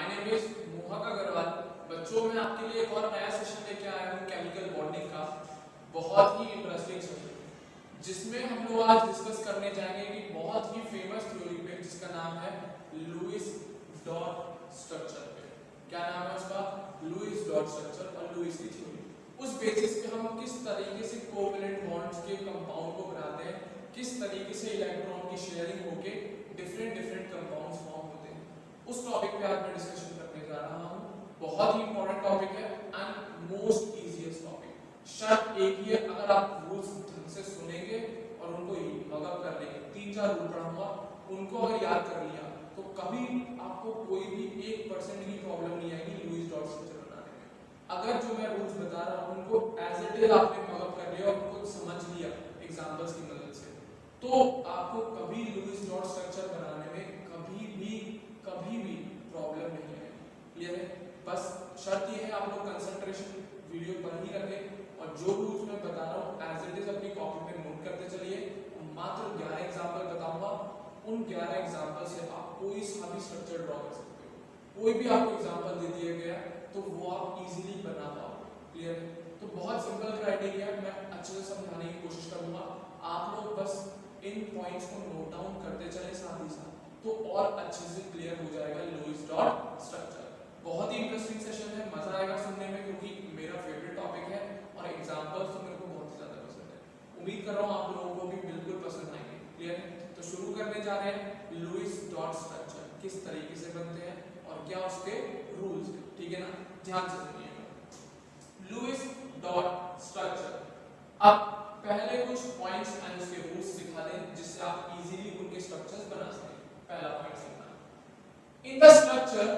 My name is मोहक अग्रवाल। बच्चों मैं आपके लिए एक और नया सेशन लेके आया हूँ केमिकल बॉन्डिंग का। बहुत ही इंटरेस्टिंग सेशन जिसमें हम लोग आज डिस्कस करने जाएंगे कि बहुत ही फेमस थ्योरी पे जिसका नाम है लुईस डॉट स्ट्रक्चर पे। क्या नाम है उसका? लुईस डॉट स्ट्रक्चर और लुईस की थ्योरी। उस बेसिस पे हम किस तरीके से कोवैलेंट बॉन्ड्स के कंपाउंड को बनाते हैं, किस तरीके से इलेक्ट्रॉन की शेयरिंग होके डिफरेंट कंपाउंड्स फॉर्म होते हैं, उस टॉपिक पे आज मैं डिस्कशन करने जा रहा हूँ। बहुत ही इंपॉर्टेंट टॉपिक है एंड मोस्ट इजीएस्ट टॉपिक। शर्त एक ही है, अगर आप रूल्स ढंग से सुनेंगे और उनको मगअप कर लेंगे, 3-4 रूल पढ़ाऊंगा, उनको अगर याद कर लिया तो कभी आपको कोई भी 1% की प्रॉब्लम नहीं आएगी लुईस डॉट स्ट्रक्चर बनाने में। अगर जो मैं रूल्स बता रहा हूँ उनको एज इट इज आपने मगअप कर लिया और उनको समझ लिया एग्जांपल्स की मदद से, तो आपको कभी लुईस डॉट स्ट्रक्चर बनाने में कभी भी प्रॉब्लम नहीं है। क्लियर है? बस शर्त ये है आप लोग कंसंट्रेशन वीडियो पर ही रखें और जो रूल्स मैं बता रहा हूँ एज इट इज अपनी कॉपी पे नोट करते चलिए। मात्र 11 एग्जांपल बताऊंगा, उन 11 एग्जांपल से आप कोई सा भी स्ट्रक्चर ड्रॉ कर सकते हो। कोई भी आपको एग्जांपल दे दिया गया तो वो आप इजीली बना पाओ। क्लियर है? तो बहुत सिंपल क्राइटेरिया मैं अच्छे से समझाने की कोशिश करूंगा। आप लोग बस इन पॉइंट्स को नोट डाउन करते चले साथ ही साथ, तो और अच्छे से क्लियर हो जाएगा लुईस डॉट स्ट्रक्चर। बहुत ही इंटरेस्टिंग सेशन है, मजा आएगा सुनने में क्योंकि मेरा फेवरेट टॉपिक है और एग्जांपल्स तो मेरे को बहुत ज्यादा पसंद है। उम्मीद कर रहा हूँ आप लोगों को भी बिल्कुल पसंद आएंगे। क्लियर है? तो शुरू करने जा रहे हैं लुईस डॉट स्ट्रक्चर किस तरीके से बनते हैं और क्या उसके रूल्स हैं। ठीक है ना? ध्यान से सुनिएगा लुईस डॉट स्ट्रक्चर। अब पहले कुछ पॉइंट्स एंड उसके रूल्स सिखा दें जिससे आप इजीली उनके स्ट्रक्चर्स बना सकें। पहला पॉइंट सीखना, in the structure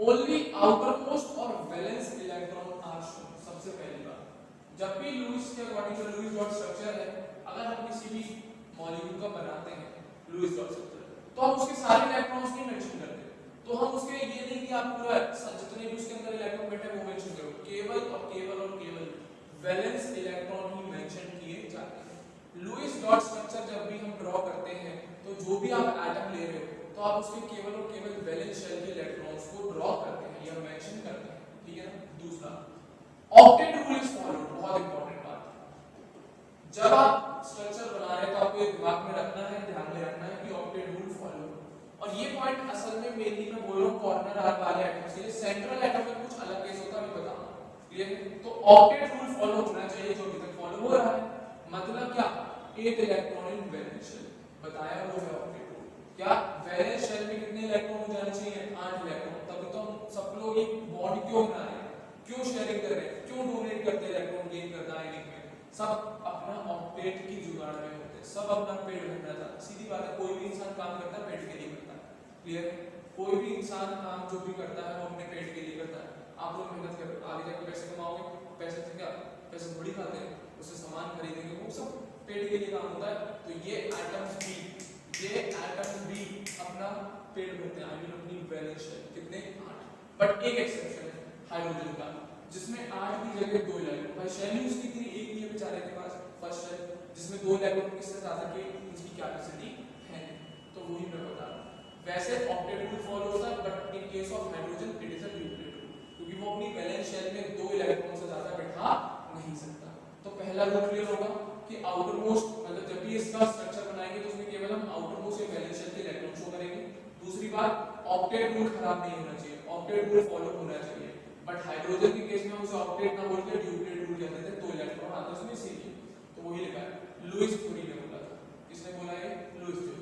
only outermost और वैलेंस इलेक्ट्रॉन आर शोन। सबसे पहली बात, जब भी लुईस के according to Lewis dot structure है, अगर हम किसी भी मॉलिक्यूल का बनाते हैं लुईस डॉट स्ट्रक्चर तो हम उसके सारे इलेक्ट्रॉन्स नहीं मेंशन करते। तो हम उसके ये नहीं कि आप पूरा जितने भी उसके अंदर इलेक्ट्रॉन बैठे हैं वो मेंशन करो, केवल वैलेंस इलेक्ट्रॉन ही मेंशन किए जाते हैं। लुईस डॉट स्ट्रक्चर जब भी हम ड्रॉ करते हैं तो जो भी आप एटम ले रहे हो तो आप उसके केवल वैलेंस शेल के इलेक्ट्रॉन्स को ड्रॉ करते हैं या मेंशन करते हैं। ठीक है ना? दूसरा, ऑक्टेट रूल इज फॉलोड। बहुत इंपॉर्टेंट बात, जब आप स्ट्रक्चर बना रहे हैं तो आपको दिमाग में रखना है, ध्यान में रखना है कि ऑक्टेट रूल फॉलो। और ये पॉइंट असल में मेनली मैं बोल रहा हूं कॉर्नर आर वाले एटम्स के लिए। सेंट्रल एटम में कुछ अलग केस होता है, मैं बताऊंगा। क्लियर? तो ऑक्टेट रूल फॉलो होना चाहिए जो अभी तक फॉलो हो रहा है। मतलब क्या? 8 इलेक्ट्रॉन इन वैलेंस शेल बताया वो है ऑक्टेट रूल। क्या वैलेंस शेल में कितने इलेक्ट्रॉन हो जाने चाहिए? 8 इलेक्ट्रॉन। तभी तो हम सब लोग एक बॉन्ड क्यों बना रहे हैं, क्यों शेयरिंग कर रहे हैं, क्यों डोनेट करते हैं इलेक्ट्रॉन गेन करता है आयनिक में, सब अपना ऑक्टेट की जुगाड़ में होते हैं, सब अपना पेट भरना चाहते हैं। सीधी बात है, कोई भी इंसान काम करता है पेट के लिए करता है। क्लियर? कोई भी इंसान काम जो भी करता है वो अपने पेट के लिए करता है। आप लोग मेहनत कर आगे जाकर पैसे कमाओगे, पैसे से क्या पैसे थोड़ी खाते हैं, उससे सामान खरीदेंगे, वो सब पेट के लिए काम होता है। तो ये एटम्स भी अपना पेट भरते हैं, आई मीन अपनी वैलेंस शेल। कितने? 8। बट एक एक्सेप्शन है हाइड्रोजन का, जिसमें 8 की जगह 2 इलेक्ट्रॉन। भाई शेल ही उसकी थी, एक ही है बेचारे के पास फर्स्ट शेल, जिसमें 2 इलेक्ट्रॉन किससे ज्यादा की उसकी कैपेसिटी है, तो वही मैं बता रहा हूं। वैसे ऑक्टेट रूल फॉलो होता है, but in case of hydrogen it is a duplet rule, क्योंकि वो अपनी वैलेंस शेल में 2 इलेक्ट्रॉन से ज्यादा बैठा नहीं सकता। तो पहला रूल क्लियर होगा कि आउटरमोस्ट, मतलब जब भी इसका स्ट्रक्चर बनाएंगे तो उसमें केवल हम आउटरमोस्ट या वैलेंस शेल के इलेक्ट्रॉन शो करेंगे। दूसरी बात, ऑक्टेट रूल खराब नहीं होना चाहिए, ऑक्टेट रूल फॉलो होना चाहिए। बट हाइड्रोजन के केस में हम उसे ऑक्टेट ना बोल के ड्यूप्लेट रूल कहते थे, 2 इलेक्ट्रॉन आते हैं उसमें, इसीलिए तो वही लिखा है लुईस थ्योरी ने बोला था। किसने बोला है? Lewis theory.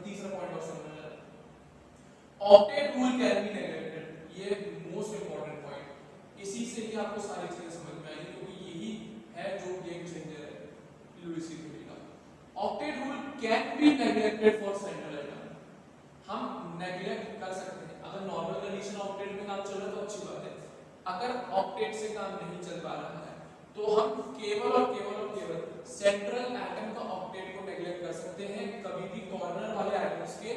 तीसरा पॉइंट और समझना है, octet rule can be neglected. ये मोस्ट इंपॉर्टेंट पॉइंट, इसी से ही आपको सारी चीजें समझ में आएंगी, क्योंकि यही है जो गेम चेंजर है लुईस की थ्योरी का। Octet rule can be neglected for central atom. हम नेगलेक्ट कर सकते हैं, अगर नॉर्मल कंडीशन ऑक्टेट में काम चल रहा है तो अच्छी बात है। अगर ऑक्टेट से काम नहीं चल पा रहा है तो हम केवल सेंट्रल एटम का ऑक्टेट को नेगलेक्ट कर सकते हैं। कभी भी कॉर्नर वाले एटम्स के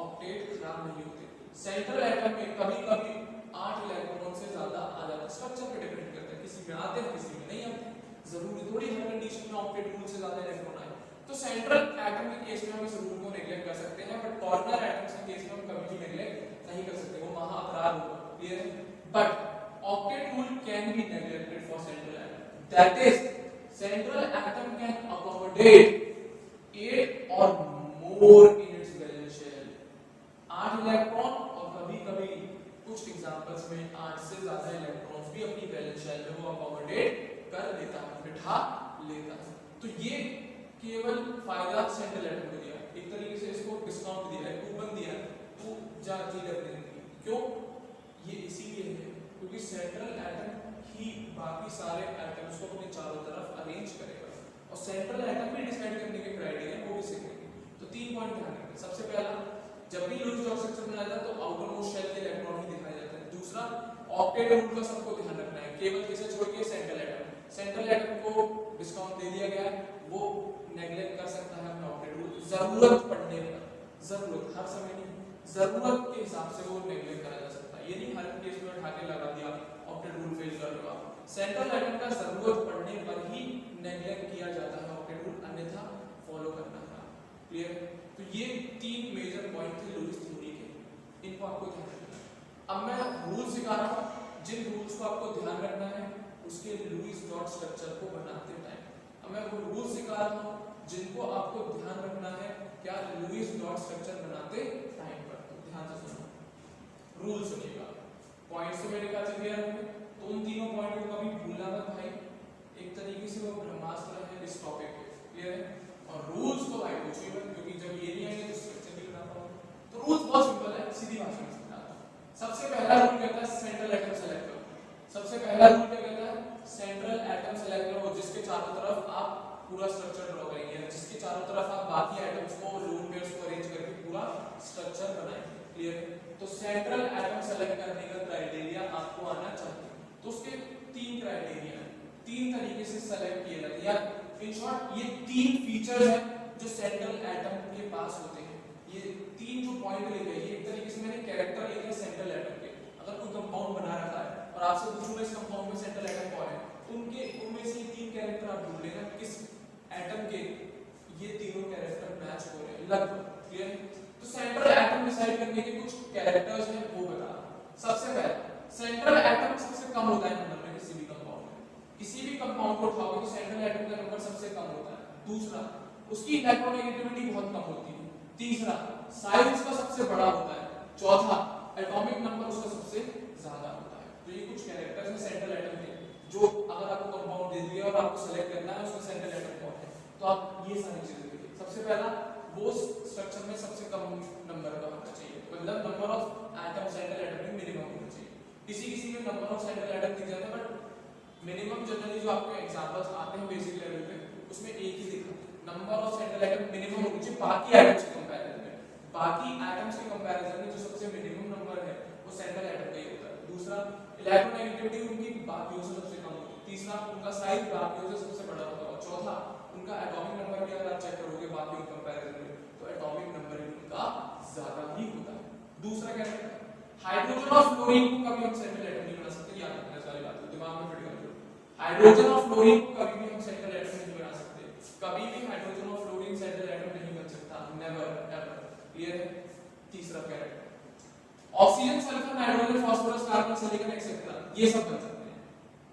ऑक्टेट खराब नहीं होते। सेंट्रल एटम में कभी-कभी 8 इलेक्ट्रॉन से ज्यादा आ जाता है, स्ट्रक्चर पे डिपेंड करता है, किसी में आते हैं किसी में नहीं आते। जरूरी थोड़ी हर कंडीशन में ऑक्टेट रूल से ज्यादा इलेक्ट्रॉन आए। तो सेंट्रल एटम के केस में हम इस रूल को नेगलेक्ट कर सकते हैं, बट कॉर्नर एटम्स के केस में हम कभी भी नेगलेक्ट नहीं कर सकते, वो महा अपराध होगा। क्लियर है? But octet rule can be neglected for central atom, that is central atom can accommodate 8 or more in its valence shell, 8 electron और कभी-कभी कुछ एग्जांपल्स में 8 से ज्यादा इलेक्ट्रॉन्स भी अपनी वैलेंस शेल में वो अकोमोडेट कर लेता है, बिठा लेता है। तो ये केवल फायदा सेंट्रल एटम को दिया, एक तरीके से इसको डिस्काउंट दिया है, कूपन दिया है, तो जा जी डेफिनेटली क्यों ये इसीलिए है क्योंकि सेंट्रल एटम ही बाकी सारे एटम्स को अपने चारों तरफ अरेंज करेगा और सेंट्रल एटम भी डिसाइड करने के क्राइटेरिया वो भी सीखेंगे। तो 3 पॉइंट ध्यान रखिए। सबसे पहला, जब भी लूज डॉट स्ट्रक्चर बनाया जाता है तो आउटर मोस्ट शेल के इलेक्ट्रॉन ही दिखाए जाते हैं। दूसरा, ऑक्टेट रूल का सबको ध्यान रखना है, केवल किसे छोड़ के सेंट्रल एटम को डिस्काउंट दे दिया गया है, वो नेग्लेक्ट कर सकता है अपना ऑक्टेट रूल जरूरत पड़ने पर, जरूरत हर समय नहीं, जरूरत के हिसाब से वो नेग्लेक्ट करा जा सकता है। ये नहीं हर केस में उठा के लगा दिया ऑक्टेट रूल फेल कर रहे हो आप। सेंट्रल एटम का जरूरत पड़ने पर ही नेग्लेक्ट किया जाता है ऑक्टेट रूल, अन्यथा फॉलो करना है। क्लियर? तो ये 3 मेजर पॉइंट थे लुईस थ्योरी के, इनको आपको ध्यान रखना है। अब मैं रूल सिखा रहा हूं, जिन रूल्स को आपको ध्यान रखना है उसके लुईस डॉट स्ट्रक्चर को बनाते टाइम। अब मैं वो रूल सिखा रहा हूं जिनको आपको ध्यान रखना है क्या लुईस डॉट स्ट्रक्चर बनाते टाइम पर। तो ध्यान से सुनो, रूल सुनिएगा, पॉइंट्स तो मेरे ख्याल से क्लियर होंगे, तो उन तीनों पॉइंट को कभी भूलना मत भाई, एक तरीके से वो ब्रह्मास्त्र है इस टॉपिक पे। क्लियर है? और रूल्स को भाई पूछिए मत, क्योंकि जब ये नहीं आएंगे तो स्ट्रक्चर भी बना पाओगे। तो रूल्स बहुत सिंपल है, सीधी भाषा में समझाता हूं। सबसे पहला रूल कहता है सेंट्रल एटम सेलेक्ट करो। सबसे पहला रूल क्या कहता है? सेंट्रल एटम सेलेक्ट करो जिसके चारों तरफ आप पूरा स्ट्रक्चर ड्रॉ करेंगे, जिसके चारों तरफ आप बाकी एटम्स को लोन पेयर्स को अरेंज करके पूरा स्ट्रक्चर बनाएंगे। क्लियर? तो सेंट्रल एटम सेलेक्ट करने का क्राइटेरिया आपको आना चाहिए। तो उसके 3 क्राइटेरिया हैं, 3 तरीके से सेलेक्ट किए जाते हैं, या इन शॉर्ट ये 3 फीचर्स हैं जो सेंट्रल एटम के पास होते हैं। ये 3 जो पॉइंट लिखे हैं, ये एक तरीके से मैंने कैरेक्टर लिखे हैं सेंट्रल एटम के। अगर कोई कंपाउंड बना रखा है और आपसे पूछूं इस कंपाउंड में सेंट्रल एटम कौन है, उनमें से ये 3 कैरेक्टर आप ढूंढ लेना, किस एटम के ये तीनों कैरेक्टर मैच हो रहे हैं लगभग। क्लियर? तो सेंट्रल एटम डिसाइड करने के कुछ कैरेक्टर्स हैं, वो बता। सबसे पहला, सेंट्रल एटम सबसे कम होता है नंबर में किसी भी कंपाउंड में। किसी भी कंपाउंड को उठाओगे तो सेंट्रल एटम का नंबर सबसे कम होता है। दूसरा, उसकी इलेक्ट्रोनेगेटिविटी बहुत कम होती है। तीसरा, साइज उसका सबसे बड़ा होता है। चौथा, एटॉमिक नंबर उसका सबसे ज्यादा होता है। तो ये कुछ कैरेक्टर्स हैं सेंट्रल एटम के, जो अगर आपको कंपाउंड दे दिया और आपको सेलेक्ट करना है उसका सेंट्रल एटम कौन है, तो आप ये सारी चीजें देखिए। सबसे पहला, वो स्ट्रक्चर में सबसे कम नंबर का होना चाहिए, मतलब number of atom central atom में मिनिमम होना चाहिए। किसी में नंबर ऑफ सेंट्रल एटम दिख जाता है, बट मिनिमम जनरली जो आपके एग्जांपल्स आते हैं बेसिक लेवल पे, उसमें एक ही दिखा number of central atom minimum होना चाहिए बाकी एटम्स के कंपैरिजन में। बाकी एटम्स के कंपैरिजन में जो सबसे मिनिमम नंबर है वो सेंट्रल एटम का ही होता है। दूसरा, इलेक्ट्रोनेगेटिविटी उनकी बाकियों से सबसे कम होती है। तीसरा, उनका साइज बाकियों से सबसे बड़ा होता है। चौथा, उनका एटॉमिक नंबर भी अगर आप चेक करोगे बाकियों के कंपैरिजन में, तो एटॉमिक नंबर भी उनका ज्यादा ही होता है। दूसरा क्या है, हाइड्रोजन और फ्लोरीन को कभी हम सेंट्रल एटम नहीं बना सकते, याद रखना सारी बात दिमाग में फिट कर लो। हाइड्रोजन और फ्लोरीन को कभी भी हम सेंट्रल एटम नहीं बना सकते, कभी भी हाइड्रोजन और फ्लोरीन सेंट्रल एटम नहीं बन सकता, नेवर एवर। क्लियर है? तीसरा character, oxygen, sulphur, nitrogen, phosphorus, carbon, silicon etcetera, ये सब बन सकते हैं।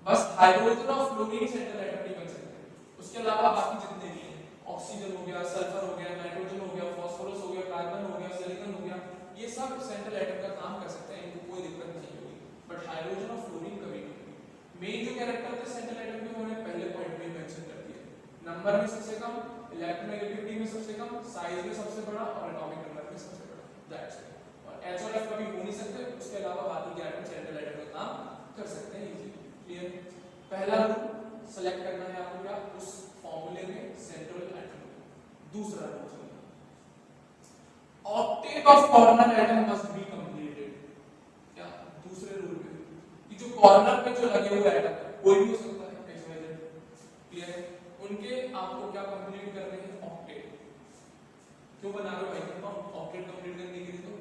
बस हाइड्रोजन और फ्लोरीन सेंट्रल एटम नहीं बन सकते। उसके अलावा बाकी जितने भी हैं, ऑक्सीजन हो गया, सल्फर हो गया, नाइट्रोजन हो गया, फास्फोरस हो गया, कार्बन हो गया, सिलिकॉन हो गया, ये सब सेंट्रल एटम का काम कर सकते हैं, इनको कोई दिक्कत नहीं होगी। बट हाइड्रोजन और फ्लोरीन कभी नहीं। मेन जो कैरेक्टर थे सेंट्रल एटम के, उन्होंने पहले पॉइंट में मेंशन कर दिया, नंबर में सबसे कम, इलेक्ट्रोनेगेटिविटी में सबसे कम, साइज में सबसे बड़ा और एटॉमिक नंबर में सबसे बड़ा। That's it. और एच और एफ कभी हो नहीं सकते, उसके अलावा बाकी के एटम सेंट्रल एटम का काम कर सकते हैं इजीली। क्लियर? पहला रूल सेलेक्ट करना है आपको क्या, उस फार्मूले में सेंट्रल एटम। दूसरा rule, octet of corner atom must be completed. क्या दूसरे रूल में कि जो कॉर्नर पे जो लगे हुए एटम है, कोई भी हो सकता है एक्स वाई जेड। क्लियर है? उनके आपको क्या कंप्लीट करने हैं, ऑक्टेट। क्यों बना रहे हो भाई कंपाउंड? ऑक्टेट कंप्लीट करने के लिए, तो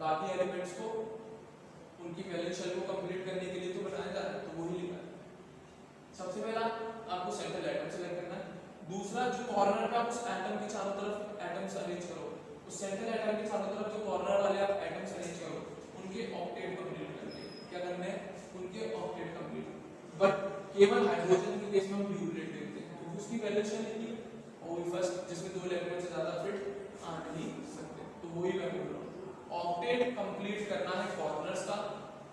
बाकी एलिमेंट्स को उनकी वैलेंस शेल को कंप्लीट करने के लिए तो बनाया जा रहा है, तो वही लिखा है। सबसे पहला आपको सेंट्रल एटम सेलेक्ट करना है। दूसरा, जो कॉर्नर पे आप उस एटम के चारों तरफ एटम्स अरेंज करो, उस सेंट्रल एटम के चारों तरफ जो कॉर्नर वाले आप एटम्स अरेंज करो, उनके ऑक्टेट कंप्लीट करने। क्या करने हैं, उनके ऑक्टेट कंप्लीट। बट केवल हाइड्रोजन के केस में हम ड्यूप्लेट देखते हैं क्योंकि उसकी वैल्यू चलेगी और फर्स्ट जिसमें 2 इलेक्ट्रॉन से ज्यादा फिट आ नहीं सकते। तो वही मैं बोल रहा हूँ, ऑक्टेट कंप्लीट करना है कॉर्नर्स का।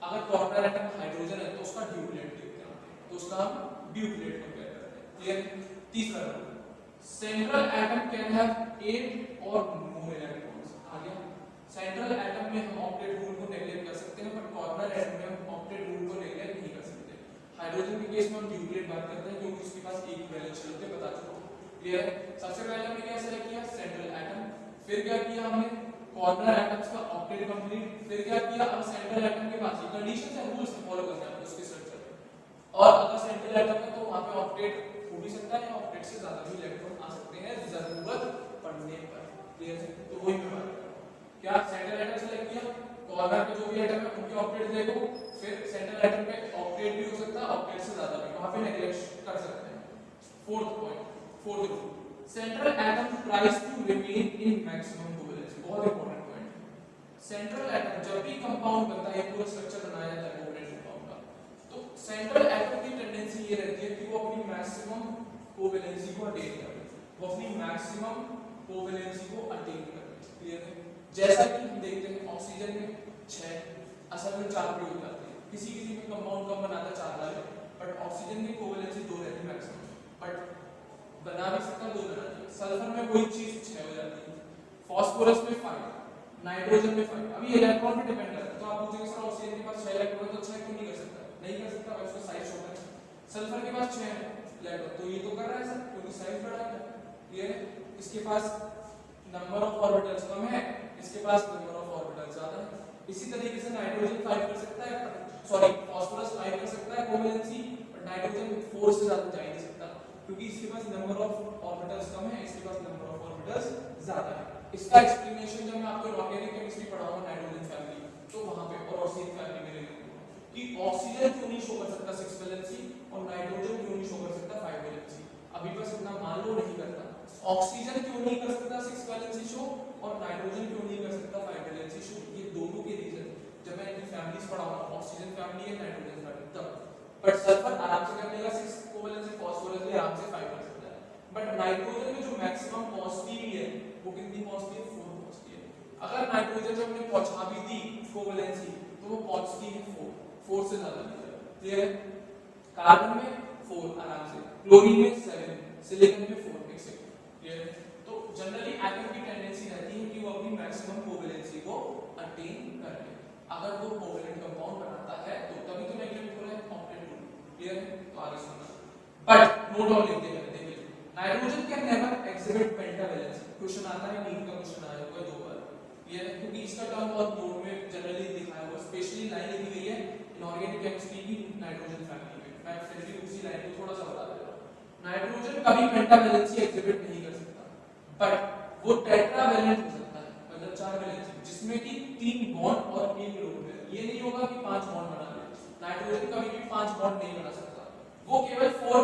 अगर कॉर्नर एटम हाइड्रोजन है तो उसका ड्यूप्लेट देखते हैं, तो उसका हम ड्यूप्लेट कंपेयर करते हैं। क्लियर। तीसरा rule, central atom can have 8 और मोर इलेक्ट्रॉन्स। आ गया, सेंट्रल एटम में हम ऑक्टेट रूल को नेगलेक्ट कर सकते हैं बट कॉर्नर एटम में हम ऑक्टेट रूल को नेगलेक्ट नहीं कर सकते। हाइड्रोजन के केस में हम ड्यूप्लेट बात करते हैं क्योंकि उसके पास एक वैलेंस शेल होते, बता चुका हूं। क्लियर है। सबसे पहले हमने क्या सेलेक्ट किया, सेंट्रल एटम, फिर क्या किया हमने, कॉर्नर एटम्स का ऑक्टेट कंप्लीट, फिर क्या किया, अब सेंट्रल एटम के पास ये कंडीशंस है, रूल्स फॉलो करना है उसके स्ट्रक्चर में। और अगर सेंट्रल एटम है तो वहां पे ऑक्टेट हो भी सकता है, ऑक्टेट से ज्यादा भी इलेक्ट्रॉन आ सकते हैं जरूरत पड़ने पर। क्लियर है। तो वही मैं बात कर रहा हूं, क्या सेंट्रल एटम सेलेक्ट किया, कॉर्नर पे जो भी एटम है उनके ऑक्टेट देखो, फिर सेंट्रल एटम पे ऑक्टेट भी हो सकता है, ऑक्टेट से ज्यादा भी, वहां पे नेगलेक्ट कर सकते हैं। Fourth point, fourth rule, central atom tries to remain in maximum covalency. बहुत इंपॉर्टेंट पॉइंट, सेंट्रल एटम जब भी कंपाउंड बनता है, पूरा स्ट्रक्चर बनाया जाता है कोवैलेंट कंपाउंड का, तो सेंट्रल एटम की टेंडेंसी ये रहती है कि वो अपनी मैक्सिमम कोवैलेंसी को अटेन करे, वो अपनी मैक्सिमम कोवैलेंसी को अटेन करे। क्लियर है। जैसा कि हम देखते हैं ऑक्सीजन में 6, असल में 4 भी हो जाते हैं, किसी किसी में कंपाउंड कम बनाता है 4 वाले, बट ऑक्सीजन की कोवैलेंसी 2 रहती है मैक्सिमम, बट बना भी सकता है 2 बना दिया। सल्फर में वही चीज 6 हो जाती है, फास्फोरस में 5, नाइट्रोजन में 5। अभी इलेक्ट्रॉन पे डिपेंड करता है, तो आप पूछेंगे सर ऑक्सीजन के पास 6 इलेक्ट्रॉन है तो 6 क्यों नहीं कर सकता, नहीं कर सकता, उसका साइज छोटा है। सल्फर के पास 6 इलेक्ट्रॉन, तो ये तो कर रहा है सर क्योंकि साइज बड़ा है। क्लियर है। इसके पास नंबर ऑफ ऑर्बिटल्स कम है, इसके पास नंबर ऑफ ऑर्बिटल्स ज्यादा है। इसी तरीके से नाइट्रोजन 5 कर सकता है, सॉरी फास्फोरस 5 कर सकता है कोवैलेंसी, बट नाइट्रोजन 4 से ज्यादा जा ही नहीं सकता क्योंकि इसके पास नंबर ऑफ ऑर्बिटल्स कम है, इसके पास नंबर ऑफ ऑर्बिटल्स ज्यादा है। इसका एक्सप्लेनेशन जब मैं आपको इनऑर्गेनिक केमिस्ट्री पढ़ाऊंगा नाइट्रोजन फैमिली, तो वहां पे और ऑक्सीजन फैमिली में ले लूंगा कि ऑक्सीजन क्यों नहीं शो कर सकता 6 वैलेंसी और नाइट्रोजन क्यों नहीं शो कर सकता 5 वैलेंसी। अभी बस इतना मान लो नहीं करता, ऑक्सीजन क्यों नहीं कर सकता 6 वैलेंसी शो और नाइट्रोजन क्यों नहीं कर सकता 5 वैलेंसी शो। ये दोनों के रीजन जब मैं इनकी फैमिलीज पढ़ाऊंगा, ऑक्सीजन फैमिली है नाइट्रोजन फैमिली तब, बट सल्फर आराम से कर लेगा 6 कोवैलेंसी, फास्फोरस भी आराम से 5 कर सकता है, बट नाइट्रोजन में जो मैक्सिमम पहुंचती है वो कितनी पहुंचती है, 4 पहुंचती है। अगर नाइट्रोजन जब हमने पहुंचा भी दी कोवैलेंसी तो वो पहुंचती है 4 से ज्यादा नहीं। क्लियर है। कार्बन में 4 आराम से, क्लोरीन में 7, सिलिकॉन में 4 एक्सेट्रा। क्लियर है। तो जनरली एटम की टेंडेंसी रहती है कि वो अपनी मैक्सिमम कोवैलेंसी को अटेन कर ले। अगर वो कोवैलेंट कंपाउंड बनाता है तो तभी तो नेगलेक्ट हो रहा है ऑक्टेट रूल। क्लियर है। तो आगे सुनना, बट नोट डाउन लिख देना, देखिए nitrogen can never exhibit pentavalency. Question आता है, नीट का क्वेश्चन आया हुआ है 2 बार। क्लियर है, क्योंकि इसका टर्म बहुत नोट में जनरली दिखाया हुआ है, स्पेशली लाइन लिखी गई है इनऑर्गेनिक केमिस्ट्री की नाइट्रोजन फैमिली में। मैं फिर भी उसी लाइन को थोड़ा सा बता दे रहा हूं। नाइट्रोजन कभी पेंटावैलेंसी एक्सिबिट नहीं कर सकता, बट वो टेट्रावैलेंट हो सकता है, मतलब 4 वैलेंसी, जिसमें कि 3 बॉन्ड और 1 लोन पेयर। ये नहीं होगा कि 5 बॉन्ड बना ले, नाइट्रोजन कभी भी 5 बॉन्ड नहीं बना सकता, वो केवल 4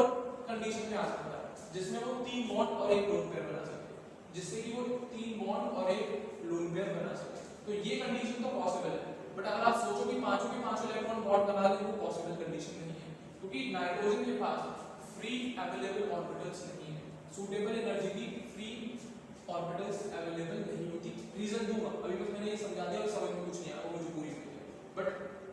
कंडीशन में आ सकता है जिसमें वो 3 बॉन्ड और 1 लोन पेयर बना सकते हैं, जिससे कि वो 3 बॉन्ड और 1 लोन पेयर बना सकते हैं। तो ये कंडीशन तो पॉसिबल है, बट अगर आप सोचो कि पांचों के पांचों इलेक्ट्रॉन बॉन्ड बना लें, वो पॉसिबल कंडीशन नहीं है, क्योंकि नाइट्रोजन के पास फ्री अवेलेबल ऑर्बिटल्स नहीं है, सूटेबल एनर्जी की फ्री ऑर्बिटल्स अवेलेबल नहीं होती। रीजन दूंगा, अभी बस मैंने ये समझा दिया और समझ में कुछ नहीं आया, वो मुझे पूरी हुई है, बट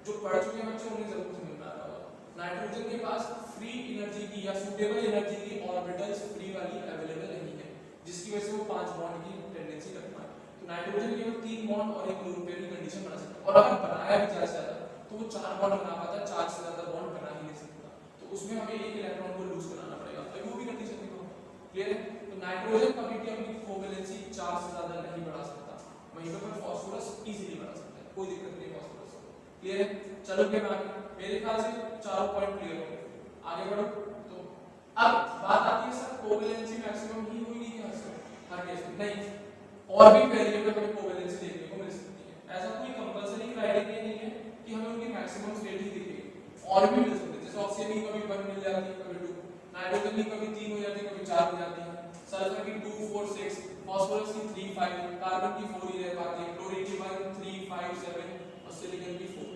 जो पढ़ चुके हैं बच्चे उन्हें जरूर समझ में आ रहा होगा। नाइट्रोजन के पास फ्री एनर्जी की या सूटेबल एनर्जी की ऑर्बिटल्स फ्री वाली अवेलेबल नहीं है, जिसकी वजह से वो 5 बॉन्ड की टेंडेंसी रखता है। तो नाइट्रोजन केवल 3 बॉन्ड और 1 लोन पेयर की कंडीशन बना सकता है, और अगर बनाया भी ज्यादा तो वो 4 बॉन्ड बना पाता है, 4 से ज्यादा बॉन्ड बना ही नहीं सकता, तो उसमें हमें एक इलेक्ट्रॉन को लूज कराना पड़ेगा। तो वो भी कंडीशन देखो। क्लियर है। तो नाइट्रोजन कभी भी अपनी कोवैलेंसी 4 से ज्यादा नहीं बढ़ा सकता, वहीं पर फास्फोरस इजीली बढ़ा सकता है, कोई दिक्कत नहीं फास्फोरस। क्लियर है। चलो के बाद मेरे ख्याल से चारों पॉइंट क्लियर हो गए, आगे बढ़ो। तो अब बात आती है सर कोवैलेंसी मैक्सिमम ही होगी क्या हर केस में? नहीं, और भी वेरिएबल हमें कोवैलेंसी देखने को मिल सकती है। ऐसा कोई कंपलसरी क्राइटेरिया नहीं है कि हमें उनकी मैक्सिमम स्टेट ही दिखेगी, और भी मिल सकती है। जैसे ऑक्सीजन की कभी 1 मिल जाती है, कभी 2, नाइट्रोजन की कभी 3 हो जाती है, कभी 4 हो जाती है, सल्फर की 2, 4, 6, फास्फोरस की 3, 5, कार्बन की 4 ही रह पाती है, क्लोरीन की 1, 3, 5, 7 और सिलिकॉन की 4।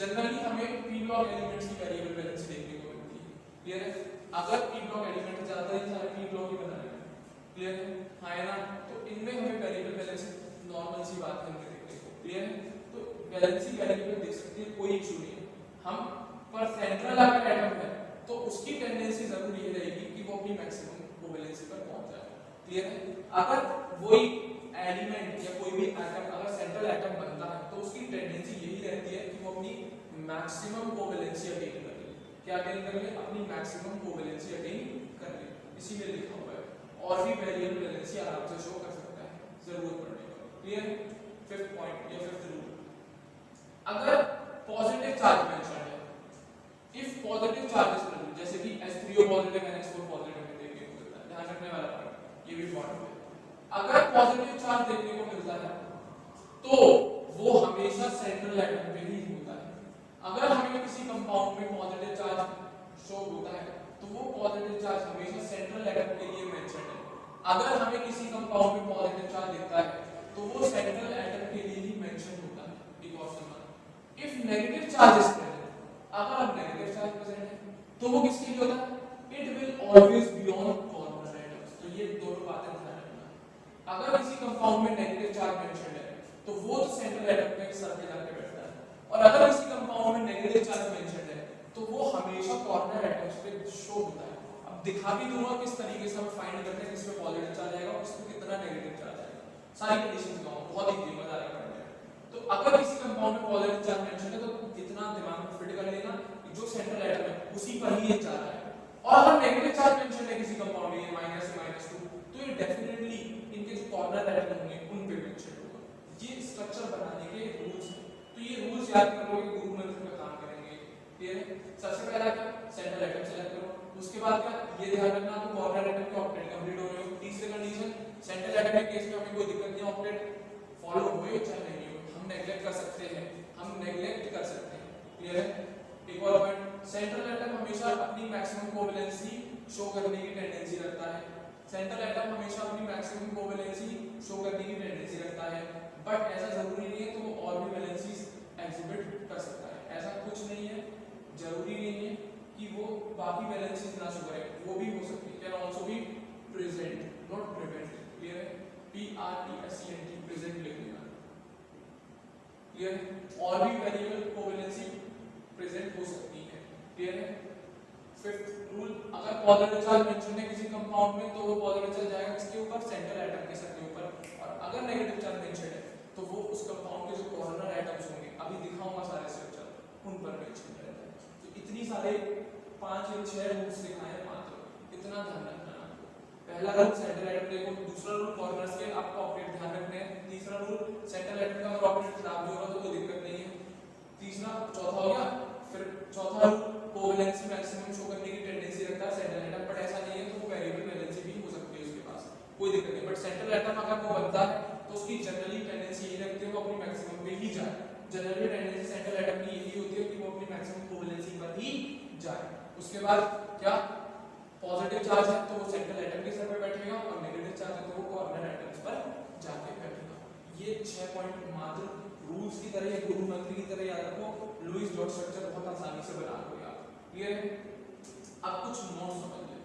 जनरली हमें पी ब्लॉक एलिमेंट्स की वेरिएबल वैलेंसी देखने को मिलती है। क्लियर है? अगर पी ब्लॉक एलिमेंट ज्यादा ही सारे पी ब्लॉक ही बना रहे हैं, क्लियर है? हाँ है ना? तो इनमें हमें वेरिएबल वैलेंसी नॉर्मल सी बात है हमें देखने को, क्लियर है? तो वैलेंसी वेरिएबल देख सकते हैं, कोई इशू नहीं है। हम पर सेंट्रल अगर एटम है तो उसकी टेंडेंसी जरूर ये रहेगी कि वो अपनी मैक्सिमम कोवेलेंसी पर पहुंच जाए, क्लियर है? अगर वही एलिमेंट या कोई भी एटम अगर सेंट्रल एटम बनता है तो उसकी टेंडेंसी यही रहती है कि वो अपनी मैक्सिमम कोवेलेंसी अटेन कर ले। क्या अटेन कर ले? अपनी मैक्सिमम कोवेलेंसी अटेन कर ले। इसी में लिखा हुआ है। और भी वेरिएबल वैलेंसी आराम से शो कर सकता है जरूरत पड़ने पर, क्लियर? फिफ्थ पॉइंट या फिफ्थ रूल, अगर पॉजिटिव चार्ज मेंशन है, if positive charge is present, जैसे कि H3O पॉजिटिव NH4 पॉजिटिव में देखने को मिलता है, ध्यान रखने वाला पॉइंट ये भी इंपॉर्टेंट है। अगर पॉजिटिव चार्ज देखने को मिलता है तो वो हमेशा सेंट्रल एटम पे ही होता है। अगर हमें किसी कंपाउंड में पॉजिटिव चार्ज शो होता है तो वो पॉजिटिव चार्ज हमेशा सेंट्रल एटम के लिए मेंशन है। अगर हमें किसी कंपाउंड में पॉजिटिव चार्ज दिखता है तो वो सेंट्रल एटम के लिए ही मेंशन होता है। एक और सवाल, if negative charge is present, अगर अब नेगेटिव चार्ज प्रेजेंट है तो वो किसके लिए होता है? It will always be on corner atoms. तो ये दोनों बातें ध्यान रखना। अगर किसी कंपाउंड में नेगेटिव चार्ज मेंशन है तो वो तो सेंट्रल एटम पे सर पे जाके बैठता है, और अगर किसी कंपाउंड में नेगेटिव चार्ज मेंशन है तो वो हमेशा कॉर्नर एटम्स पे शो होता है। अब दिखा भी दूंगा किस तरीके से हम फाइंड करते हैं किस पे पॉजिटिव चार्ज आएगा और किस पे कितना नेगेटिव चार्ज आएगा, सारी कंडीशंस बताऊंगा, बहुत ही मजा आएगा पढ़ने में। तो अगर किसी कंपाउंड में पॉजिटिव चार्ज मेंशन है तो इतना दिमाग में फिट कर लेना कि जो सेंट्रल एटम है उसी पर ही ये चार्ज आएगा, और अगर नेगेटिव चार्ज मेंशन है किसी कंपाउंड में -2 तो ये डेफिनेटली इनके जो कॉर्नर एटम होंगे उन पे मेंशन होगा। ये स्ट्रक्चर बनाने के रूल्स हैं, तो ये रूल्स याद कर लोगे, ग्रुप मंत्र पे काम करेंगे, क्लियर है? सबसे पहला क्या? सेंट्रल एटम सेलेक्ट करो। उसके बाद क्या? ये ध्यान रखना तो कॉर्नर एटम के ऑक्टेट कंप्लीट हो रहे हो। तीसरी कंडीशन, सेंट्रल एटम के केस में हमें कोई दिक्कत नहीं, ऑक्टेट फॉलो हुए चाहे नहीं हो, हम नेगलेक्ट कर सकते हैं, क्लियर है? एक और पॉइंट, सेंट्रल एटम हमेशा अपनी मैक्सिमम कोवेलेंसी शो करने की टेंडेंसी रखता है। सेंट्रल एटम हमेशा अपनी मैक्सिमम कोवेलेंसी शो करने की टेंडेंसी रखता है, बट ऐसा जरूरी नहीं है कि वो और भी वैलेंसीज एग्जिबिट कर सकता है। ऐसा कुछ नहीं है, जरूरी नहीं है कि वो बाकी वैलेंसीज ना शो करे, वो भी हो सकती है, can also be present not prevent, clear है? PRESENT प्रेजेंट लिखना, क्लियर है? और भी वेरिएबल कोवेलेंसी प्रेजेंट हो सकती है, क्लियर है? फिफ्थ रूल, अगर पॉजिटिव चार्ज मेंशन है किसी कंपाउंड में तो वो पॉजिटिव चार्ज जाएगा किसके ऊपर? सेंट्रल एटम के सर के ऊपर, और अगर नेगेटिव चार्ज मेंशन है तो वो उस कंपाउंड के जो कॉर्नर एटम्स होंगे, अभी दिखाऊंगा सारे स्ट्रक्चर, उन पर मेंशन रहेगा। तो इतनी सारे 5 या 6 रूल्स दिखाए मात्र, इतना ध्यान रखना है आपको। पहला रूल सेंट्रल एटम देखो, दूसरा रूल कॉर्नर्स के आपको ऑक्टेट ध्यान रखने हैं, तीसरा रूल सेंट्रल एटम का अगर ऑक्टेट खराब भी होगा तो कोई दिक्कत नहीं है, तीसरा चौथा हो गया। फिर चौथा रूल, कोवेलेंसी मैक्सिमम शो करने की टेंडेंसी रखता है सेंट्रल एटम, बट ऐसा नहीं है तो वो वेरिएबल वैलेंसी भी हो सकती है उसके पास, कोई दिक्कत नहीं, बट सेंट्रल एटम अगर वो बनता है तो उसकी जनरली टेंडेंसी ये रखती है वो अपनी मैक्सिमम पे ही जाए। जनरली टेंडेंसी सेंट्रल एटम की यही होती है कि वो अपनी मैक्सिमम कोवेलेंसी पर ही जाए। उसके बाद क्या? पॉजिटिव चार्ज है तो वो सेंट्रल एटम के सर पे बैठेगा, और नेगेटिव चार्ज है तो वो कॉर्नर एटम्स पर जाके बैठेगा। ये 6 पॉइंट मात्र रूल्स की तरह या गुरु मंत्र की तरह याद रखो, लुईस डॉट स्ट्रक्चर बहुत आसानी से बना लोगे आप, क्लियर है? अब कुछ नोट समझ ले,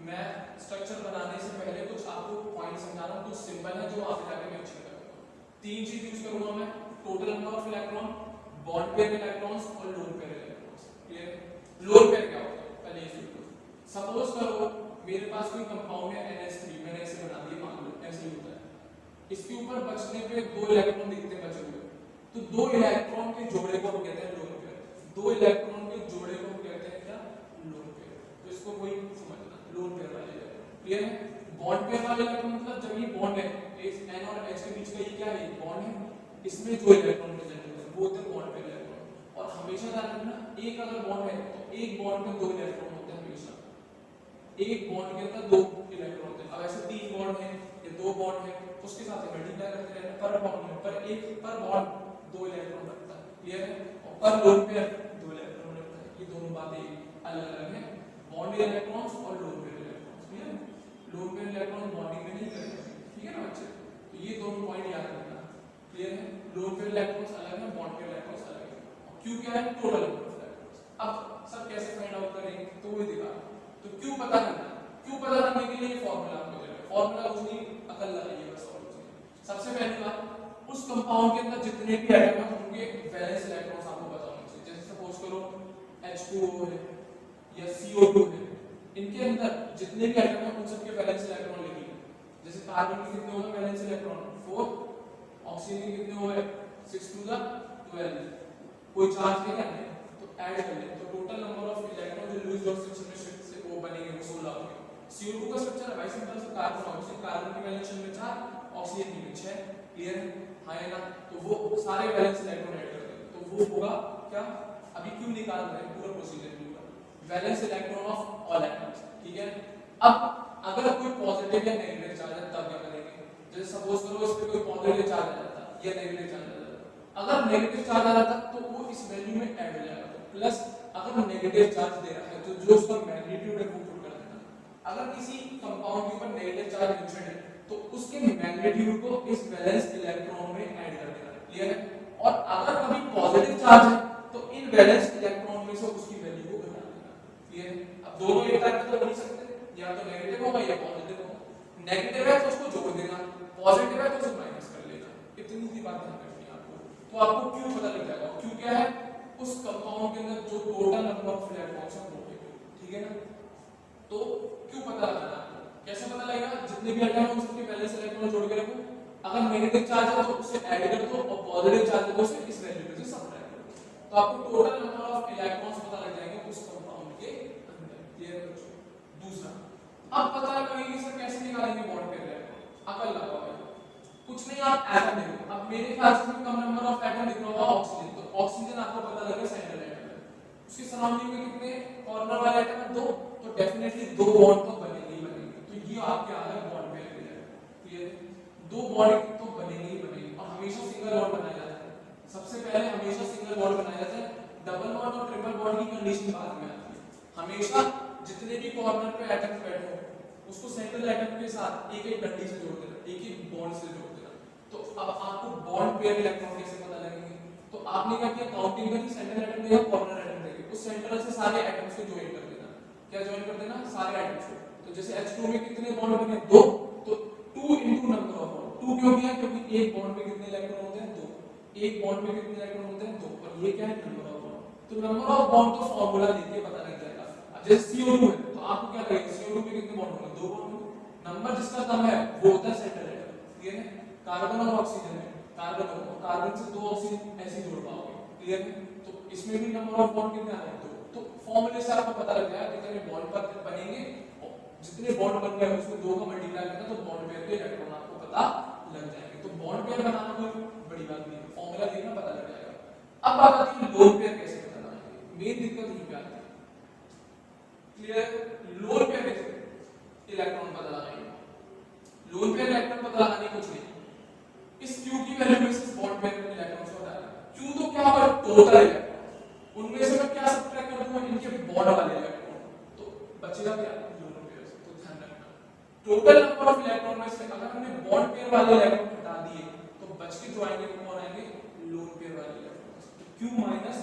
मैं स्ट्रक्चर बनाने से पहले कुछ आपको पॉइंट समझा रहा हूं, कुछ सिंबल है जो आगे जाके मेंशन करूंगा। 3 चीज यूज करूंगा मैं, total number of electron, bond pair electrons और lone pair electrons, clear? Lone pair क्या होता है पहले ये सीखो। सपोज करो मेरे पास कोई कंपाउंड है NH3, मैंने ऐसे बना दिया, मान लो ऐसे ही होता है, इसके ऊपर बचने पे 2 इलेक्ट्रॉन दिखते हैं बचे हुए, तो 2 इलेक्ट्रॉन के जोड़े को हम कहते हैं लोन पेयर। 2 इलेक्ट्रॉन के जोड़े को हम कहते हैं क्या? Lone pair. तो इसको कोई समझना, लोन पेयर वाले इलेक्ट्रॉन, क्लियर है? बॉन्ड पेयर वाले इलेक्ट्रॉन मतलब जब ये बॉन्ड है, इस N और H के बीच का ये क्या है? बॉन्ड है, इसमें जो इलेक्ट्रॉन प्रेजेंट होते हैं वो होते हैं बॉन्ड पेयर इलेक्ट्रॉन। और हमेशा ध्यान रखना, एक अगर बॉन्ड है तो एक बॉन्ड में 2 इलेक्ट्रॉन होते हैं, हमेशा एक बॉन्ड के अंदर 2 इलेक्ट्रॉन होते हैं। अब ऐसे 3 बॉन्ड है या 2 बॉन्ड है, उसके साथ मल्टीप्लाई करते रहना, पर बॉन्ड में पर एक पर बॉन्ड 2 इलेक्ट्रॉन रखता है, क्लियर है? और पर लोन पेयर 2 इलेक्ट्रॉन रखता है। ये दोनों बातें अलग अलग हैं, बॉन्ड इलेक्ट्रॉन्स और lone pair electrons, clear? Lone pair electron bonding में नहीं करेंगे, ठीक है ना बच्चे? तो ये दोनों पॉइंट याद रखना, क्लियर है? लोन पेयर इलेक्ट्रॉन्स अलग है, बॉन्ड पेयर इलेक्ट्रॉन्स अलग है। Q क्या है, टोटल नंबर ऑफ इलेक्ट्रॉन्स। अब सर कैसे फाइंड आउट करेंगे, तो वही दिखा, तो Q पता करना है। Q पता करने के लिए फॉर्मूला आपको देना है, फॉर्मूला कुछ नहीं, अकल लगाइए बस और कुछ नहीं। सबसे पहली बात, उस कंपाउंड के अंदर जितने भी एटम होंगे वैलेंस इलेक्ट्रॉन्स आपको पता होने चाहिए। जैसे सपोज करो H2O है या CO2 है, इनके अंदर जितने भी एटम हैं उन सबके वैलेंस इलेक्ट्रॉन लिखिए। जैसे कार्बन के कितने हो गए वैलेंस इलेक्ट्रॉन 4, ऑक्सीजन के कितने हो गए 6 to the 12, कोई चार्ज है क्या नहीं, तो ऐड कर ले, तो टोटल नंबर ऑफ इलेक्ट्रॉन जो लुईस डॉट स्ट्रक्चर में शिफ्ट से वो बनेंगे वो 16 होंगे। CO2 का स्ट्रक्चर है भाई सिंपल सा, कार्बन ऑक्सीजन, कार्बन की वैलेंस में 4, ऑक्सीजन की 6, क्लियर है, हां है ना, तो वो सारे वैलेंस इलेक्ट्रॉन ऐड कर देंगे, तो वो होगा क्या, अभी क्यों निकाल रहे हैं पूरा प्रोसीजर के ऊपर, valence electron of all atoms, ठीक है। अब अगर कोई पॉजिटिव या नेगेटिव चार्ज है तब क्या करेंगे, जैसे सपोज करो इस पे कोई पॉजिटिव चार्ज आ जाता या नेगेटिव चार्ज आ जाता, अगर नेगेटिव चार्ज आ जाता तो वो इस वैल्यू में ऐड हो जाएगा, तो प्लस अगर नेगेटिव चार्ज दे रहा है तो जो उसका मैग्नीट्यूड है वो पुट कर देना। अगर किसी कंपाउंड के ऊपर नेगेटिव चार्ज इंसिडेंट है तो उसके मैग्नीट्यूड को इस वैलेंस इलेक्ट्रॉन में ऐड कर देना, क्लियर है। और अगर कभी पॉजिटिव चार्ज है तो इन वैलेंस इलेक्ट्रॉन में से उसकी वैल्यू को घटा देना, क्लियर है। अब दोनों एक टाइप तो बन सकते हैं, या तो नेगेटिव होगा या पॉजिटिव होगा, नेगेटिव है तो उसको जोड़ देना, पॉजिटिव है तो उसे माइनस कर लेना, इतनी सी बात ध्यान रखनी है आपको। तो आपको क्यों पता लग जाएगा, क्यों क्या है, उस कंपाउंड के अंदर जो टोटल नंबर ऑफ इलेक्ट्रॉन्स हैं वो है, ठीक है ना। तो क्यों पता लगाना, कैसे पता लगेगा, जितने भी एटम हैं उन सबके वैलेंस इलेक्ट्रॉन जोड़ के रखो, अगर नेगेटिव चार्ज है तो उसे ऐड कर दो और पॉजिटिव चार्ज है तो उसे इस वैल्यू पे से सब्ट्रैक्ट कर दो, तो आपको टोटल नंबर ऑफ इलेक्ट्रॉन्स पता लग जाएंगे उस कंपाउंड के अंदर, क्लियर है बच्चों। दूसरा, अब पता लगाएंगे कि सर कैसे निकालेंगे बॉन्ड पेयर इलेक्ट्रॉन, अकल लगाओ भाई, कुछ नहीं, आप एटम देखो, अब मेरे ख्याल से कम नंबर ऑफ एटम दिख रहा होगा ऑक्सीजन, तो ऑक्सीजन आपको पता लगे सेंट्रल एटम है, उसके सराउंडिंग में कितने कॉर्नर वाले एटम है, 2, तो डेफिनेटली 2 बॉन्ड तो बनेंगे ही बनेंगे, तो ये आपके आ गया बॉन्ड पेयर मिल जाएगा, क्लियर है। 2 बॉन्ड तो बनेंगे ही बनेंगे, और हमेशा सिंगल बॉन्ड बनाया जाता है, सबसे पहले हमेशा सिंगल बॉन्ड बनाया जाता है, डबल बॉन्ड और ट्रिपल बॉन्ड की कंडीशन बाद में आती है। हमेशा जितने भी कॉर्नर पे एटम बैठे हो उसको सेंट्रल एटम के साथ एक एक डंडी से जोड़ देना, एक एक बॉन्ड से जोड़ देना। तो अब आपको बॉन्ड पेयर इलेक्ट्रॉन कैसे पता लगेंगे, तो आपने क्या किया, काउंटिंग करी, सेंट्रल एटम देगा, कॉर्नर एटम देगा, उस सेंट्रल से सारे एटम्स को ज्वाइन कर देना, क्या ज्वाइन कर देना, सारे एटम्स को। तो जैसे H2 में कितने बॉन्ड बने, 2, तो 2 into नंबर ऑफ बॉन्ड, 2 क्यों किया, क्योंकि एक बॉन्ड में कितने इलेक्ट्रॉन होते हैं, 2, एक बॉन्ड में कितने इलेक्ट्रॉन होते हैं, 2, और ये क्या है, नंबर ऑफ बॉन्ड। तो नंबर ऑफ बॉन्ड तो फार्मूला देख के पता लग जाएगा। जैसे CO2 है तो आपको क्या लगेगा, CO2 में कितने बॉन्ड होंगे, 2 बॉन्ड होंगे, नंबर जिसका कम है वो होता है सेंट्रल एटम, क्लियर है। कार्बन और ऑक्सीजन है, कार्बन से 2 ऑक्सीजन ऐसे जोड़ पाओगे, क्लियर है। तो इसमें भी नंबर ऑफ बॉन्ड कितने आ रहे हैं, 2, तो फॉर्मूले से आपको पता लग जाएगा कितने बॉन्ड पर बनेंगे, जितने बॉन्ड बन गए उसमें 2 का मल्टीप्लाई करना तो बॉन्ड पेयर के इलेक्ट्रॉन आपको पता लग जाएंगे। तो बॉन्ड पेयर बनाना कोई बड़ी बात नहीं है, फॉर्मूला देखना पता लग जाएगा। अब बात आती है लोन पेयर कैसे पता लगाएंगे, मेन दिक्कत यही पे आती है, क्लियर। लोन पेयर कैसे इलेक्ट्रॉन पता लगाएंगे, लोन पेयर इलेक्ट्रॉन पता लगाने कुछ नहीं, इस Q की वैल्यू में से बॉन्ड पेयर में इलेक्ट्रॉन्स को हटाना, Q तो क्या होगा, टोटल इलेक्ट्रॉन, उनमें से मैं क्या सब्ट्रैक्ट कर दूंगा, इनके बॉन्ड वाले इलेक्ट्रॉन, तो बचेगा क्या, लोन पेयर। तो ध्यान रखना टोटल नंबर ऑफ इलेक्ट्रॉन में से अगर हमने बॉन्ड पेयर वाले इलेक्ट्रॉन हटा दिए तो बच के जो आएंगे वो कौन आएंगे, लोन पेयर वाले इलेक्ट्रॉन्स, तो Q minus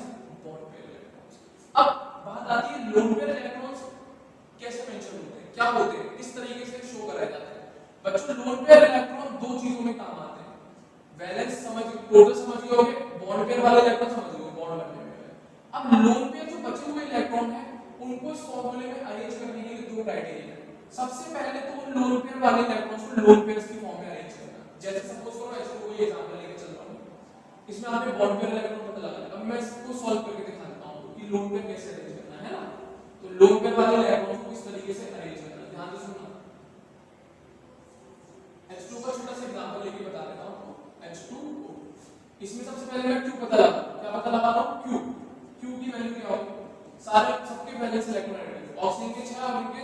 bond pair electrons. अब बात आती है लोन पेयर इलेक्ट्रॉन्स कैसे मेंशन होते हैं, क्या होते हैं, किस तरीके से शो कराए जाते हैं। बच्चों लोन पेयर इलेक्ट्रॉन 2 चीजों में काम आते हैं, वैलेंस समझ, टोटल समझ गए होगे, बॉन्ड पेयर वाले इलेक्ट्रॉन समझ गए, बॉन्ड बनने में। अब लोन पेयर जो बचे हुए इलेक्ट्रॉन हैं उनको इस फॉर्मूले में अरेंज करने के लिए 2 क्राइटेरिया है। सबसे पहले तो उन लोन पेयर वाले इलेक्ट्रॉन्स को लोन पेयर्स की फॉर्म में अरेंज करना, जैसे सपोज करो ऐसे कोई एग्जांपल लेके चल रहा हूं, इसमें आपने बॉन्ड पेयर इलेक्ट्रॉन पता लगा, अब मैं इसको सॉल्व करके दिखाता हूं कि लोन पेयर कैसे अरेंज करना है ना। तो लोन पेयर वाले इलेक्ट्रॉन्स को इस तरीके से अरेंज करना, ध्यान से सुनना। H2 का छोटा सा एग्जांपल लेके बता देता हूं, H2O, इसमें सबसे पहले मैं Q पता लगा, क्या पता लगा रहा हूं, Q की वैल्यू क्या होगी, सारे सबके वैलेंस इलेक्ट्रॉन ऐड करेंगे, ऑक्सीजन के 6 और इनके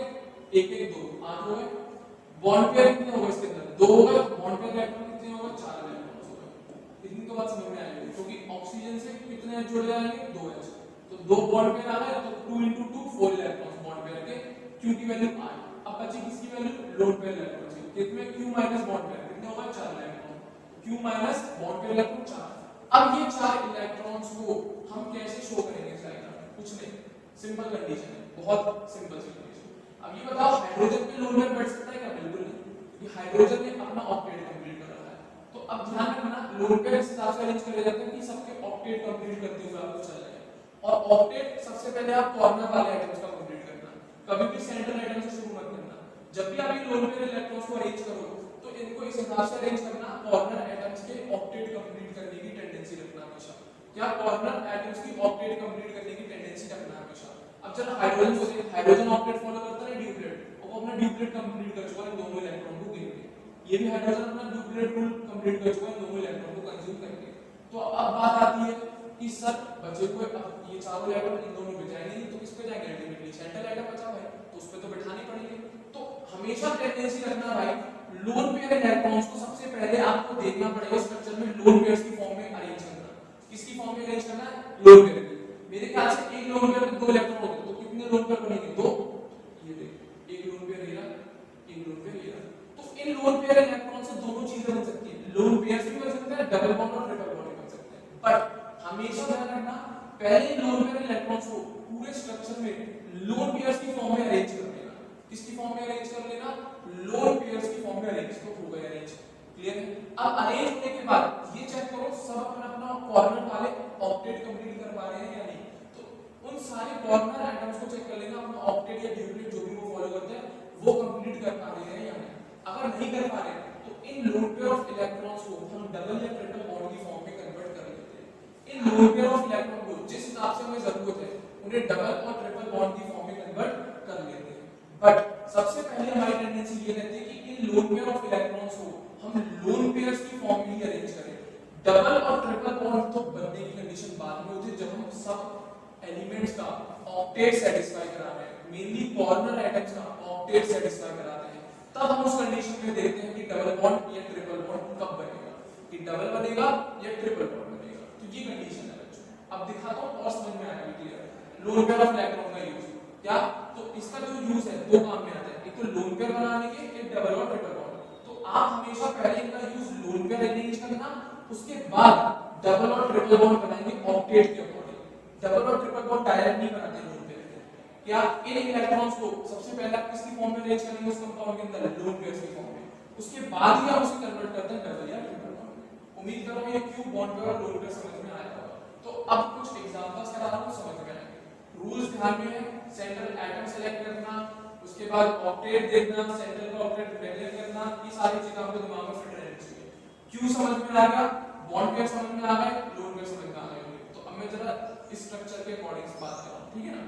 1 1 2 8 हो गए, बॉन्ड पेयर कितने हो गए इसके अंदर, 2 हो गए, बॉन्ड पेयर इलेक्ट्रॉन कितने हो गए, 4 इलेक्ट्रॉन हो गए। इतनी तो बात समझ में आएगी, क्योंकि ऑक्सीजन से कितने जुड़ जाएंगे, 2H, तो 2 बॉन्ड पेयर आ गए, तो 2 into 2 4 इलेक्ट्रॉन्स बॉन्ड पेयर के, Q की वैल्यू 8। अब बची किसकी वैल्यू, लोन पेयर इलेक्ट्रॉन की, कितने Q माइनस बॉन्ड पेयर कितने हो गए, 4 electron, Q minus bond pair electron 4। अब ये 4 इलेक्ट्रॉन्स को हम कैसे सिंपल कंडीशन है, बहुत सिंपल सी कंडीशन। अब ये बताओ हाइड्रोजन पे लोन पेयर बैठ सकता है क्या? बिल्कुल नहीं, क्योंकि हाइड्रोजन ने अपना ऑक्टेट कंप्लीट कर रखा है। तो अब ध्यान रखना लोन पेयर इस हिसाब से अरेंज करे जाते हैं कि सबके ऑक्टेट कंप्लीट करते हुए आपको चल रहे हैं। और ऑक्टेट सबसे पहले आप कॉर्नर वाले आइटम्स का कंप्लीट करना, कभी भी सेंट्रल आइटम से शुरू मत करना। जब भी आप ये लोन पेयर इलेक्ट्रॉन्स को अरेंज करो तो इनको इस हिसाब से अरेंज करना, कॉर्नर आइटम्स के ऑक्टेट कंप्लीट करने की टेंडेंसी रखना हमेशा। क्या? कॉर्नर आइटम्स की ऑक्टेट कंप्लीट करने की टेंडेंसी रखना हमेशा। अब चलो हाइड्रोजन को देखें, हाइड्रोजन ऑक्टेट फॉलो करता है ड्यूप्लेट, वो अपना ड्यूप्लेट कंप्लीट कर चुका है दोनों इलेक्ट्रॉन को गिन के। ये भी हाइड्रोजन अपना ड्यूप्लेट रूल कंप्लीट कर चुका है दोनों इलेक्ट्रॉन को कंज्यूम करके। तो अब बात आती है कि सर बचे हुए अब ये चारों इलेक्ट्रॉन इन दोनों में जाएंगे तो किस पे जाएंगे? अल्टीमेटली सेंट्रल आइटम बचा है तो उस पे तो बिठाने पड़ेंगे। तो हमेशा टेंडेंसी रखना भाई लोन पेयर इलेक्ट्रॉन्स को सबसे पहले आपको देखना पड़ेगा स्ट्रक्चर में लोन पेयर्स की फॉर्म में अरेंज करना। किसकी फॉर्म में अरेंज करना है? लोन पेयर की। मेरे ख्याल से एक लोन पेयर में दो इलेक्ट्रॉन होते हैं तो कितने लोन पेयर बनेंगे? दो। ये देख एक लोन पेयर ये रहा, एक लोन पेयर ये रहा। तो इन लोन पेयर इलेक्ट्रॉन से दोनों चीजें बन सकती है, लोन पेयर्स भी बन सकते हैं, डबल बॉन्ड और ट्रिपल बॉन्ड भी बन सकते हैं। पर हमेशा ध्यान रखना पहले लोन पेयर इलेक्ट्रॉन्स को पूरे स्ट्रक्चर में लोन पेयर्स की फॉर्म में अरेंज कर लेना। किसकी फॉर्म में अरेंज कर लेना? लोन पेयर्स की फॉर्म में अरेंज तो हो गया अरेंज। क्लियर है? अब अरेंज होने के बाद ये चेक करो सब अपना अपना कॉर्नर वाले ऑक्टेट कंप्लीट कर पा रहे हैं या नहीं। तो उन सारे कॉर्नर आइटम्स को चेक कर लेना अपना ऑक्टेट या ड्यूप्लेट जो भी वो फॉलो करते हैं वो कंप्लीट कर पा रहे हैं या नहीं। अगर नहीं कर पा रहे तो इन लोन पेयर ऑफ इलेक्ट्रॉन्स को हम डबल या ट्रिपल बॉन्ड की फॉर्म में कन्वर्ट कर लेते हैं। इन लोन पेयर ऑफ इलेक्ट्रॉन को जिस हिसाब से हमें जरूरत है उन्हें डबल और ट्रिपल बॉन्ड की फॉर्म में कन्वर्ट कर लेते हैं। बट सबसे पहले हमारी टेंडेंसी ये रहती है कि इन लोन पेयर ऑफ इलेक्ट्रॉन्स को हम लोन पेयर्स की फॉर्म में ही अरेंज करें। डबल और ट्रिपल बॉन्ड तो बनने की कंडीशन बाद में होती है जब हम सब एलिमेंट्स का ऑक्टेट सेटिस्फाई करा रहे हैं, मेनली कॉर्नर आइटम्स का ऑक्टेट सेटिस्फाई कराते हैं, तब हम उस कंडीशन में देखते हैं कि डबल बॉन्ड या ट्रिपल बॉन्ड कब बनेगा, कि डबल बनेगा या ट्रिपल बॉन्ड बनेगा। तो ये कंडीशन है बच्चों। अब दिखाता हूं और समझ में आएगा clear. Lone pair of electron का यूज क्या? तो इसका जो यूज है दो काम में आता है, एक तो लोन पेयर बनाने के, एक डबल और ट्रिपल बॉन्ड। तो आप हमेशा पहले इनका यूज लोन पेयर अरेंज करना, उसके बाद डबल और ट्रिपल बॉन्ड बनाएंगे ऑक्टेट के अकॉर्डिंग। डबल और ट्रिपल बॉन्ड डायरेक्ट नहीं बनाते लोन पेयर के। क्या इन इलेक्ट्रॉन्स को सबसे पहले आप किसकी फॉर्म में अरेंज करेंगे उस कंपाउंड के अंदर? लोन पेयर्स की फॉर्म में। उसके बाद ही आप उसे कन्वर्ट करते हैं डबल या ट्रिपल बॉन्ड में। उम्मीद कर रहा हूं ये क्यों बॉन्ड पेयर और लोन पेयर समझ में आया होगा। तो अब कुछ एग्जांपल्स करा रहा हूं समझ में आएंगे। रूल्स ध्यान में है, सेंट्रल एटम सेलेक्ट करना, उसके बाद ऑक्टेट देखना, सेंट्रल का ऑक्टेट डिक्लेयर करना, ये सारी चीजें आपके दिमाग में फिट रहनी चाहिए। क्यों समझ में आ गया? बॉन्ड पेयर समझ में आ गए, लोन पेयर समझ में आ गए। तो अब मैं जरा इस स्ट्रक्चर के अकॉर्डिंग बात कर रहा हूं, ठीक है ना।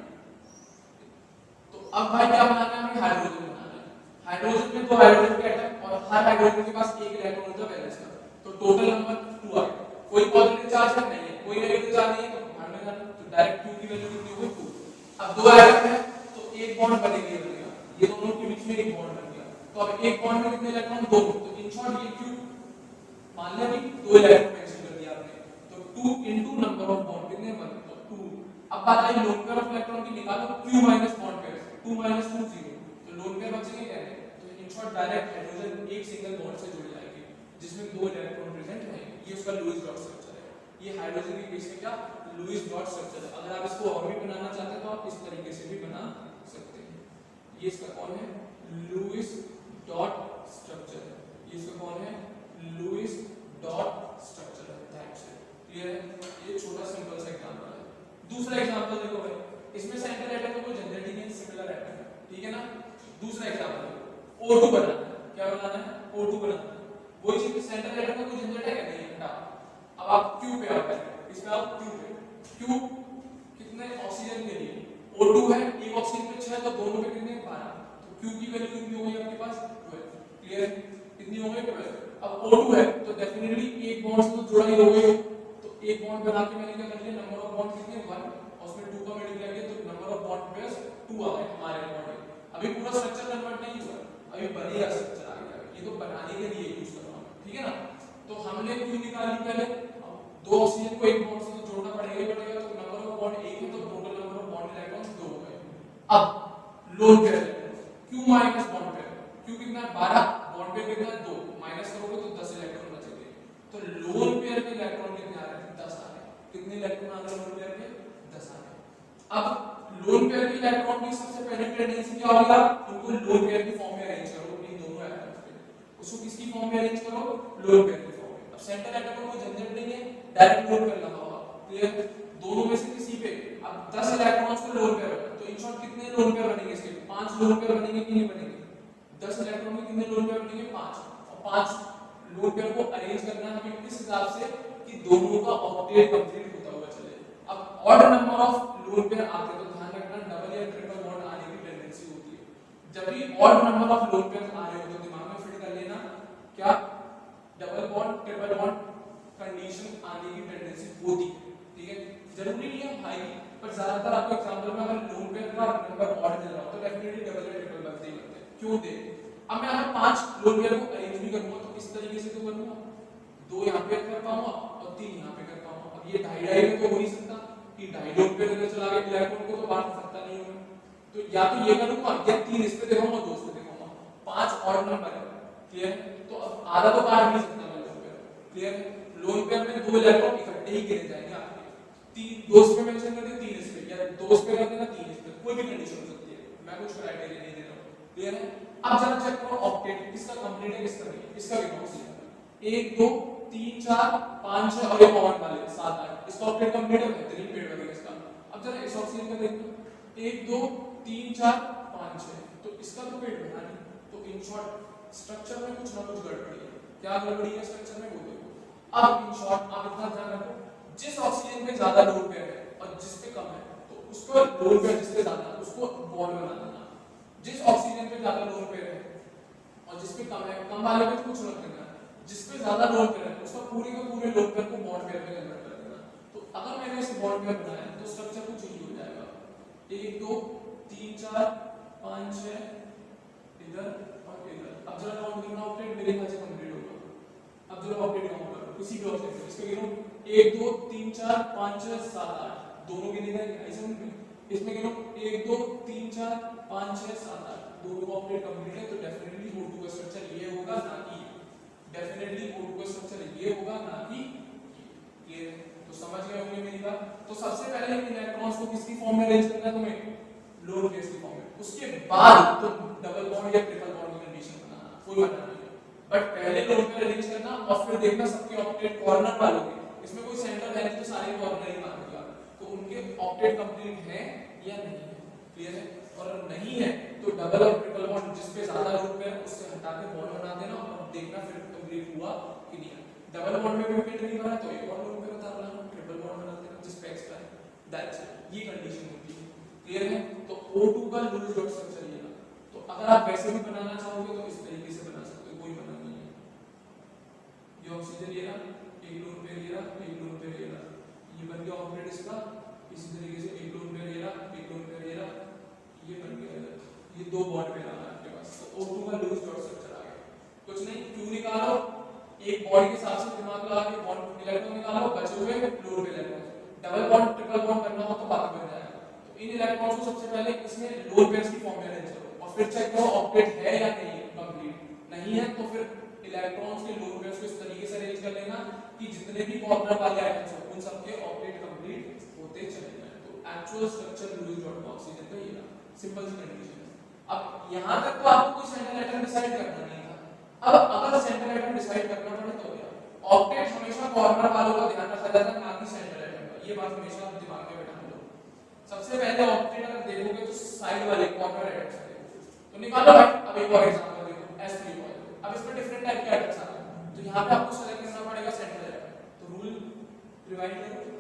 तो अब भाई क्या बनाना है? हमें हाइड्रोजन बनाना है। हाइड्रोजन में दो हाइड्रोजन के एटम और हर हाइड्रोजन के पास एक इलेक्ट्रॉन होता है वैलेंस का। तो टोटल नंबर 2 आ गया। कोई पॉजिटिव चार्ज है नहीं है, कोई नेगेटिव चार्ज नहीं है, तो ध्यान में रखना तो डायरेक्ट q की वैल्यू कितनी होगी? 2। अब दो एटम है तो एक बॉन्ड बनेगा, ये दोनों के बीच में एक बॉन्ड बन गया। तो अब एक बॉन्ड में कितने इलेक्ट्रॉन? 2। तो इन शॉर्ट ये q मान लिया कि 2 इलेक्ट्रॉन मेंशन कर दिया आपने। तो 2 इनटू नंबर ऑफ बॉन्ड कितने? 1। तो 2। अब बात आई लोन पेयर ऑफ इलेक्ट्रॉन की, निकालो q minus bond pair, 2 minus 2 0। तो लोन पेयर बचेंगे क्या? तो इन शॉर्ट डायरेक्ट हाइड्रोजन एक सिंगल बॉन्ड से जुड़ जाएंगे जिसमें 2 इलेक्ट्रॉन प्रेजेंट रहेंगे। ये उसका लुईस डॉट स्ट्रक्चर है। ये हाइड्रोजन के केस में क्या लुईस डॉट स्ट्रक्चर है। अगर आप इसको और भी बनाना चाहते हैं तो आप इस तरीके से भी बना सकते हैं। ये इसका कौन है? लुईस डॉट स्ट्रक्चर है। ये इसका कौन है? लुईस डॉट स्ट्रक्चर है। That's it. क्लियर है? ये छोटा सिंपल सा एग्जांपल है। दूसरा एग्जांपल देखो भाई, इसमें सेंट्रल एटम में कोई जनरेट ही नहीं, सिमिलर एटम है, ठीक है ना। दूसरा एग्जांपल O2 बनाना है। क्या बनाना है? O2 बनाना है। वही चीज सेंट्रल एटम में कोई जनरेट है क्या? नहीं है। अब आप Q पे आ गए, इसमें आप Q पे, Q कितने ऑक्सीजन के लिए? O2 है, एक ऑक्सीजन पे 6, तो दोनों पे कितने? 12। तो Q की वैल्यू कितनी हो गई आपके पास? 12। क्लियर है? कितनी हो गई? 12। अब O2 है तो डेफिनेटली एक बॉन्ड से तो जुड़ा ही होगा। तो एक बॉन्ड बना के मैंने क्या कर लिया? नंबर ऑफ बॉन्ड कितने? 1 और उसमें 2 का मल्टीप्लाई किया तो नंबर ऑफ बॉन्ड पेयर्स 2 आ गए हमारे अकॉर्डिंग। अभी पूरा स्ट्रक्चर कन्वर्ट नहीं हुआ, अभी बनेगा स्ट्रक्चर आ गया। ये तो बनाने के लिए यूज कर रहा हूं, ठीक है ना। तो हमने क्यों निकाली पहले? दो ऑक्सीजन को एक बॉन्ड से तो जोड़ना पड़ेगा, तो नंबर ऑफ बॉन्ड एक है तो total number of bond electrons 2 हो गए। अब lone pair Q minus bond pair, Q कितना है? 12, बॉन्ड पेयर कितना है? 2, माइनस करोगे तो 10 इलेक्ट्रॉन बचेंगे। तो लोन पेयर के इलेक्ट्रॉन कितने आ रहे हैं? 10 आ रहे हैं। कितने इलेक्ट्रॉन आ रहे हैं लोन पेयर के? 10 आ रहे हैं। अब लोन पेयर के इलेक्ट्रॉन की सबसे पहली टेंडेंसी क्या होगा, उनको लोन पेयर की फॉर्म में अरेंज करो इन दोनों एटम्स पे, उसको किसकी फॉर्म में अरेंज करो, लोन पेयर की फॉर्म में। अब सेंट्रल एटम को कोई झंझट नहीं है, डायरेक्ट लोन पेयर लगा हुआ, क्लियर, दोनों में से किसी पे अब 10 इलेक्ट्रॉन्स को लोन पेयर है, तो इन शॉर्ट कितने लोन पेयर बनेंगे इसके, 5 लोन पेयर बनेंगे कि नहीं बनेंगे, 10 इलेक्ट्रॉन में कितने लोन पेयर बनेंगे, 5, और 5 लोन पेयर को अरेंज करना है हमें किस हिसाब से कि दोनों का ऑक्टेट कंप्लीट होता हुआ चले। अब odd number of lone pair आते हैं तो ध्यान रखना डबल या ट्रिपल बॉन्ड आने की टेंडेंसी होती है। जब भी odd number of lone pair आ रहे हो तो दिमाग में फिट कर लेना क्या double bond triple bond condition आने की टेंडेंसी होती है, ठीक है, जरूरी नहीं है भाई, पर ज्यादातर आपको एग्जांपल में अगर लोन पेयर का नंबर ऑड मिल रहा हो तो डेफिनेटली डबल या ट्रिपल बनते ही बनते हैं। क्यों दे, अब मैं अगर 5 लोन पेयर को अरेंज भी करूंगा तो इस तरीके से तो करूंगा, 2 यहां पे कर पाऊंगा और 3 यहां पे कर पाऊंगा। अब ये ढाई ढाई में तो हो नहीं सकता कि ढाई लोन पेयर अगर चला गया इलेक्ट्रॉन को तो बांट सकता नहीं हूं, तो या तो ये करूंगा या 3 इस पे दिखाऊंगा 2 इस पे दिखाऊंगा, 5 ऑड नंबर है, क्लियर, तो अब आधा तो काट नहीं सकता मैं lone pair, clear, lone pair में 2 इलेक्ट्रॉन इकट्ठे ही गिने जाएंगे आपके, 3 2 इस पे मेंशन कर दे 3 इस पे, या 2 इस पे कर देना 3 इस पे, कोई भी कंडीशन हो सकती है, मैं कुछ क्राइटेरिया नहीं दे रहा हूं, क्लियर है। अब जरा चेक करो ऑक्टेट किसका कंप्लीट है किसका नहीं, इसका गिनो, 1 2 3 4 5 6 और एक कॉमन वाले 7 8, इसका ऑक्टेट कंप्लीट है, बेहतरीन पेड़ बनेगा इसका। अब जरा इस ऑक्सीजन का देखो 1 2 3 4 5 6, तो इसका तो पेड़ बना नहीं, तो इन शॉर्ट स्ट्रक्चर में कुछ ना कुछ गड़बड़ी है, क्या गड़बड़ी है स्ट्रक्चर में वो देखो। अब इन शॉर्ट आप इतना ध्यान रखो, जिस ऑक्सीजन पे ज्यादा लोन पेयर है और जिस पे कम है तो उसको लोन पेयर जिस पे ज्यादा है उसको बॉन्ड बना देना, जिस ऑक्सीजन पे ज्यादा लोन पेयर है और जिस पे कम है, कम वाले पे कुछ मत करना, जिस पे ज्यादा लोन पेयर है उसका पूरे का पूरे लोन पेयर को बॉन्ड पेयर में कन्वर्ट कर देना। तो अगर मैंने इसे बॉन्ड पेयर बनाया तो स्ट्रक्चर कुछ यही हो जाएगा, 1 2 3 4 5 6 इधर और इधर। अब जरा काउंट करना ऑक्टेट मेरे ख्याल से कंप्लीट होगा, अब जरा ऑक्टेट काउंट करो किसी भी ऑक्सीजन इसके गिनो 1 2 3 4 5 6 7 8, दोनों गिने गए ऐसे नहीं, इसमें गिनो 1 2 3 4 5 6 7 8, दोनों का ऑक्टेट कंप्लीट है, तो डेफिनेटली O2 का स्ट्रक्चर ये होगा ना कि डेफिनेटली O2 का स्ट्रक्चर ये होगा ना कि ये, तो समझ गए होंगे मेरी बात। तो सबसे पहले इलेक्ट्रॉन्स को किसकी फॉर्म में अरेंज करना है तुम्हें, लोन पेयर की फॉर्म में, उसके बाद तो डबल बॉन्ड या ट्रिपल बॉन्ड की कंडीशन बनाना, कोई मना नहीं है, बट पहले लोन पेयर अरेंज करना और फिर देखना सबके ऑक्टेट कॉर्नर वालों के, इसमें कोई सेंटर है तो सारे कॉर्नर ही मानेगा, तो उनके ऑक्टेट कंप्लीट है या नहीं है, क्लियर है, और नहीं है तो डबल और ट्रिपल बॉन्ड जिस पे ज्यादा लोन पेयर उससे हटा के बॉन्ड बना देना और देखना फिर कंप्लीट हुआ कि नहीं। डबल बॉन्ड में भी पेयर नहीं बना तो एक और लोन पेयर उतार लेना, ट्रिपल बॉन्ड बना देना जिस पे एक्स्ट्रा है, दैट्स इट, ये कंडीशन होती है, क्लियर है। तो O2 का लूज डॉट स्ट्रक्चर ये ना, तो अगर आप वैसे भी बनाना चाहोगे तो इस तरीके से बना सकते हो, कोई मना नहीं है, ये ऑक्सीजन ये रहा, एक लोन पेयर ये रहा, एक लोन पेयर ये रहा, ये बन गया ऑक्टेट इसका, इसी तरीके से एक लोन पेयर ये रहा, एक लोन पेयर ये रहा, ये बन गया, ये 2 बॉन्ड पेयर आ रहा है आपके पास, तो O2 का लूज डॉट स्ट्रक्चर आ गया। कुछ नहीं, क्यों निकालो, एक बॉन्ड के हिसाब से दिमाग लगा के बॉन्ड इलेक्ट्रॉन निकालो, बचे हुए लोन पे electron, double bond triple bond करना हो तो बात बन जाएगा। तो इन इलेक्ट्रॉन्स को सबसे पहले इसमें लोन पेयर्स की फॉर्म में अरेंज करो और फिर चेक करो ऑक्टेट है या नहीं है, कंप्लीट नहीं है तो फिर इलेक्ट्रॉन्स के लोन पेयर्स को इस तरीके से अरेंज कर लेना कि जितने भी कॉर्नर वाले आइटम्स हैं उन सबके ऑक्टेट कंप्लीट होते चले जाएं। तो actual structure Lewis dot oxygen का ये रहा, सिंपल सी कंडीशन है। अब यहां तक तो आपको कोई सेंट्रल एटम डिसाइड करना नहीं था, अब अगर सेंट्रल एटम डिसाइड करना पड़े तो क्या, ऑक्टेट हमेशा कॉर्नर वालों का ध्यान रखा जाता है ना कि सेंट्रल एटम का, ये बात हमेशा आप दिमाग में बैठा लो। सबसे पहले ऑक्टेट अगर देखोगे तो साइड वाले कॉर्नर एटम्स देखो, तो निकालो भाई। अब एक और एग्जांपल देखो S3 को, अब इसमें डिफरेंट टाइप के एटम्स आते हैं, तो यहां पे आपको सेलेक्ट करना पड़ेगा सेंट्रल एटम, तो रूल रिवाइंड करो,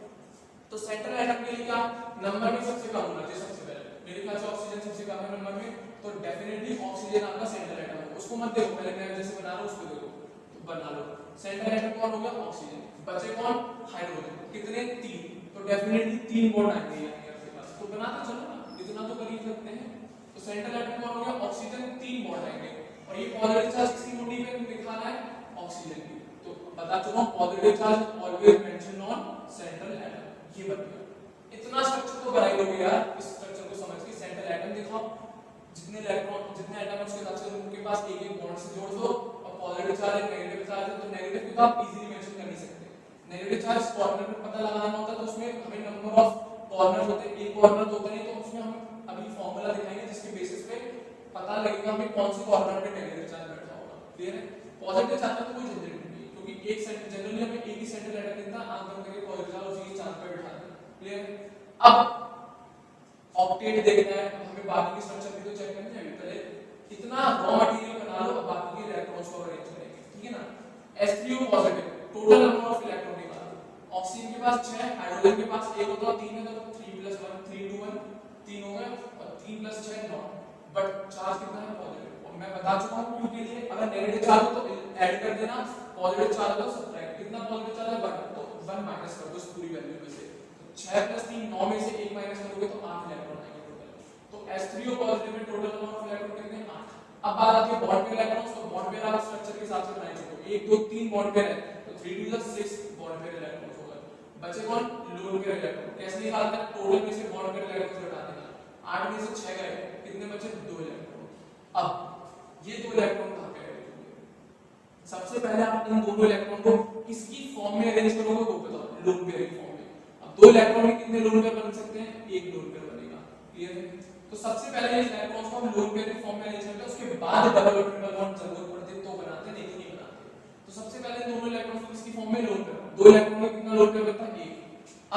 तो सेंट्रल एटम के लिए क्या नंबर में सबसे कम होना चाहिए, सबसे पहले मेरे ख्याल से ऑक्सीजन सबसे कम है नंबर में, तो डेफिनेटली ऑक्सीजन आपका सेंट्रल एटम है, उसको मत देखो, पहले मैं जैसे बना रहा हूं उसको देखो, तो बना लो। सेंट्रल एटम कौन हो गया, ऑक्सीजन, बचे कौन, हाइड्रोजन, कितने 3, तो डेफिनेटली 3 बॉन्ड आएंगे यार के पास, तो बनाते चलो ना, इतना तो कर ही सकते हैं। तो सेंट्रल एटम कौन हो गया, ऑक्सीजन, 3 बॉन्ड आएंगे और ये पॉजिटिव चार्ज किसकी मुट्ठी में दिखाना है, ऑक्सीजन की, तो बता चुका हूं positive charge always mention on central atom, ये बन गया। इतना स्ट्रक्चर तो बना ही लोगे यार, इस स्ट्रक्चर को समझ के सेंट्रल एटम दिखाओ, जितने इलेक्ट्रॉन जितने एटम उसके हिसाब से उनके पास एक एक बॉन्ड से जोड़ दो, और पॉजिटिव चार्ज है नेगेटिव चार्ज है, तो नेगेटिव को तो आप इजीली मेंशन कर नहीं सकते, नेगेटिव चार्ज कॉर्नर पे पता लगाना होता है, तो उसमें हमें नंबर ऑफ कॉर्नर होते हैं, एक कॉर्नर तो होता नहीं, तो उसमें हम देखना भी कौन से कॉर्नर पे नेगेटिव चार्ज बैठा होगा। क्लियर है? पॉजिटिव चार्ज का तो कोई झंझट नहीं है, क्योंकि एक सेंटर जनरली हमें एक ही सेंटर एटम मिलता है, आम तौर पे पॉजिटिव चार्ज उसी चार्ज पे बिठा दें। क्लियर है? अब ऑक्टेट देखना है, हमें बाकी की स्ट्रक्चर भी तो चेक करनी है। पहले इतना रॉ मटेरियल बना लो, अब बाकी के इलेक्ट्रॉन्स को अरेंज करेंगे। ठीक है ना? H3O positive, total number of electron निकालो। ऑक्सीजन के पास 6, हाइड्रोजन के पास 1 होता है, 3 है तो 3 + 1 3 2 1 3 हो गए, और 3 + 6 9, बट चार्ज कितना है? पॉजिटिव। और मैं बता चुका हूं क्यों के लिए, अगर नेगेटिव चार्ज हो तो ऐड कर देना, पॉजिटिव चार्ज हो तो सब्ट्रैक्ट। कितना पॉजिटिव चार्ज है? 1, तो 1 माइनस कर दो इस पूरी वैल्यू में से। तो 6 + 3 9 में से 1 माइनस करोगे तो 8 इलेक्ट्रॉन आएंगे टोटल। तो H3O पॉजिटिव में टोटल नंबर ऑफ इलेक्ट्रॉन कितने? 8। अब बात आती है बॉन्ड पेयर इलेक्ट्रॉन्स। तो बॉन्ड पेयर आप स्ट्रक्चर के हिसाब से बनाए चलो, 1 2 3 बॉन्ड पेयर है, तो 3 2 6 बॉन्ड पेयर इलेक्ट्रॉन्स हो गए। बचे कौन? Loan pair electron. कैसे निकालते हैं? टोटल में से बॉन्ड पेयर इलेक्ट्रॉन्स घटा देना। 8 में से 6 गए, कितने बचे? 2 इलेक्ट्रॉन। अब ये 2 इलेक्ट्रॉन कहां पे रहेंगे? सबसे पहले आप इन दोनों इलेक्ट्रॉन को किसकी फॉर्म में अरेंज करोगे वो बताओ, लोन पेयर की फॉर्म में। अब 2 इलेक्ट्रॉन में कितने लोन पेयर बन सकते हैं? एक लोन पेयर बनेगा। क्लियर है? तो सबसे पहले ये इलेक्ट्रॉन्स को हम लोन पेयर की फॉर्म में अरेंज करते हैं, उसके बाद डबल और ट्रिपल बॉन्ड जरूरत पड़ती है तो बनाते हैं, नहीं तो नहीं बनाते। तो सबसे पहले दोनों इलेक्ट्रॉन्स को किसकी फॉर्म में? Lone pair. 2 इलेक्ट्रॉन में कितना लोन पेयर बनता है? 1।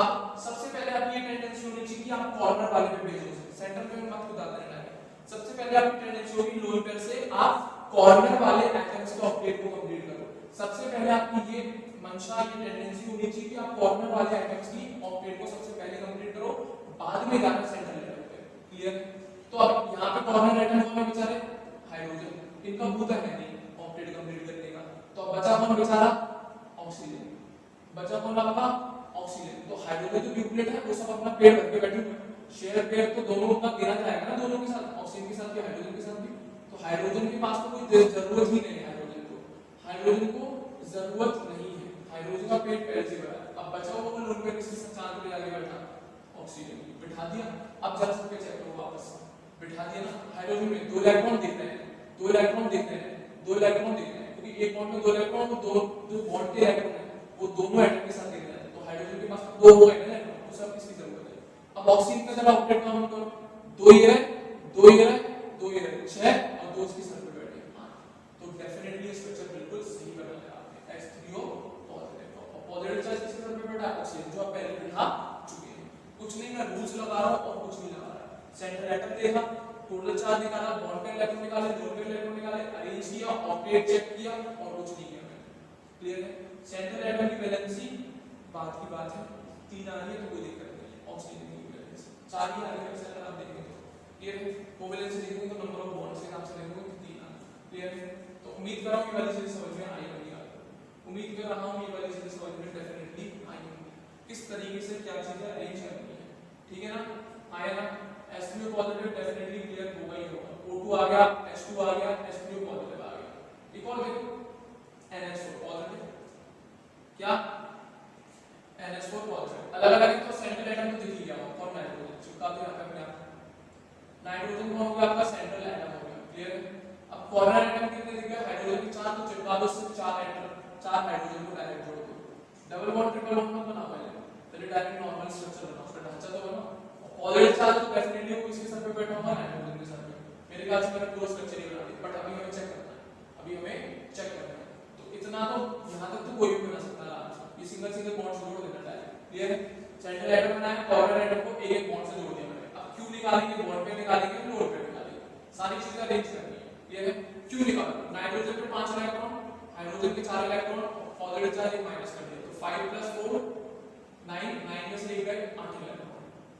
अब सबसे पहले आपकी ये टेंडेंसी होनी चाहिए कि आप कॉर्नर वाले पे भेजो, सेंटर पे मत खुदा देना है। सबसे पहले आपकी टेंडेंसी होगी लोन पेयर से आप कॉर्नर वाले एटम्स के ऑक्टेट को कंप्लीट करो। सबसे पहले आपकी ये मंशा, ये टेंडेंसी होनी चाहिए कि आप कॉर्नर वाले एटम्स की ऑक्टेट को सबसे पहले कंप्लीट करो, बाद में जाना सेंटर लेवल पे। क्लियर? तो अब यहाँ पे कॉर्नर एटम कौन है बेचारे? हाइड्रोजन। इनका भूत है नहीं ऑक्टेट कंप्लीट करने का। तो अब बचा कौन बेचारा? ऑक्सीजन। बचा कौन आपका? ऑक्सीजन। तो हाइड्रोजन जो ड्यूप्लेट है वो सब अपना पेड़ बन के बैठे हुए हैं। शेयर पेयर तो दोनों का देना जाएगा ना, दोनों के साथ, ऑक्सीजन के साथ भी हाइड्रोजन के साथ भी। तो हाइड्रोजन के पास तो कोई जरूरत ही नहीं है, हाइड्रोजन को जरूरत नहीं है, हाइड्रोजन का पेट पहले से बड़ा है। अब बचा हुआ लोन पेयर किसके साथ चांद पे आगे बैठा? ऑक्सीजन। बिठा दिया। अब जरा सब पे चेक करो वापस, बिठा दिया ना। हाइड्रोजन में 2 इलेक्ट्रॉन दिख रहे हैं, 2 इलेक्ट्रॉन दिख रहे हैं, 2 इलेक्ट्रॉन दिख रहे हैं, क्योंकि एक बॉन्ड में 2 इलेक्ट्रॉन, वो दो जो बॉन्ड के इलेक्ट्रॉन है वो दोनों एटम के साथ दिख रहे हैं। तो हाइड्रोजन के पास 2 हो गए ना इलेक्ट्रॉन, तो सब किसकी जरूरत है? अब ऑक्सीजन का जरा ऑक्टेट काउंट करो, 2 ये रहे, 2 ये रहे, 2 ये रहे, 6 और 2 इसके सर पे बैठे हैं 8। तो डेफिनेटली स्ट्रक्चर बिल्कुल सही बनाया आपने। H3O पॉजिटिव, पॉजिटिव चार्ज किसके सर पे बैठा है? ऑक्सीजन, जो आप पहले बिठा चुके हैं। कुछ नहीं, मैं रूल्स लगा रहा हूं और कुछ नहीं लगा रहा। सेंटर एटम देखा, टोटल चार्ज निकाला, बॉन्ड पेयर इलेक्ट्रॉन निकाले, लोन पेयर इलेक्ट्रॉन निकाले, अरेंज किया, ऑक्टेट चेक किया और कुछ नहीं किया मैंने। क्लियर है? सेंटर एटम की वैलेंसी बात की बात है, 3 आ रही है तो कोई दिक्कत नहीं है। ऑक्सीजन की वैलेंसी 4 ही आ रही है, सेंटर आप देखेंगे तो क्लियर है। कोवैलेंसी देखेंगे तो नंबर ऑफ बॉन्ड्स के हिसाब से देखेंगे तो 3 आ रहा है। क्लियर है? तो उम्मीद कर रहा हूं ये वाली चीज समझ में आई होगी आपको। उम्मीद कर रहा हूं ये वाली चीज समझ में डेफिनेटली आई होगी, किस तरीके से क्या चीजें अरेंज करनी है। ठीक है ना? आया ना? H3O पॉजिटिव डेफिनेटली क्लियर होगा ही होगा। O2 आ गया, H2 आ गया, H3O पॉजिटिव आ गया। एक और देखो, NH4 पॉजिटिव, क्या? NH4 positive. अलग अलग है तो सेंट्रल एटम तो दिख ही गया और नाइट्रोजन चिपका दो यहां पे अपने आप। नाइट्रोजन कौन हो गया आपका? सेंट्रल एटम हो गया। क्लियर है? अब कॉर्नर एटम कितने दिख गए? हाइड्रोजन के 4 तो चिपका दो, सिर्फ 4 एटम, 4 हाइड्रोजन को डायरेक्ट जोड़ दो। डबल बॉन्ड ट्रिपल बॉन्ड मत बनाओ, पहले डायरेक्ट नॉर्मल स्ट्रक्चर बनाओ, उसका ढांचा तो बनाओ। पॉजिटिव चार्ज तो डेफिनेटली वो किसके सर पे बैठा होगा? नाइट्रोजन के सर पे। मेरे ख्याल से मैंने पूरा स्ट्रक्चर ही बना दिया, बट अभी हमें चेक करना है, अभी हमें चेक करना है। तो इतना तो यहां तक तो कोई भी बना सकता है, ये सिंगल सिंगल बॉन्ड से जोड़ देना डायरेक्ट। क्लियर है? सेंट्रल एटम बनाया, कॉर्नर एटम को एक एक बॉन्ड से जोड़ दिया मैंने। अब क्यों निकालेंगे? बॉन्ड पे निकालेंगे, लोड पे निकालेंगे, सारी चीजें अरेंज करनी है। क्लियर है? क्यों निकालो? नाइट्रोजन पे 5 इलेक्ट्रॉन, हाइड्रोजन के 4 इलेक्ट्रॉन, पॉजिटिव चार्ज एक माइनस कर दिया, तो 5 + 4 9, 9 में से एक गए 8 इलेक्ट्रॉन।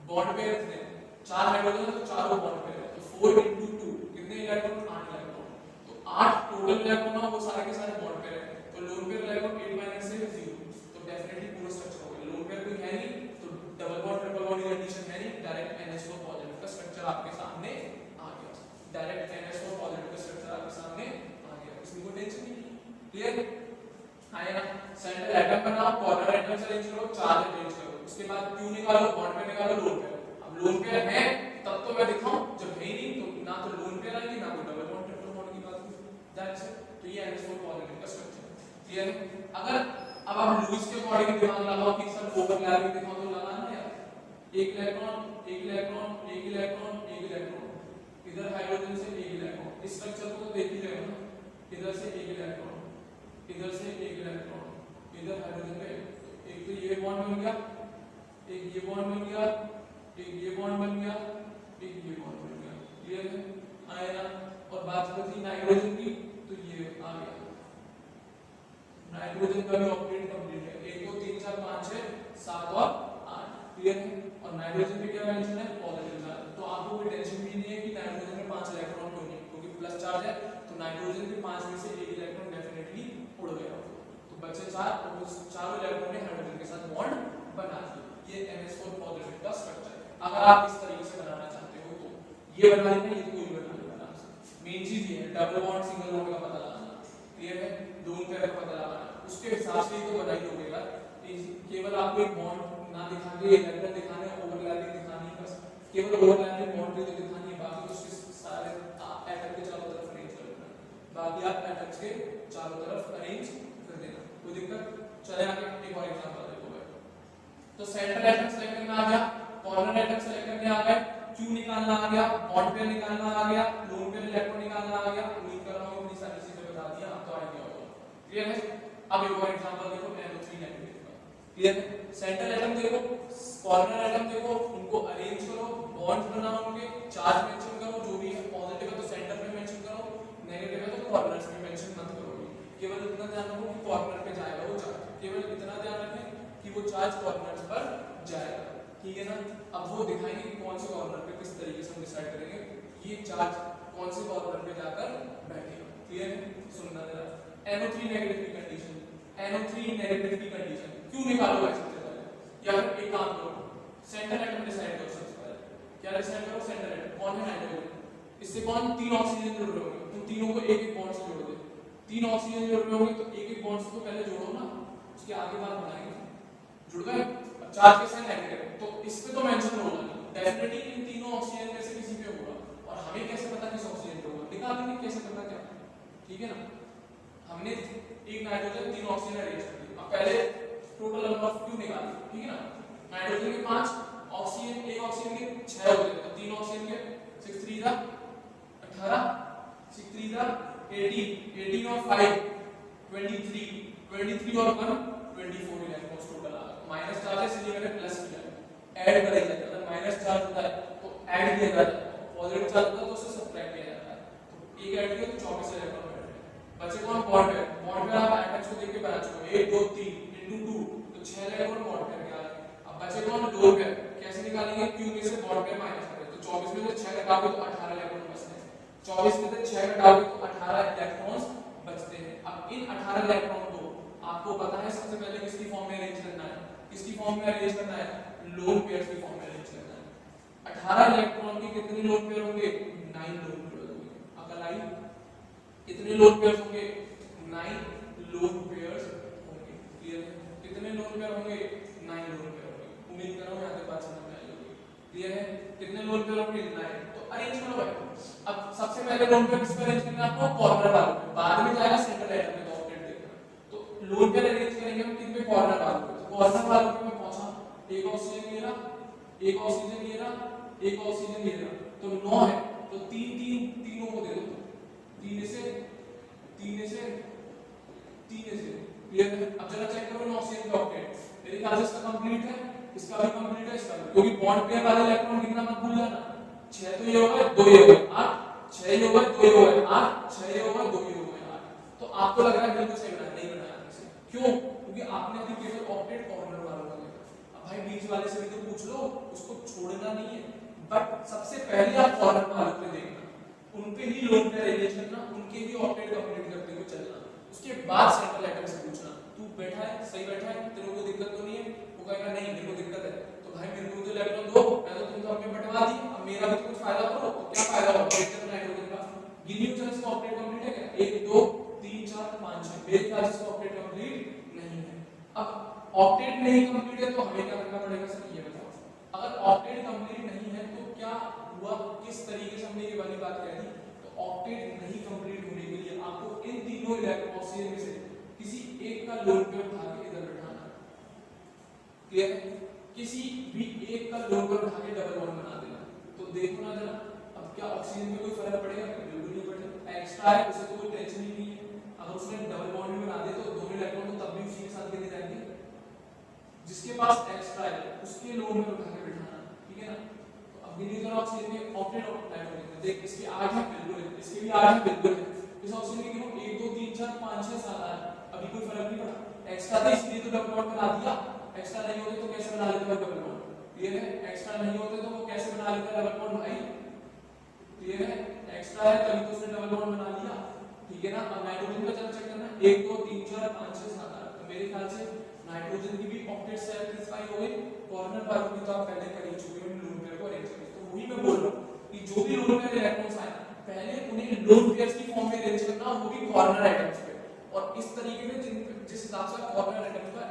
बॉन्ड पेयर कितने? 4 हाइड्रोजन है तो चारों बॉन्ड पेयर है, तो 4 × 2 कितने इलेक्ट्रॉन? 8 इलेक्ट्रॉन। तो 8 टोटल इलेक्ट्रॉन है, वो सारे के सारे बॉन्ड पेयर है, तो लोन पेयर इलेक्ट्रॉन 8 - से 0, तो डेफिनेटली पूरा स्ट्रक्चर हो गया। लोन पेयर कोई है नहीं तो double bond triple bond condition है नहीं, डायरेक्ट NH4 पॉजिटिव का स्ट्रक्चर आपके सामने आ गया। डायरेक्ट NH4 पॉजिटिव का स्ट्रक्चर आपके सामने आ गया, इसमें कोई टेंशन नहीं। क्लियर? आया ना? सेंट्रल एटम बनाओ, कॉर्नर एटम से अरेंज करो, चार्ज अरेंज करो, उसके बाद क्यू निकालो, बॉन्ड पे निकालो, लोन पेयर। अब लोन पेयर है तब तो मैं दिखाऊं, जब है ही नहीं तो ना तो लोन पेयर आएगी ना कोई डबल बॉन्ड ट्रिपल बॉन्ड की बात की। That's it. तो ये NH4 पॉजिटिव का स्ट्रक्चर। क्लियर है? अगर अब आप लुईस के अकॉर्डिंग दिमाग लगाओ कि सर ओवरलैप में दिखाओ तो लगाना है यार, एक इलेक्ट्रॉन एक इलेक्ट्रॉन एक इलेक्ट्रॉन एक इलेक्ट्रॉन, इधर हाइड्रोजन से एक इलेक्ट्रॉन, इस स्ट्रक्चर को तो देख ही रहे हो ना, इधर से एक इलेक्ट्रॉन, इधर से एक इलेक्ट्रॉन, इधर हाइड्रोजन का एक, तो ये बॉन्ड बन गया, एक ये बॉन्ड बन गया, एक ये बॉन्ड बन गया, एक ये बॉन्ड बन गया, क्लियर है, आया ना। और बात बची नाइट्रोजन की, तो ये आ गया, नाइट्रोजन का भी ऑक्टेट कंप्लीट है, 1 2 3 4 5 6 7 और 8, क्लियर है। और नाइट्रोजन में क्या मेंशन है, पॉजिटिव चार्ज, तो आपको कोई टेंशन भी नहीं है कि नाइट्रोजन में 5 इलेक्ट्रॉन क्यों नहीं, क्योंकि प्लस चार्ज है, तो नाइट्रोजन के 5 में से एक इलेक्ट्रॉन डेफिनेटली उड़ गया, तो बचे 4, और उस चारों इलेक्ट्रॉन ने हाइड्रोजन के साथ बॉन्ड बना दिया। ये NH4 पॉजिटिव का स्ट्रक्चर है। अगर आप इस तरीके से बनाना चाहते हो तो ये बना लेना, ये कोई बना लेना आराम से। मेन चीज ये है डबल बॉन्ड सिंगल बॉन्ड का पता लगाना, क्लियर है, दोनों पेयर का पता लगाना, उसके हिसाब से ही तो बना ही होगा यार। केवल आपको एक बॉन्ड ना दिखा के इलेक्ट्रॉन दिखाने, ओवरलैपिंग दिखानी है, बस केवल ओवरलैपिंग बॉन्ड पे तो दिखानी है, बाकी तो सारे एटम के चारों तरफ अरेंज कर देना, बाकी आप एटम्स के चारों तरफ अरेंज कर देना, कोई दिक्कत। चले आगे एक और एग्जांपल देखो भाई, तो सेंट्रल एटम सेलेक्ट करना आ गया, कॉर्नर एटम सेलेक्ट करने आ गए, क्यू निकालना आ गया, बॉन्ड पेयर निकालना आ गया, लोन पेयर इलेक्ट्रॉन निकालना आ गया। उम्मीद कर रहा हूं इतनी सारी चीजें बता दिया, अब तो आइडिया होगा, क्लियर है। अब एक और एग्जांपल देखो NO3 नेगेटिव का, क्लियर है। सेंट्रल एटम देखो, कॉर्नर एटम देखो, उनको अरेंज करो, बॉन्ड्स बनाओ, उनके चार्ज मेंशन करो, जो भी है, पॉजिटिव है तो सेंटर पे मेंशन करो, नेगेटिव है तो कॉर्नर्स पे मेंशन मत करो। केवल इतना ध्यान रखो कि कॉर्नर पे जाएगा वो चार्ज, केवल इतना ध्यान रखें कि वो चार्ज कॉर्नर्स पर जाएगा, ठीक है ना। अब वो दिखाएंगे कि कौन से कॉर्नर पे किस तरीके से हम डिसाइड करेंगे ये चार्ज कौन से कॉर्नर पे जाकर बैठेगा, क्लियर है। सुनना जरा, NO3 नेगेटिव की कंडीशन, NO3 नेगेटिव की कंडीशन क्यों निकालो भाई सबसे पहले, या फिर एक काम करो, सेंटर एटम डिसाइड करो सबसे पहले, क्या डिसाइड करो, सेंटर एटम कौन है, नाइट्रोजन, इससे कौन 3 ऑक्सीजन जुड़ रहे होंगे, उन तीनों को एक एक बॉन्ड से जोड़ दे, 3 ऑक्सीजन जुड़ रहे होंगे तो एक एक बॉन्ड से तो पहले जोड़ो ना, उसके आगे बात बनाएंगे, जुड़ गए। चार्ज के साइन नेगेटिव, तो इस पे तो मेंशन होगा डेफिनेटली इन तीनों ऑक्सीजन में से किसी पे होगा, और हमें कैसे पता किस ऑक्सीजन पे होगा, दिखा देंगे कैसे पता क्या, ठीक है ना। हमने एक नाइट्रोजन 3 ऑक्सीजन अरेंज कर दिए, अब पहले टोटल नंबर ऑफ क्यू निकाल, ठीक है ना। नाइट्रोजन के 5, ऑक्सीजन एक ऑक्सीजन के 6 हो गए, तो 3 ऑक्सीजन के 6 3 जा 18, 6 3 जा 18, 18 और 5 23, 23 और 1 24 इलेक्ट्रॉन्स टोटल आ गए। माइनस चार्ज है इसलिए मैंने प्लस किया, ऐड करा जाता है, अगर माइनस चार्ज होता है तो ऐड किया जाता है, पॉजिटिव चार्ज होता है तो उसे सब्ट्रैक्ट किया जाता है, तो एक ऐड किया तो 24 इलेक्ट्रॉन बैठे, बचे कौन, बॉन्ड पेयर। बॉन्ड पेयर आप एटम्स को देख के बना चुके हो, 1 2 3 into 2 तो 6 इलेक्ट्रॉन बॉन्ड पेयर के आ गए। अब बचे कौन, लोन पेयर, कैसे निकालेंगे, क्यू में से बॉन्ड पेयर माइनस करें, तो 24 में से 6 घटाओगे तो 18 इलेक्ट्रॉन बचते हैं, 24 में से 6 घटाओगे तो 18 इलेक्ट्रॉन्स बचते हैं। अब इन 18 इलेक्ट्रॉन को आपको पता है सबसे पहले किसकी फॉर्म में अरेंज करना है, किसकी फॉर्म में अरेंज करना है, लोन पेयर्स की फॉर्म में अरेंज करना है। 18 इलेक्ट्रॉन के कितने लोन पेयर होंगे, 9 लोन पेयर होंगे, अकल आई, कितने लोन पेयर्स होंगे, 9 लोन पेयर्स होंगे, क्लियर है। कितने लोन पेयर होंगे, 9 लोन पेयर होंगे, उम्मीद कर रहा हूं यहां तक बात समझ में आई होगी, क्लियर है। कितने लोन पेयर होंगे, 9, तो अरेंज करो भाई। अब सबसे पहले लोन पेयर किस पे अरेंज करना है आपको, कॉर्नर वालों पे, बाद में जाएगा सेंट्रल एटम में, तो लोन पेयर अरेंज करेंगे हम किन पे, कॉर्नर वालों पे, तो कॉर्नर वालों पे मैं पहुंचा, एक ऑक्सीजन ये रहा, एक ऑक्सीजन ये रहा, एक ऑक्सीजन ये रहा, तो 9 है, तो 3 3 तीनों को दे दो, 3 से 3 से 3 से, क्लियर है। अब जरा चेक करो ऑक्सीजन का ऑक्टेट, मेरे ख्याल से इसका कंप्लीट है, इसका भी कंप्लीट है, इसका भी, क्योंकि बॉन्ड पेयर वाले इलेक्ट्रॉन कितना मत भूल जाना, 6 तो ये हो गए, 2 ये हो गए, 8 6 ये हो गए, 2 ये हो गए, 8 6 ये हो गए, 2 ये हो गए, 8। तो आपको लग रहा है बिल्कुल सही बनाया, नहीं बनाया क्यों, क्योंकि आपने अभी केवल ऑक्टेट कॉर्नर वालों का देखा, अब भाई बीच वाले से भी तो पूछ लो, उसको छोड़ना नहीं है, बट सबसे पहले आप कॉर्नर वालों पे देखना, उन पे ही लोन पेयर अरेंज करना, उनके ही ऑक्टेट कंप्लीट करते हुए चलना, उसके बाद सेंट्रल एटम से पूछना, तू बैठा है, सही बैठा है, तेरे को दिक्कत तो नहीं है, वो कहेगा नहीं मेरे को दिक्कत है, तो भाई मेरे को तो इलेक्ट्रॉन दो, मैं तो तुमको अपने बंटवा दी, अब मेरा भी तो कुछ फायदा करो, तो क्या फायदा होगा, इलेक्ट्रॉन नाइट्रोजन का, गिनी चल इसका ऑक्टेट कंप्लीट है क्या, 1 2 3 4 5 6, मेरे ख्याल से ऑक्टेट कंप्लीट नहीं है। अब ऑक्टेट नहीं कंप्लीट है तो हमें क्या करना पड़ेगा सर, ये बताओ, अगर ऑक्टेट कंप्लीट नहीं है तो क्या हुआ, किस तरीके से हमने ये वाली बात कह दी, तो ऑक्टेट नहीं कंप्लीट होने के लिए आपको इन तीनों ऑक्सीजन में से किसी एक का लोन पेयर उठा के इधर बैठाना, क्लियर है, किसी भी एक का लोन पेयर उठा के डबल बॉन्ड बना देना। तो देखो ना जरा, अब क्या ऑक्सीजन में कोई फर्क पड़ेगा? बिल्कुल नहीं पड़ेगा। एक्स्ट्रा है उसे तो कोई टेंशन ही नहीं है, अगर उसने डबल बॉन्ड भी बना दे तो दोनों इलेक्ट्रॉन तो तब भी उसी के साथ गिने जाएंगे। जिसके पास एक्स्ट्रा है उसके लोन में उठा के बिठाना, ठीक है ना। तो अब गिने ऑक्सीजन में ऑक्टेट नाइट्रोजन देख, इसके 8 है बिल्कुल है, इसके भी 8 है बिल्कुल है। इस ऑक्सीजन के गिनो 1 2 3 4 5 6 7 8, अभी कोई फर्क नहीं पड़ा। एक्स्ट्रा था इसलिए तो डबल बॉन्ड बना दिया, एक्स्ट्रा नहीं होते तो कैसे बना लेते डबल बॉन्ड? क्लियर है? एक्स्ट्रा नहीं होते तो वो कैसे बना लेता डबल बॉन्ड भाई? क्लियर है? एक्स्ट्रा है तभी तो उसने डबल बॉन्ड बना लिया, ठीक है ना। अब नाइट्रोजन का चेक करना, 1 2 3 4 5 6 7 8, तो मेरे ख्याल से नाइट्रोजन की भी ऑक्टेट सैटिस्फाई हो गई। कॉर्नर पर भी तो आप पहले कर ही चुके हो लोन पेयर को अरेंज करके, तो वही मैं बोल रहा हूं कि जो भी लोन पेयर इलेक्ट्रॉन्स आए पहले उन्हें लोन पेयर्स की फॉर्म में अरेंज करना, वो भी कॉर्नर आइटम्स पे, और इस तरीके से जिस हिसाब से कॉर्नर आइटम्स का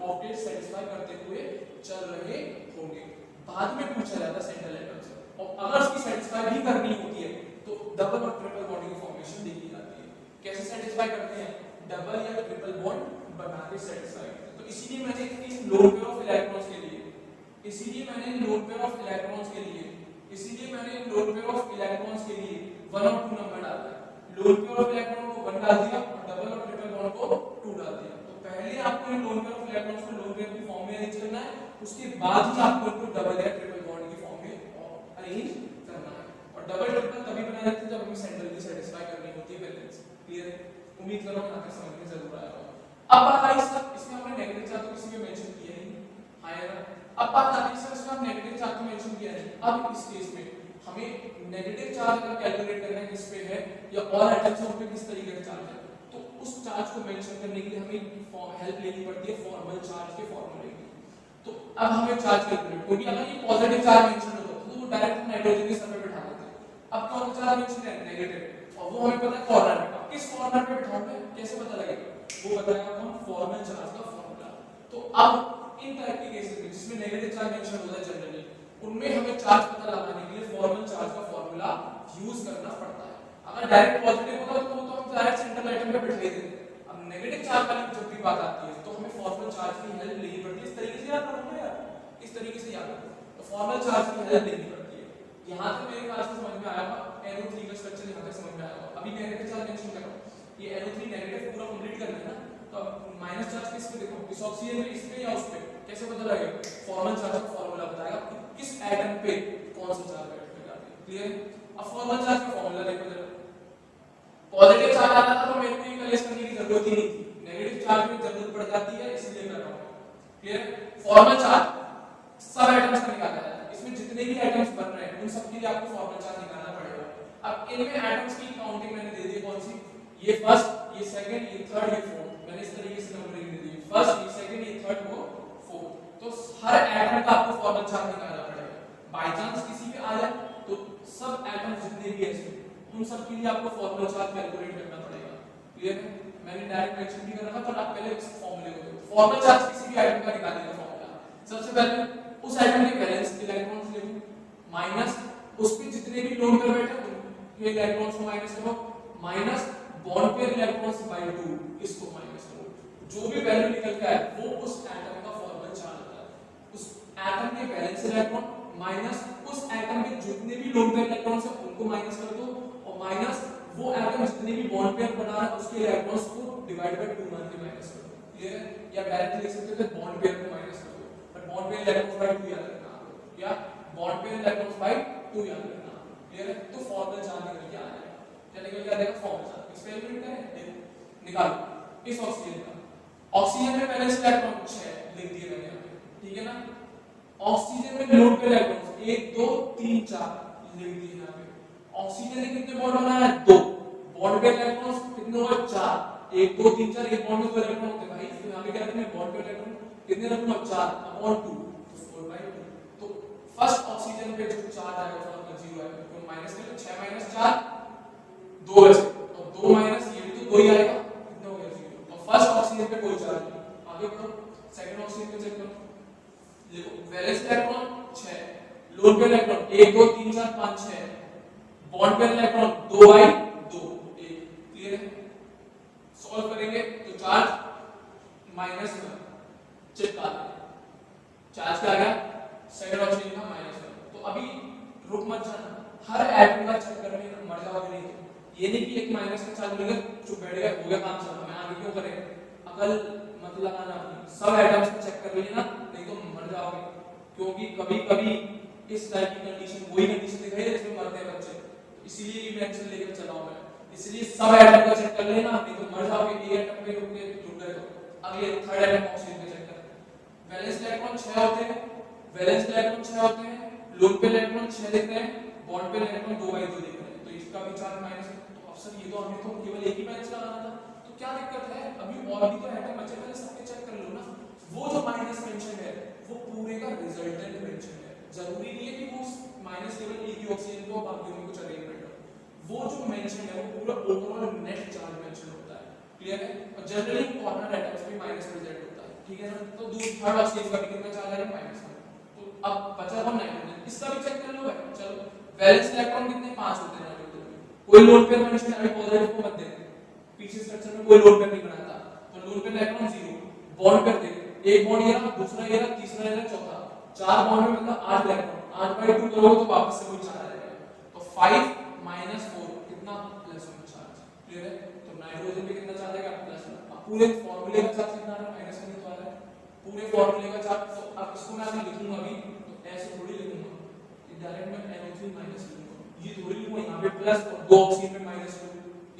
ऑक्टेट सेटिस्फाई करते हुए चल रहे होंगे। बाद में पूछा जाता है सेंट्रल आइटम से, और अगर उसकी सेटिस्फाई भी करनी होती है तो डबल और ट्रिपल बॉन्ड की फॉर्मेशन देखी जाती है। कैसे सेटिस्फाई करते हैं? डबल या ट्रिपल बॉन्ड बना के सेटिस्फाई करते हैं। तो इसीलिए मैंने इस लोन पेयर ऑफ इलेक्ट्रॉन्स के लिए, इसीलिए मैंने लोन पेयर ऑफ इलेक्ट्रॉन्स के लिए, इसीलिए मैंने लोन पेयर ऑफ इलेक्ट्रॉन्स के लिए 1 और 2 नंबर डाला है। लोन पेयर ऑफ इलेक्ट्रॉन को 1 डाल दिया और डबल और ट्रिपल बॉन्ड को 2 डाल दिया। तो पहले आपको इन लोन पेयर ऑफ इलेक्ट्रॉन्स को लोन पेयर की फॉर्म में अरेंज करना है, उसके बाद ही आपको इनको डबल या ट्रिपल बॉन्ड की फॉर्म में अरेंज करना है। और डबल ट्रिपल तभी बनाए जाते हैं जब हमें सेंट्रल की सेटिस्फाई करनी होती है बैलेंस। क्लियर है? उम्मीद करो यहां तक समझ में जरूर आया होगा। अब बात आई सर, इसमें हमने नेगेटिव चार्ज तो किसी में मेंशन किया ही नहीं, हाँ या ना। अब बात आती है सर इसमें हम नेगेटिव चार्ज तो मेंशन किया नहीं। अब इस केस में हमें नेगेटिव चार्ज अगर कैलकुलेट करना है किस पे है या और एटम्स हैं उन पे किस तरीके का चार्ज है, तो उस चार्ज को मेंशन करने के लिए हमें हेल्प लेनी पड़ती है फॉर्मल चार्ज के फॉर्मूले की। तो अब हमें चार्ज कैलकुलेट, क्योंकि अगर ये पॉजिटिव चार्ज मेंशन होता तो वो डायरेक्ट नाइट्रोजन के सर पे बिठा देते। अब कौन सा चार्ज मेंशन है? नेगेटिव, और वो हमें पता है कॉर्नर पे। किस कॉर्नर पे बिठाऊंगा कैसे पता लगेगा? वो बताएगा कौन? फॉर्मल चार्ज का फॉर्मूला। तो अब इन टाइप के केसेस में जिसमें नेगेटिव चार्ज मेंशन होता है जनरली, उनमें हमें चार्ज पता लगाने के लिए फॉर्मल चार्ज का फॉर्मूला यूज करना पड़ता है। अगर डायरेक्ट पॉजिटिव होता तो हम डायरेक्ट सेंट्रल आइटम पे बिठा देते। अब नेगेटिव चार्ज वाली जब भी बात आती है तो हमें फॉर्मल चार्ज की हेल्प लेनी पड़ती है। इस तरीके से याद रखोगे यार, इस तरीके से याद रखो। तो फॉर्मल चार्ज की हेल्प लेनी पड़ती है। यहां तक मेरे ख्याल से समझ में आया होगा, NO3 का स्ट्रक्चर यहां तक समझ में आया होगा। अभी नेगेटिव चार्ज मेंशन कर रहा हूं, ये NO3 नेगेटिव पूरा कंप्लीट करना है ना, तो माइनस चार्ज किस पे देखो, इस ऑक्सीजन में, इस पे या उस पे, कैसे पता लगेगा? फॉर्मल चार्ज का फार्मूला बताएगा कि किस एटम पे कौन सा चार्ज ऐड कर जाती है। क्लियर? अब फॉर्मल चार्ज का फार्मूला देखो जरा। पॉजिटिव चार्ज आता था तो मेरे को ये कलेक्ट करने की जरूरत ही नहीं थी, नेगेटिव चार्ज में जरूरत पड़ जाती है इसलिए कर रहा हूं। क्लियर? फॉर्मल चार्ज सब एटम्स का निकाला जाता है, इसमें जितने भी एटम्स बन रहे हैं उन सब के लिए आपको फॉर्मल चार्ज निकालना पड़ेगा। अब इनमें एटम्स की काउंटिंग मैंने दे दी कौन सी? ये फर्स्ट, ये सेकंड, ये थर्ड, ये फोर्थ, मैंने इस तरीके से नंबरिंग दे दी, फर्स्ट, ये सेकंड, ये थर्ड, वो फोर्थ। तो हर एटम का आपको फॉर्मल चार्ज निकालना पड़ेगा। बाय चांस किसी पे आ जाए तो सब एटम्स जितने भी हैं उन सब के लिए आपको फॉर्मल चार्ज कैलकुलेट करना पड़ेगा। क्लियर है? मैंने डायरेक्ट मेंशन भी कर रखा, पर आप पहले इस फॉर्मूले को देखो। फॉर्मल चार्ज किसी भी एटम का निकालने का फॉर्मूला, सबसे पहले उस एटम के वैलेंस इलेक्ट्रॉन्स ले लो, माइनस उस पे जितने भी लोन पेयर बैठे उनके इलेक्ट्रॉन्स को माइनस करो, minus bond pair electrons bye 2, इसको माइनस करो। जो भी वैल्यू निकल के आए वो उस एटम का फॉर्मल चार्ज होता है। उस एटम के वैलेंस इलेक्ट्रॉन माइनस उस एटम के जितने भी लोन पेयर इलेक्ट्रॉन्स हैं उनको माइनस कर दो, और माइनस वो एटम जितने भी बॉन्ड पेयर बना रहा है उसके इलेक्ट्रॉन्स को डिवाइड बाय 2 मान के माइनस कर दो। क्लियर है? या डायरेक्टली लिख सकते हो बॉन्ड पेयर को माइनस कर दो, पर बॉन्ड पेयर इलेक्ट्रॉन्स बाय 2 याद रखना, या बॉन्ड पेयर इलेक्ट्रॉन्स बाय 2 याद रखना। क्लियर है? तो फॉर्मल चार्ज निकल के आ जाएगा। क्या निकल के आ जाएगा? Formal charge. एक्सपेरिमेंट करें, निकालो इस ऑक्सीजन का। ऑक्सीजन में पहले इलेक्ट्रॉन 6 लिख दिए मैंने यहां पे, ठीक है ना। ऑक्सीजन में लोन पेयर इलेक्ट्रॉन 1 2 3 4 लिख दिए यहां पे। ऑक्सीजन ने कितने बॉन्ड बनाया? 2। बॉन्ड पेयर इलेक्ट्रॉन्स कितने हुए? 4। 1 2 3 4, एक बॉन्ड में 2 इलेक्ट्रॉन होते हैं भाई, तो यहां पे क्या रखना है? बॉन्ड पेयर इलेक्ट्रॉन कितने रखूंगा? 4 अपॉन 2, तो 4/2। तो फर्स्ट ऑक्सीजन पे जो चार्ज आएगा फॉर्मल 0 आएगा, तो माइनस कर लो, 6 - 4 2 बचे, और 2 माइनस ये भी तो 2 ही आएगा, कितना हो गया? 0। तो फर्स्ट ऑक्सीजन पे कोई चार्ज नहीं। आगे बढ़ो, सेकंड ऑक्सीजन पे चेक करो। देखो valence electron 6, lone pair electron 1 2 3 4 5 6, bond pair electron 2/2 1। Clear है? सॉल्व करेंगे तो चार्ज -1 चिपका देंगे। चार्ज क्या आ गया? सेकंड ऑक्सीजन का -1। तो अभी रुक मत जाना, हर एटम का ये नहीं कि एक माइनस का चार्ज मिलेगा चुप बैठ गया हो गया काम चला, मैं आगे क्यों करें, अकल मत लगाना अपनी, सब एटम्स को चेक कर लीजिए ना, नहीं तो मर जाओगे। क्योंकि कभी कभी इस टाइप की कंडीशन, वही कंडीशन दिखाई है जिसमें मरते हैं बच्चे, इसीलिए ये मेंशन लेकर चला हूं मैं, इसलिए सब एटम को चेक कर लेना, नहीं तो मर जाओगे। ए एटम पे रुक के जुड़ गए तो अगले थर्ड एटम ऑक्सीजन पे चेक करें। वैलेंस इलेक्ट्रॉन 6 होते हैं, वैलेंस इलेक्ट्रॉन 6 होते हैं, लोन पे इलेक्ट्रॉन 6 दिख रहे हैं, बॉन्ड पे इलेक्ट्रॉन 2/2 दिख रहे हैं, तो इसका भी चार्ज माइनस है। तो अफसर ये तो हमें तो केवल एक ही माइनस लगाना था, तो क्या दिक्कत है, अभी और भी तो एटम बचे, पहले सबके चेक कर लो ना। वो जो माइनस मेंशन है वो पूरे का रिजल्टेंट मेंशन है, जरूरी नहीं है कि वो माइनस केवल एक ही ऑक्सीजन को बाकी में कुछ अरेंजमेंट हो, वो जो मेंशन है वो पूरा ओवरऑल नेट चार्ज मेंशन होता है, क्लियर है। और जनरली कॉर्नर एटम्स पे माइनस प्रेजेंट होता है, ठीक है ना। तो दूसरा थर्ड ऑक्सीजन का भी कितना चार्ज आएगा, माइनस में। तो अब बचा कौन, नाइट्रोजन, इसका भी चेक कर लो भाई। चलो वैलेंस इलेक्ट्रॉन कितने, 5 होते हैं नाइट्रोजन में, कोई लोन पेयर मेंशन है, पॉजिटिव को मत देते, पीछे स्ट्रक्चर में कोई लोन पेयर नहीं बनाता, तो लोन पेयर इलेक्ट्रॉन 0, बॉन्ड कर दे, एक बॉन्ड ये रहा, दूसरा ये रहा, तीसरा ये रहा, चौथा, 4 बॉन्ड में मतलब 8 इलेक्ट्रॉन, 8/2 करोगे तो वापस से वही चार्ज आ जाएगा, तो 5 - 4 कितना, +1 चार्ज, क्लियर है। तो नाइट्रोजन पे कितना चार्ज आएगा, +1। अब पूरे फार्मूले का चार्ज कितना आ रहा है, माइनस में तो आ रहा है, पूरे फार्मूले का चार्ज। तो अब इसको मैं अगर लिखूंगा अभी तो ऐसे थोड़ी लिखूंगा, डायरेक्ट मैं NO3 माइनस लिखूंगा, ये थोड़ी लिखूंगा, यहाँ पे प्लस और 2 ऑक्सीजन में -2,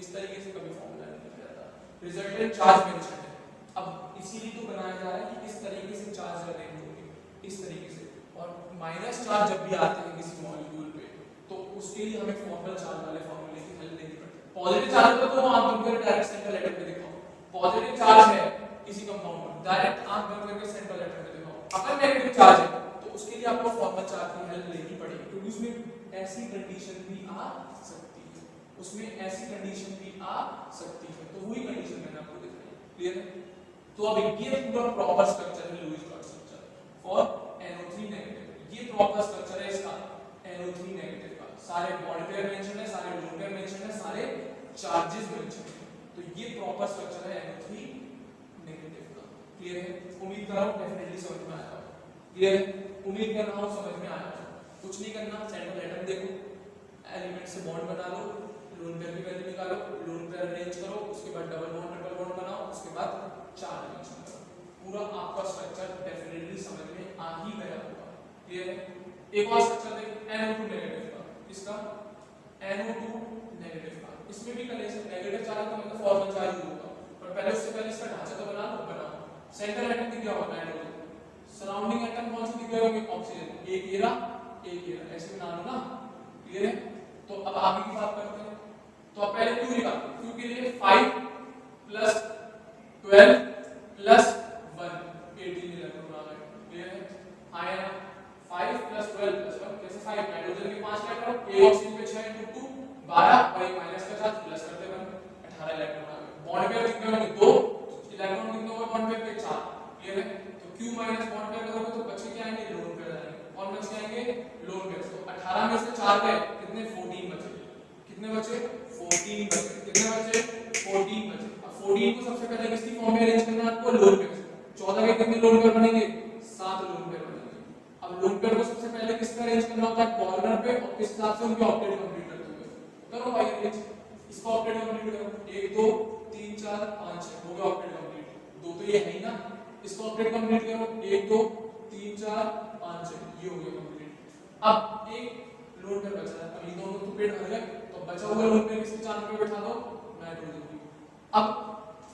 इस तरीके से कभी फार्मूला नहीं लिखा जाता, रिजल्टेंट चार्ज मेंशन है। अब इसीलिए तो बनाया जा रहा है कि इस तरीके से चार्ज अरेंज होंगे, इस तरीके से, और माइनस चार्ज जब भी आते हैं किसी मॉलिक्यूल पे तो उसके लिए हमें फॉर्मल चार्ज वाले फॉर्मूले की हेल्प लेनी पड़ती है। पॉजिटिव चार्ज पे तो आंख बंद करके डायरेक्ट सेंट्रल एटम पे दिखाओ, पॉजिटिव चार्ज है किसी कंपाउंड में, डायरेक्ट आंख बंद करके सेंट्रल एटम पे दिखाओ। अगर नेगेटिव चार्ज है तो उसके लिए आपको फॉर्मल चार्ज की हेल्प लेनी पड़ेगी, क्योंकि उसमें ऐसी कंडीशन भी आ सकती है, उसमें ऐसी कंडीशन भी आ सकती है, तो वही कंडीशन मैंने आपको दिखाई, क्लियर है। तो अब ये पूरा प्रॉपर स्ट्रक्चर है Lewis dot structure for NO3 negative, ये प्रॉपर स्ट्रक्चर है इसका NO3 नेगेटिव का, सारे बॉन्ड पेयर मेंशन है, सारे लोन पेयर मेंशन है, सारे चार्जेस मेंशन है, तो ये प्रॉपर स्ट्रक्चर है NO3 नेगेटिव का, क्लियर है। उम्मीद कर रहा हूं डेफिनेटली समझ में आया होगा, क्लियर है, उम्मीद कर रहा हूं समझ में आया होगा। कुछ नहीं करना, सेंट्रल एटम देखो, एलिमेंट से बॉन्ड बना लो, लोन पेयर की वैल्यू निकालो, लोन पेयर अरेंज करो, उसके बाद डबल बॉन्ड ट्रिपल बॉन्ड बनाओ, उसके बाद चार्ज मेंशन करो, पूरा आपका स्ट्रक्चर डेफिनेटली समझ में आ ही गया होगा, क्लियर है। एक और स्ट्रक्चर देख NO2 नेगेटिव का, इसका NO2 नेगेटिव का, इसमें भी कंडीशन नेगेटिव चार्ज का मतलब फॉर्मल चार्ज होगा, पर पहले उससे पहले इसका ढांचा तो बनाओ। सेंट्रल एटम दिख गया होगा नाइट्रोजन, सराउंडिंग एटम कौन से दिख गए होंगे, ऑक्सीजन, एक ये रहा, एक ये रहा, ऐसे बना लो ना, क्लियर है। तो अब आगे की बात करते हैं, तो अब पहले क्यू निकाल, क्यू के लिए 5 + 12 + 1 18 इलेक्ट्रॉन आ गए, क्लियर है। आया ना 5 + 12 + 1 कैसे, 5 नाइट्रोजन के 5 इलेक्ट्रॉन, एक ऑक्सीजन पे 6 × 2 12 और एक माइनस का चार्ज प्लस करते हैं 18 इलेक्ट्रॉन आ गए। बॉन्ड पेयर कितने होंगे, 2 इलेक्ट्रॉन कितने होंगे बॉन्ड पेयर पे, 4, क्लियर है। तो q - बॉन्ड पेयर करोगे तो बच्चे क्या आएंगे, लोन पेयर आएंगे, और बच जाएंगे लोन पेयर, तो 18 में से 4 गए, कितने 14 बचे, कितने बचे 14 बचे, कितने बचे 14 बचे। अब 14 को सबसे पहले किसकी फॉर्म में अरेंज करना है आपको, लोन पेयर से, 14 के कितने लोन पेयर बनेंगे, 7 लोन पेयर बनेंगे। अब लोन पेयर को सबसे पहले किस पे अरेंज करना होता है, कॉर्नर पे, और किस हिसाब से उनके ऑक्टेट कंप्लीट करते हुए, करो भाई अरेंज, इसका ऑक्टेट कंप्लीट करो, 1 2 3 4 5 6 हो गया ऑक्टेट कंप्लीट, दो तो ये है ही ना, इसका ऑक्टेट कंप्लीट करो, 1 2 3 4 5 6 ये हो गया कंप्लीट। अब एक लोन पेयर बचा है, अब ये दोनों तो पेड़ भर गए, तो बचा हुआ लोन पेयर किसके चांद पे बैठा दो, नाइट्रोजन की। अब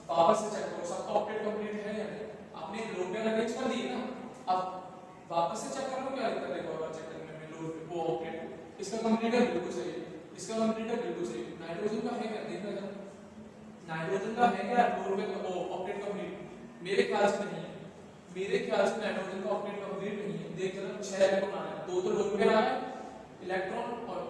वापस से चेक करो सबका ऑक्टेट कंप्लीट है या नहीं, आपने लोन पेयर अरेंज कर दिए ना, अब वापस से चेक कर लो क्या दिक्कत है, एक बार चेक करने में लोन वो ऑक्टेट इसका कंप्लीट है, बिल्कुल सही है, इसका कंप्लीट है, बिल्कुल सही है। नाइट्रोजन का है क्या, देखना जरा नाइट्रोजन का है क्या लोन पेयर ऑक्टेट कंप्लीट, मेरे ख्याल से नहीं है, मेरे ख्याल से नाइट्रोजन का ऑक्टेट कंप्लीट नहीं है। देख जरा 6 इलेक्ट्रॉन आ रहे हैं, 2 तो लोन पेयर आ रहे हैं इलेक्ट्रॉन और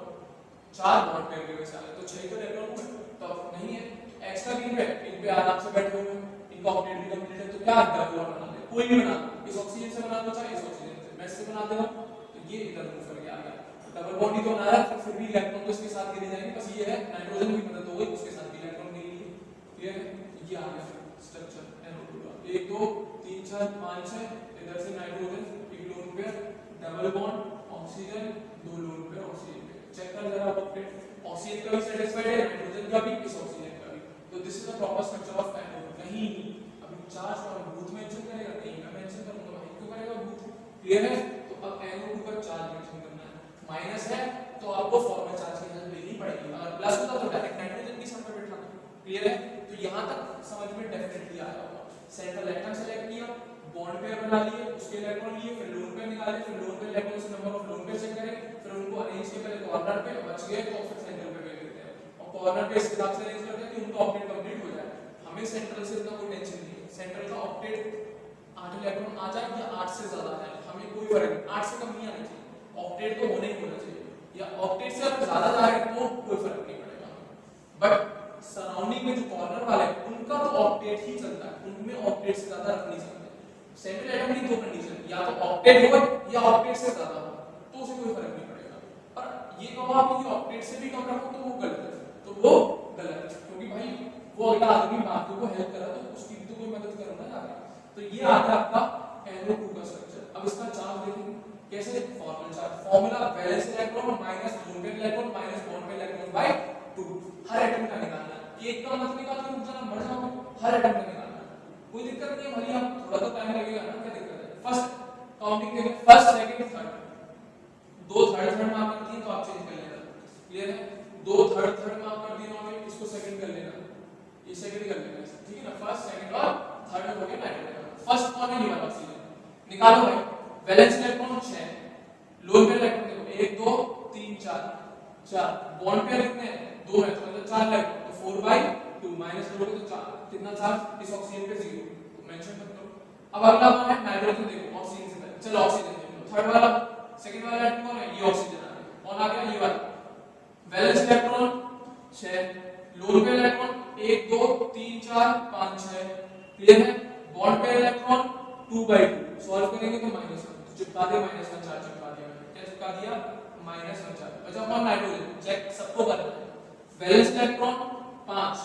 4 बॉन्ड पेयर के वैसे आ रहे, तो 6 तो इलेक्ट्रॉन हुए, तो नहीं है एक्स्ट्रा ग्रुप है, इन पे आराम से बैठे हुए हैं, इनका ऑक्टेट भी कंप्लीट है, तो क्या डबल बॉन्ड बना दे, कोई भी बना, इस ऑक्सीजन से बना दो चाहे इस ऑक्सीजन से, मैं इससे बना देता हूं, तो ये इधर मूव करके आ गया, डबल बॉन्ड ही तो बना रहा है, फिर भी इलेक्ट्रॉन तो इसके साथ गिरे जाएंगे, बस ये है नाइट्रोजन की मदद हो गई, उसके साथ भी इलेक्ट्रॉन गिर लिए, क्लियर है। ये आ गया स्ट्रक्चर NO2 का, 1 2 3 4 5 6, इधर से नाइट्रोजन, एक lone pair, double bond oxygen, 2 lone pair oxygen पे, चेक कर जरा ऑक्टेट, ऑक्सीजन का भी सेटिस्फाइड है, nitrogen this is the proper structure of NO2। कहीं अभी चार्ज और बूथ मेंशन करेगा, कहीं मैं मेंशन करूंगा, भाई क्यों करेगा बूथ। क्लियर है। तो अब NO2 का चार्ज मेंशन करना है, माइनस है तो आपको फॉर्मल चार्ज की हेल्प लेनी पड़ेगी, अगर प्लस होता तो डायरेक्ट नाइट्रोजन की साथ में बैठाना। क्लियर है। तो यहां तक समझ में डेफिनेटली आया होगा। सेंट्रल एटम सेलेक्ट किया, बॉन्ड पेयर बना लिए, उसके इलेक्ट्रॉन लिए, फिर लोन पेयर निकाले, फिर लोन पेयर इलेक्ट्रॉन से number of lone pair check करें, फिर उनको अरेंज किया पहले कॉर्नर पे, बच गए तो फिर सेंटर पे भेज देते हैं और कॉर्नर पे इस हिसाब से अरेंज करते हैं कि उनका ऑक्टेट कंप्लीट हो जाए। हमें सेंट्रल से इतना कोई टेंशन नहीं है, सेंट्रल का ऑक्टेट 8 इलेक्ट्रॉन आ जाए या 8 से ज्यादा आ जाए, हमें कोई फर्क नहीं, 8 से कम नहीं आना चाहिए, ऑक्टेट तो होना ही होना चाहिए, या ऑक्टेट से अगर ज्यादा जा रहा है तो कोई फर्क नहीं पड़ेगा। बट सराउंडिंग में जो कॉर्नर वाले उनका तो ऑक्टेट ही चलता है, उनमें ऑक्टेट से ज्यादा रख नहीं सकते। सेंट्रल एटम की दो कंडीशन, या तो ऑक्टेट हो या ऑक्टेट से ज्यादा हो, तो उसे कोई फर्क नहीं पड़ेगा। पर ये कहो आप कि ऑक्टेट से भी कम रखो तो वो गलत है, तो वो गलत है, क्योंकि भाई वो अगला आदमी बाकी को हेल्प करा तो उसकी भी तो कोई मदद करो ना आगे। तो ये आता है आपका NO2 का स्ट्रक्चर। अब इसका चार्ज देखो कैसे, formal charge, formula valence electron minus loan pair electron minus bond pair electron by 2। Her atom का निकालना है, एक का मत निकाल के रुक जाना, मर जाओगे, हर एटम का निकालना है, कोई दिक्कत नहीं है, भले आप थोड़ा तो टाइम लगेगा ना, क्या दिक्कत है। फर्स्ट काउंटिंग देखो, फर्स्ट सेकंड थर्ड, दो थर्ड मार्क कर दिए तो आप चेंज कर लेना। क्लियर है। दो थर्ड मार्क कर दिए उन्होंने, इसको सेकंड कर लेना, ये सेकंड कर लेना, ठीक है ना। फर्स्ट सेकंड और थर्ड हो गया नाइट्रोजन। फर्स्ट कौन है, ये वाला ऑक्सीजन निकालो भाई। Valence electron 6, lone pair electron देखो 1 2 3 4, बॉन्ड पेयर कितने हैं, 2 है, तो मतलब 4 इलेक्ट्रॉन, तो 4/2 माइनस करोगे तो 4 कितना चार्ज इस ऑक्सीजन पे 0, तो मेंशन मत करो। अब अगला कौन है, नाइट्रोजन देखो, ऑक्सीजन से पहले, चलो ऑक्सीजन देख लो। थर्ड वाला सेकंड वाला एटम कौन है, ये ऑक्सीजन आ गया, कौन आ गया, ये वाला। Valence electron 6, lone pair electron 1 2 3 4 5 6, clear है। बॉन्ड पेयर इलेक्ट्रॉन 2/2, सॉल्व करेंगे तो -1, तो चिपका दे -1 चार्ज, चिपका दिया, क्या चिपका दिया, -1 चार्ज। अच्छा कौन, नाइट्रोजन, चेक सबको करना है। वैलेंस इलेक्ट्रॉन 5,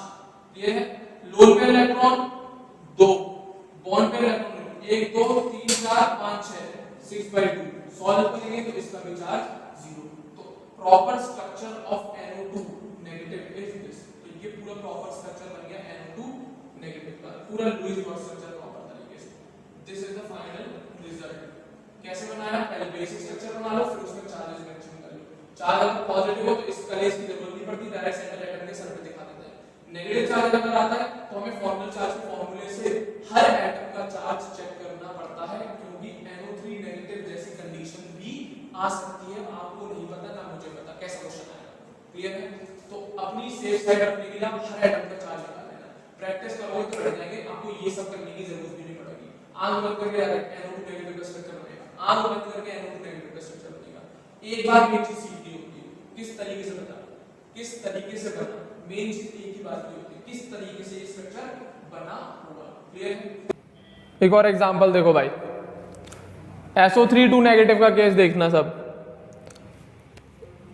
क्लियर है। Loan pair electron 2, bond pair electron 1 2 3 4 5 6, 6/2, solve करेंगे तो इसका भी चार्ज 0। तो proper structure of NO2 negative is this. तो ये पूरा प्रॉपर स्ट्रक्चर बन गया NO2 नेगेटिव का, पूरा लुईस डॉट स्ट्रक्चर प्रॉपर तरीके से। This is the final result. कैसे बनाया, पहले बेसिक स्ट्रक्चर बना लो, फिर उसमें चार्जेस मेंशन कर लो। चार्ज अगर पॉजिटिव हो तो इस कलेज की जरूरत नहीं पड़ती, डायरेक्ट सेंट्रल एटम के सर पे दिखा देते हैं। नेगेटिव चार्ज अगर आता है तो हमें फॉर्मल चार्ज के फॉर्मूले से हर एटम का चार्ज चेक करना पड़ता है, क्योंकि NO3 नेगेटिव जैसी कंडीशन भी आ सकती है, आपको नहीं पता ना मुझे पता, कैसा क्वेश्चन आएगा। क्लियर है। तो अपनी सेफ साइड रखने के लिए आप हर एटम का चार्ज निकाल लेना, प्रैक्टिस करोगे तो रह जाएंगे, आपको ये सब करने की जरूरत भी नहीं पड़ेगी। आंख बंद करके डायरेक्ट NO2 नेगेटिव का स्ट्रक्चर बनेगा, आंख बंद करके NO2 नेगेटिव का स्ट्रक्चर बनेगा। एक बार एक चीज सीखनी होती है, किस तरीके से बना, किस तरीके से बना, मेन चीज एक ही बात होती है, किस तरीके से ये स्ट्रक्चर बना होगा। क्लियर है। एक और एग्जांपल देखो भाई, SO3 नेगेटिव का केस देखना। सब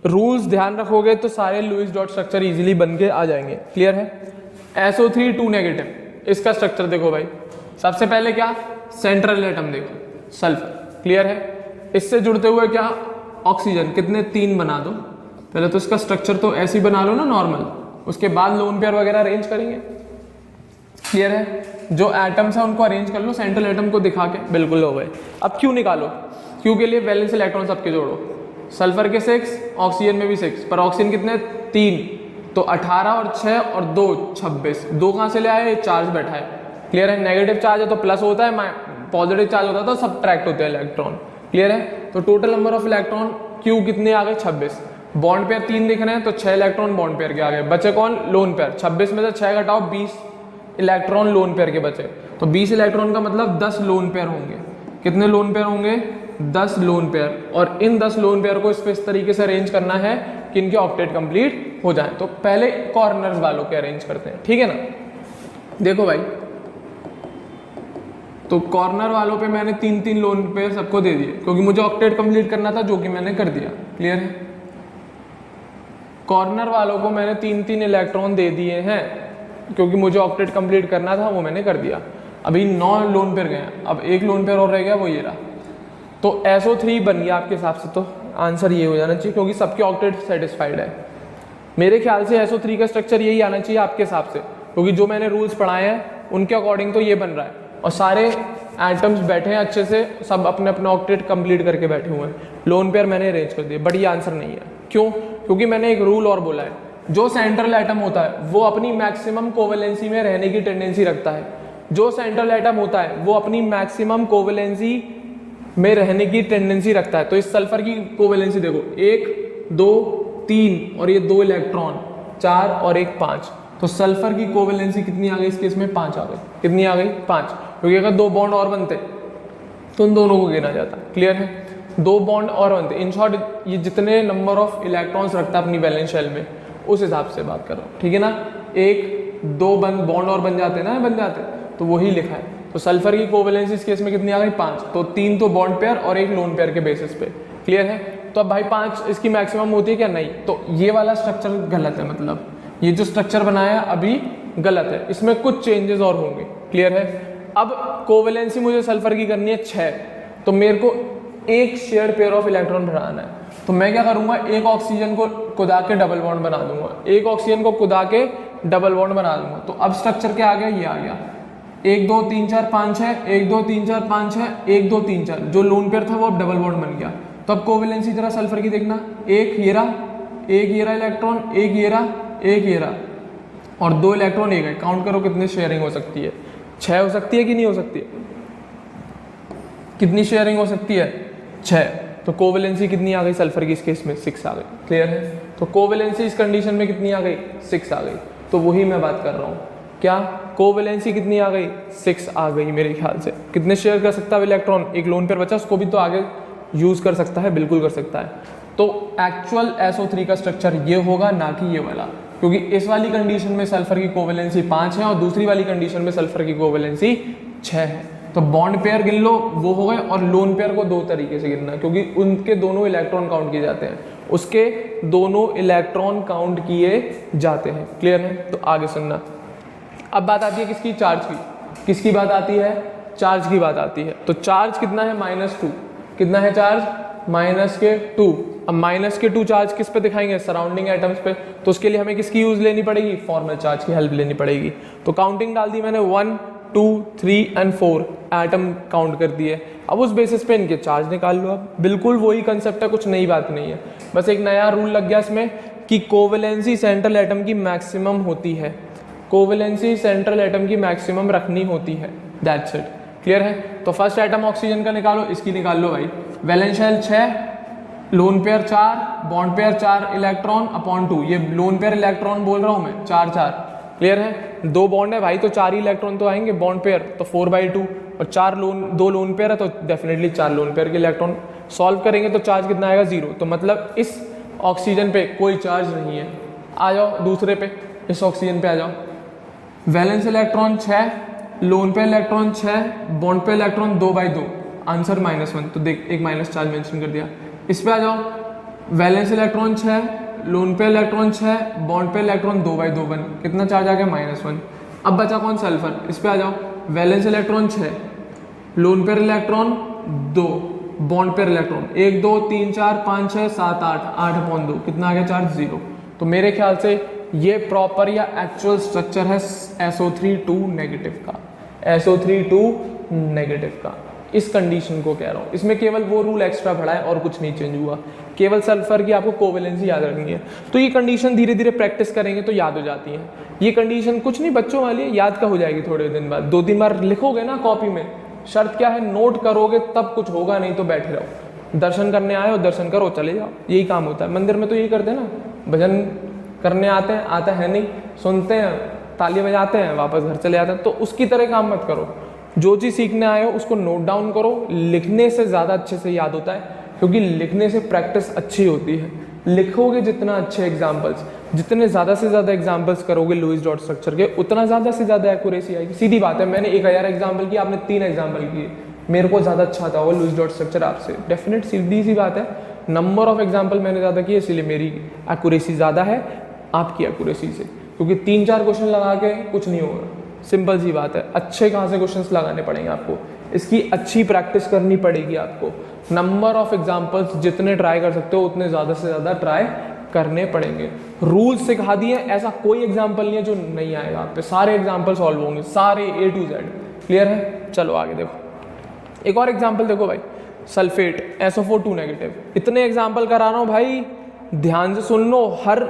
रूल्स ध्यान रखोगे तो सारे लुईस डॉट स्ट्रक्चर इजीली बन के आ जाएंगे। क्लियर है। SO3 नेगेटिव, इसका स्ट्रक्चर देखो भाई। सबसे पहले क्या, सेंट्रल एटम देखो, सल्फर। क्लियर है। इससे जुड़ते हुए क्या, ऑक्सीजन, कितने 3 बना दो। पहले तो इसका स्ट्रक्चर तो ऐसे ही बना लो ना नॉर्मल, उसके बाद लोन पेयर वगैरह अरेंज करेंगे। क्लियर है। जो एटम्स है उनको अरेंज कर लो, सेंट्रल एटम को दिखा के, बिल्कुल हो गए। अब क्यू निकालो, क्यू के लिए वैलेंस इलेक्ट्रॉन सबके जोड़ो, सल्फर के 6, ऑक्सीजन में भी 6, पर ऑक्सीजन कितने 3, तो 18 और 6 और 2 26, 2 कहाँ से ले आए, चार्ज बैठा है। क्लियर है। नेगेटिव चार्ज है तो प्लस होता है, पॉजिटिव चार्ज होता है तो सब्ट्रैक्ट होते हैं इलेक्ट्रॉन। क्लियर है। तो total number of electron Q कितने आ गए, 26। बॉन्ड पेयर 3 दिख रहे हैं तो 6 इलेक्ट्रॉन बॉन्ड पेयर के आ गए, बचे कौन, लोन पेयर। 26 में से 6 घटाओ, 20 इलेक्ट्रॉन लोन पेयर के बचे, तो 20 इलेक्ट्रॉन का मतलब 10 लोन पेयर होंगे। कितने लोन पेयर होंगे, 10 लोन पेयर। और इन 10 लोन पेयर को इस तरीके से अरेंज करना है कि इनके ऑक्टेट कंप्लीट हो जाए। तो पहले कॉर्नर्स वालों के अरेंज करते हैं, ठीक है ना। देखो भाई, तो कॉर्नर वालों पे मैंने 3 लोन पेयर सबको दे दिए, क्योंकि मुझे ऑक्टेट कंप्लीट करना था, जो कि मैंने कर दिया। क्लियर है। कॉर्नर वालों को मैंने 3 इलेक्ट्रॉन दे दिए हैं, क्योंकि मुझे ऑक्टेट कंप्लीट करना था, वो मैंने कर दिया। अभी 9 लोन पेयर गए, अब 1 लोन पेयर और रह गया, वो ये रहा। तो SO3 बन गया आपके हिसाब से। तो आंसर ये हो जाना चाहिए, क्योंकि सबके ऑक्टेट सेटिस्फाइड है। मेरे ख्याल से SO3 का स्ट्रक्चर यही आना चाहिए आपके हिसाब से। क्योंकि जो मैंने रूल्स पढ़ाए हैं उनके अकॉर्डिंग तो ये बन रहा है, और सारे एटम्स बैठे हैं अच्छे से, सब अपने अपने ऑक्टेट कंप्लीट करके बैठे हुए हैं। लोन पेयर मैंने अरेंज कर दिए, बट ये आंसर नहीं है। क्यों? क्योंकि मैंने एक रूल और बोला है, जो सेंट्रल एटम होता है वो अपनी मैक्सिमम कोवेलेंसी में रहने की टेंडेंसी रखता है। जो सेंट्रल एटम होता है वो अपनी मैक्सिमम कोवेलेंसी में रहने की टेंडेंसी रखता है। तो इस सल्फर की कोवेलेंसी देखो, 1 2 3 और ये 2 इलेक्ट्रॉन, 4 और 1 5। तो सल्फर की कोवेलेंसी कितनी आ गई इस केस में? 5 आ गई। कितनी आ गई? 5। क्योंकि अगर 2 बॉन्ड और बनते तो उन दोनों को गिना जाता। क्लियर है? 2 बॉन्ड और बनते। इन शॉर्ट ये जितने नंबर ऑफ इलेक्ट्रॉन्स रखता है अपनी वैलेंस शेल में, उस हिसाब से बात कर रहा हूँ। ठीक है ना? 1 2 बॉन्ड और बन जाते ना, बन जाते, तो वही लिखा है। तो सल्फर की कोवेलेंसी इस केस में कितनी आ गई? 5। तो 3 तो बॉन्ड पेयर और 1 लोन पेयर के बेसिस पे। क्लियर है? तो अब भाई 5 इसकी मैक्सिमम होती है क्या? नहीं। तो ये वाला स्ट्रक्चर गलत है, मतलब ये जो स्ट्रक्चर बनाया अभी गलत है, इसमें कुछ चेंजेस और होंगे। क्लियर है? अब कोवेलेंसी मुझे सल्फर की करनी है 6, तो मेरे को एक शेयर्ड पेयर ऑफ इलेक्ट्रॉन बनाना है। तो मैं क्या करूंगा, एक ऑक्सीजन को कुदा के डबल बॉन्ड बना दूंगा, एक ऑक्सीजन को कुदा के डबल बॉन्ड बना दूंगा। तो अब स्ट्रक्चर क्या आ गया? ये आ गया 1 2 3 4 5 6, 1 2 3 4 5 6, 1 2 3 4। जो लोन पेयर था वो अब डबल बॉन्ड बन गया। तो अब कोवेलेंसी जरा सल्फर की देखना, एक ये रहा इलेक्ट्रॉन, एक ये रहा और 2 इलेक्ट्रॉन एक है। काउंट करो कितनी शेयरिंग हो सकती है? 6 हो सकती है कि नहीं हो सकती है? कितनी शेयरिंग हो सकती है? 6। तो कोवेलेंसी कितनी आ गई सल्फर की इस केस में? 6 आ गई। क्लियर है? तो कोवेलेंसी इस कंडीशन में कितनी आ गई? 6 आ गई। तो वही मैं बात कर रहा हूँ, क्या कोवेलेंसी कितनी आ गई? 6 आ गई मेरे ख्याल से। कितने शेयर कर सकता है इलेक्ट्रॉन? एक लोन पेयर बचा, उसको भी तो आगे यूज कर सकता है, बिल्कुल कर सकता है। तो एक्चुअल SO3 का स्ट्रक्चर ये होगा, ना कि ये वाला, क्योंकि इस वाली कंडीशन में सल्फर की कोवेलेंसी 5 है और दूसरी वाली कंडीशन में सल्फर की कोवेलेंसी 6 है। तो बॉन्ड पेयर गिन लो, वो हो गए, और लोन पेयर को 2 तरीके से गिनना, क्योंकि उनके दोनों इलेक्ट्रॉन काउंट किए जाते हैं, उसके दोनों इलेक्ट्रॉन काउंट किए जाते हैं। क्लियर है? तो आगे सुनना। अब बात आती है किसकी? चार्ज की। किसकी बात आती है? चार्ज की बात आती है। तो चार्ज कितना है? -2। कितना है चार्ज? -2। अब -2 चार्ज किस पे दिखाएंगे? सराउंडिंग एटम्स पे। तो उसके लिए हमें किसकी यूज लेनी पड़ेगी? फॉर्मल चार्ज की हेल्प लेनी पड़ेगी। तो काउंटिंग डाल दी मैंने, 1 2 3 और 4 एटम काउंट कर दिए। अब उस बेसिस पे इनके चार्ज निकाल लो। अब बिल्कुल वही कंसेप्ट है, कुछ नई बात नहीं है, बस एक नया रूल लग गया इसमें कि कोवेलेंसी सेंट्रल एटम की मैक्सिमम होती है। कोवेलेंसी सेंट्रल एटम की मैक्सिमम रखनी होती है, दैट्स इट। क्लियर है? तो फर्स्ट एटम ऑक्सीजन का निकालो, इसकी निकाल लो भाई। Valence shell 6, lone pair 4, bond pair 4 electron upon 2। ये लोन पेयर इलेक्ट्रॉन बोल रहा हूँ मैं, 4 4। क्लियर है? 2 बॉन्ड है भाई, तो 4 ही इलेक्ट्रॉन तो आएंगे बॉन्ड पेयर, तो 4/2। और 2 लोन पेयर है, तो डेफिनेटली 4 लोन पेयर के इलेक्ट्रॉन। सॉल्व करेंगे तो चार्ज कितना आएगा? 0। तो मतलब इस ऑक्सीजन पे कोई चार्ज नहीं है। आ जाओ दूसरे पे, इस ऑक्सीजन पे आ जाओ। Valence electron 6, lone pair electron 6, bond pair electron 2/2। Answer -1। तो देख, एक माइनस चार्ज मेंशन कर दिया। इस पे आ जाओ, valence electron 6, lone pair electron 6, bond pair electron 2/2 बन। कितना चार्ज आ गया? -1। अब बचा कौन? सल्फर। इस पे आ जाओ, valence electron 6, lone pair electron 2, bond pair electron 1 2 3 4 5 6 7 8, 8/2। कितना आ गया चार्ज? 0। तो मेरे ख्याल से ये प्रॉपर या एक्चुअल स्ट्रक्चर है SO3 नेगेटिव का, SO3 नेगेटिव का। इस कंडीशन को कह रहा हूँ, इसमें केवल वो रूल एक्स्ट्रा बढ़ा है और कुछ नहीं चेंज हुआ, केवल सल्फर की आपको कोवेलेंसी याद रखनी है। तो ये कंडीशन धीरे धीरे प्रैक्टिस करेंगे तो याद हो जाती है। ये कंडीशन कुछ नहीं बच्चों वाली है, याद का हो जाएगी थोड़े दिन बाद। 2-3 बार लिखोगे ना कॉपी में, शर्त क्या है? नोट करोगे तब कुछ होगा, नहीं तो बैठे रहो। दर्शन करने आए हो, दर्शन करो, चले जाओ, यही काम होता है। मंदिर में तो यही करते हैं ना, भजन करने आते हैं, आता है नहीं, सुनते हैं, तालियां बजाते हैं, वापस घर चले जाते हैं। तो उसकी तरह काम मत करो। जो चीज़ सीखने आए हो उसको नोट डाउन करो। लिखने से ज़्यादा अच्छे से याद होता है, क्योंकि लिखने से प्रैक्टिस अच्छी होती है। लिखोगे जितना अच्छे एग्जाम्पल्स, जितने ज़्यादा से ज़्यादा एग्जाम्पल्स करोगे लुईस डॉट स्ट्रक्चर के, उतना ज़्यादा से ज़्यादा एक्यूरेसी आएगी। सीधी बात है, मैंने 1000 एग्जाम्पल किया, आपने 3 एग्जाम्पल किए, मेरे को ज़्यादा अच्छा आता होगा लुईस डॉट स्ट्रक्चर आपसे, डेफिनेट सीधी सी बात है। नंबर ऑफ एग्जाम्पल मैंने ज़्यादा किए, इसलिए मेरी एक्यूरेसी ज़्यादा है आपकी एक्यूरेसी से, क्योंकि 3-4 क्वेश्चन लगा के कुछ नहीं होगा। सिंपल सी बात है, अच्छे कहाँ से क्वेश्चंस लगाने पड़ेंगे आपको, इसकी अच्छी प्रैक्टिस करनी पड़ेगी आपको। नंबर ऑफ एग्जाम्पल्स जितने ट्राई कर सकते हो उतने ज़्यादा से ज़्यादा ट्राई करने पड़ेंगे। रूल्स सिखा दिए, ऐसा कोई एग्जाम्पल नहीं है जो नहीं आएगा आप पे, सारे एग्जाम्पल सॉल्व होंगे, सारे A to Z। क्लियर है? चलो आगे देखो, एक और एग्जाम्पल देखो भाई, सल्फेट SO4 2 नेगेटिव। इतने एग्जाम्पल करा रहा हूँ भाई, ध्यान से सुन लो, हर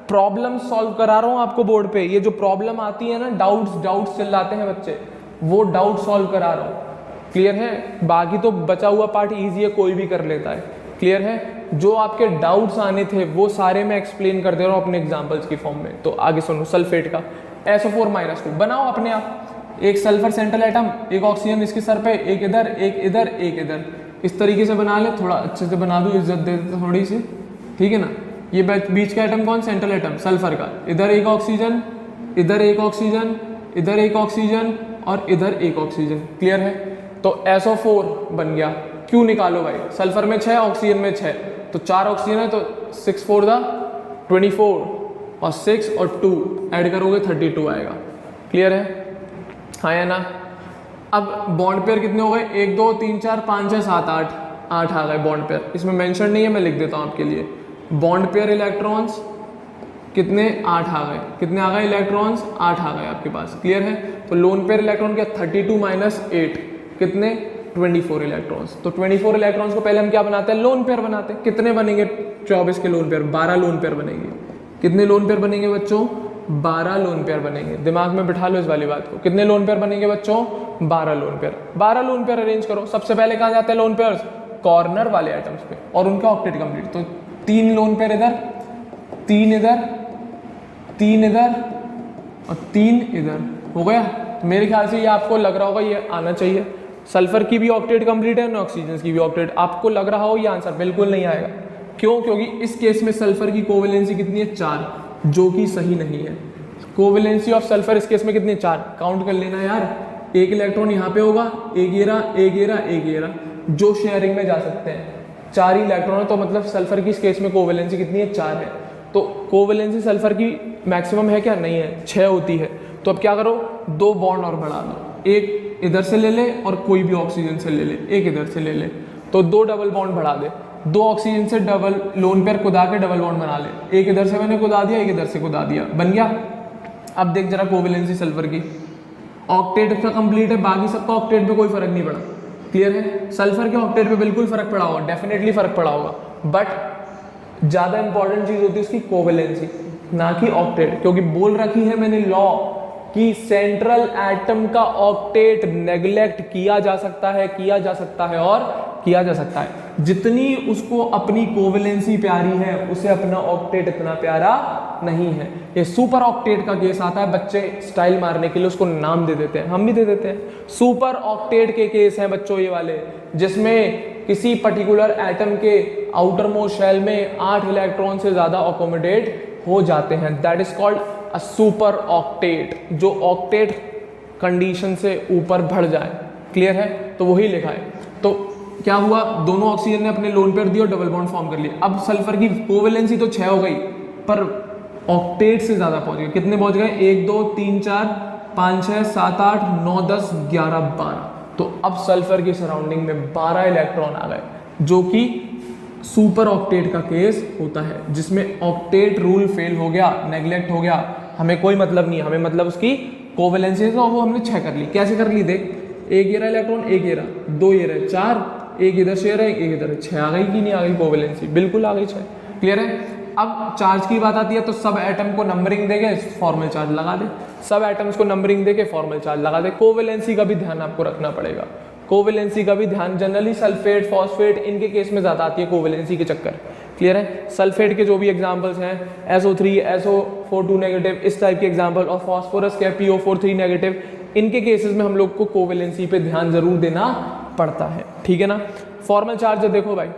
प्रॉब्लम सॉल्व करा रहा हूँ आपको बोर्ड पे। ये जो प्रॉब्लम आती है ना, डाउट्स चिल्लाते हैं बच्चे, वो डाउट सॉल्व करा रहा हूँ। क्लियर है? बाकी तो बचा हुआ पार्ट इजी है, कोई भी कर लेता है। क्लियर है? जो आपके डाउट्स आने थे वो सारे मैं एक्सप्लेन कर दे रहा हूँ अपने एग्जाम्पल्स की फॉर्म में। तो आगे सुनो, सल्फेट का SO4 -2 बनाओ अपने आप। एक सल्फर सेंट्रल एटम, एक ऑक्सीजन इसके सर पे, एक इधर एक इधर एक इधर, इस तरीके से बना ले। थोड़ा अच्छे से बना दो, इज्जत दे दे थोड़ी सी, ठीक है ना। ये बीच का एटम कौन? सेंट्रल एटम सल्फर का। इधर एक ऑक्सीजन, इधर एक ऑक्सीजन, इधर एक ऑक्सीजन और इधर एक ऑक्सीजन। क्लियर है? तो SO4 बन गया। क्यों निकालो भाई? सल्फर में 6, ऑक्सीजन में 6, तो 4 ऑक्सीजन है, तो 6 4 24 और 6 और 2 ऐड करोगे 32 आएगा। क्लियर है? हाँ या ना? अब बॉन्ड पेयर कितने हो गए? 1 2 3 4 5 6 7 8 आ गए बॉन्ड पेयर। इसमें मेंशन नहीं है, मैं लिख देता हूँ आपके लिए। बॉन्ड पेयर इलेक्ट्रॉन्स कितने? 8 आ गए। कितने आ गए इलेक्ट्रॉन्स? 8 आ गए आपके पास। क्लियर है? तो लोन पेयर इलेक्ट्रॉन क्या? 32 - 8 कितने? 24 इलेक्ट्रॉन्स। तो 24 इलेक्ट्रॉन्स को पहले हम क्या बनाते हैं? लोन पेयर बनाते हैं। कितने बनेंगे 24 के लोन पेयर? 12 लोन पेयर बनेंगे। कितने लोन पेयर बनेंगे बच्चों? 12 लोन पेयर बनेंगे। दिमाग में बिठा लो इस वाली बात को। कितने लोन पेयर बनेंगे बच्चों? 12 lone pair. 12 lone pair arrange करो। सबसे पहले कहाँ जाते हैं लोन पेयर्स? कॉर्नर वाले एटम्स पे, और उनका ऑक्टेट कंप्लीट। तो 3 लोन पेयर इधर, 3 इधर, 3 इधर और 3 इधर। हो गया? मेरे ख्याल से ये आपको लग रहा होगा ये आना चाहिए। सल्फर की भी ऑक्टेट कंप्लीट है, ऑक्सीजन की भी ऑक्टेट। आपको लग रहा हो ये आंसर बिल्कुल नहीं आएगा। क्यों? क्योंकि इस केस में सल्फर की कोवेलेंसी कितनी है? 4, जो कि सही नहीं है। कोवेलेंसी ऑफ सल्फर इस केस में कितनी है? 4। काउंट कर लेना यार, एक इलेक्ट्रॉन यहाँ पे होगा, एक ये रहा, एक ये रहा, एक ये रहा, जो शेयरिंग में जा सकते हैं। 4 ही इलेक्ट्रॉन है, तो मतलब सल्फर की इस केस में कोवेलेंसी कितनी है? 4 है। तो कोवेलेंसी सल्फर की मैक्सिमम है क्या? नहीं है, 6 होती है। तो अब क्या करो? 2 बॉन्ड और बढ़ा दो, एक इधर से ले ले और कोई भी ऑक्सीजन से ले ले, एक इधर से ले ले, तो 2 डबल बॉन्ड बढ़ा दे। 2 ऑक्सीजन से डबल लोन पेयर कुदा के डबल बॉन्ड बना ले। एक इधर से मैंने कुदा दिया, एक इधर से कुदा दिया, बन गया। अब देख जरा कोवेलेंसी सल्फर की, ऑक्टेट का कंप्लीट है, बाकी सबका ऑक्टेट पे कोई फर्क नहीं पड़ा। क्लियर है? सल्फर के ऑक्टेट पे बिल्कुल फर्क पड़ा होगा, डेफिनेटली फर्क पड़ा होगा, बट ज्यादा इंपॉर्टेंट चीज होती है उसकी कोवेलेंसी, ना कि ऑक्टेट। क्योंकि बोल रखी है मैंने लॉ कि सेंट्रल एटम का ऑक्टेट नेग्लेक्ट किया जा सकता है, किया जा सकता है और किया जा सकता है। जितनी उसको अपनी कोवेलेंसी प्यारी है, उसे अपना ऑक्टेट इतना प्यारा नहीं है। ये सुपर ऑक्टेट का केस आता है, बच्चे स्टाइल मारने के लिए उसको नाम दे देते हैं, हम भी दे देते हैं। सुपर ऑक्टेट के केस हैं बच्चों ये वाले, जिसमें किसी पर्टिकुलर एटम के आउटर मोस्ट शेल में 8 इलेक्ट्रॉन से ज्यादा अकोमोडेट हो जाते हैं। That is called a super octet, जो ऑक्टेट कंडीशन से ऊपर बढ़ जाए। क्लियर है? तो वही लिखा है। तो क्या हुआ? दोनों ऑक्सीजन ने अपने लोन पेयर दिए और डबल बॉन्ड फॉर्म कर लिए। अब सल्फर की कोवेलेंसी तो 6 हो गई, पर ऑक्टेट से ज्यादा पहुंच गए। कितने पहुंच गए? 1 2 3 4 5 6 7 8 9 10 11 12। तो अब सल्फर की सराउंडिंग में 12 इलेक्ट्रॉन आ गए, जो कि सुपर ऑक्टेट का केस होता है, जिसमें ऑक्टेट रूल फेल हो गया, नेग्लेक्ट हो गया। हमें कोई मतलब नहीं है, हमें मतलब उसकी कोवेलेंसी, तो वो हमने 6 कर ली। कैसे कर ली? देख, एक ये रहा इलेक्ट्रॉन, एक ये रहा, 2 ये रहे, 4, एक इधर से रहा, एक इधर, 6 आ गई कि नहीं आ गई कोवेलेंसी? बिल्कुल आ गई 6। क्लियर है? अब चार्ज की बात आती है, तो सब एटम को नंबरिंग देके फॉर्मल चार्ज लगा दे, सब एटम्स को नंबरिंग देके फॉर्मल चार्ज लगा दे। कोवेलेंसी का भी ध्यान आपको रखना पड़ेगा, कोवेलेंसी का भी ध्यान। जनरली सल्फेट, फॉस्फेट, इनके केस में ज्यादा आती है कोवेलेंसी के चक्कर। क्लियर है? सल्फेट के जो भी एग्जांपल्स हैं, SO3, SO4 2 नेगेटिव, इस टाइप के एग्जांपल, और फॉस्फोरस के PO4 3 नेगेटिव, इनके केसेस में हम लोग को कोवेलेंसी पे ध्यान जरूर देना पड़ता है। ठीक है ना? फॉर्मल चार्ज देखो भाई,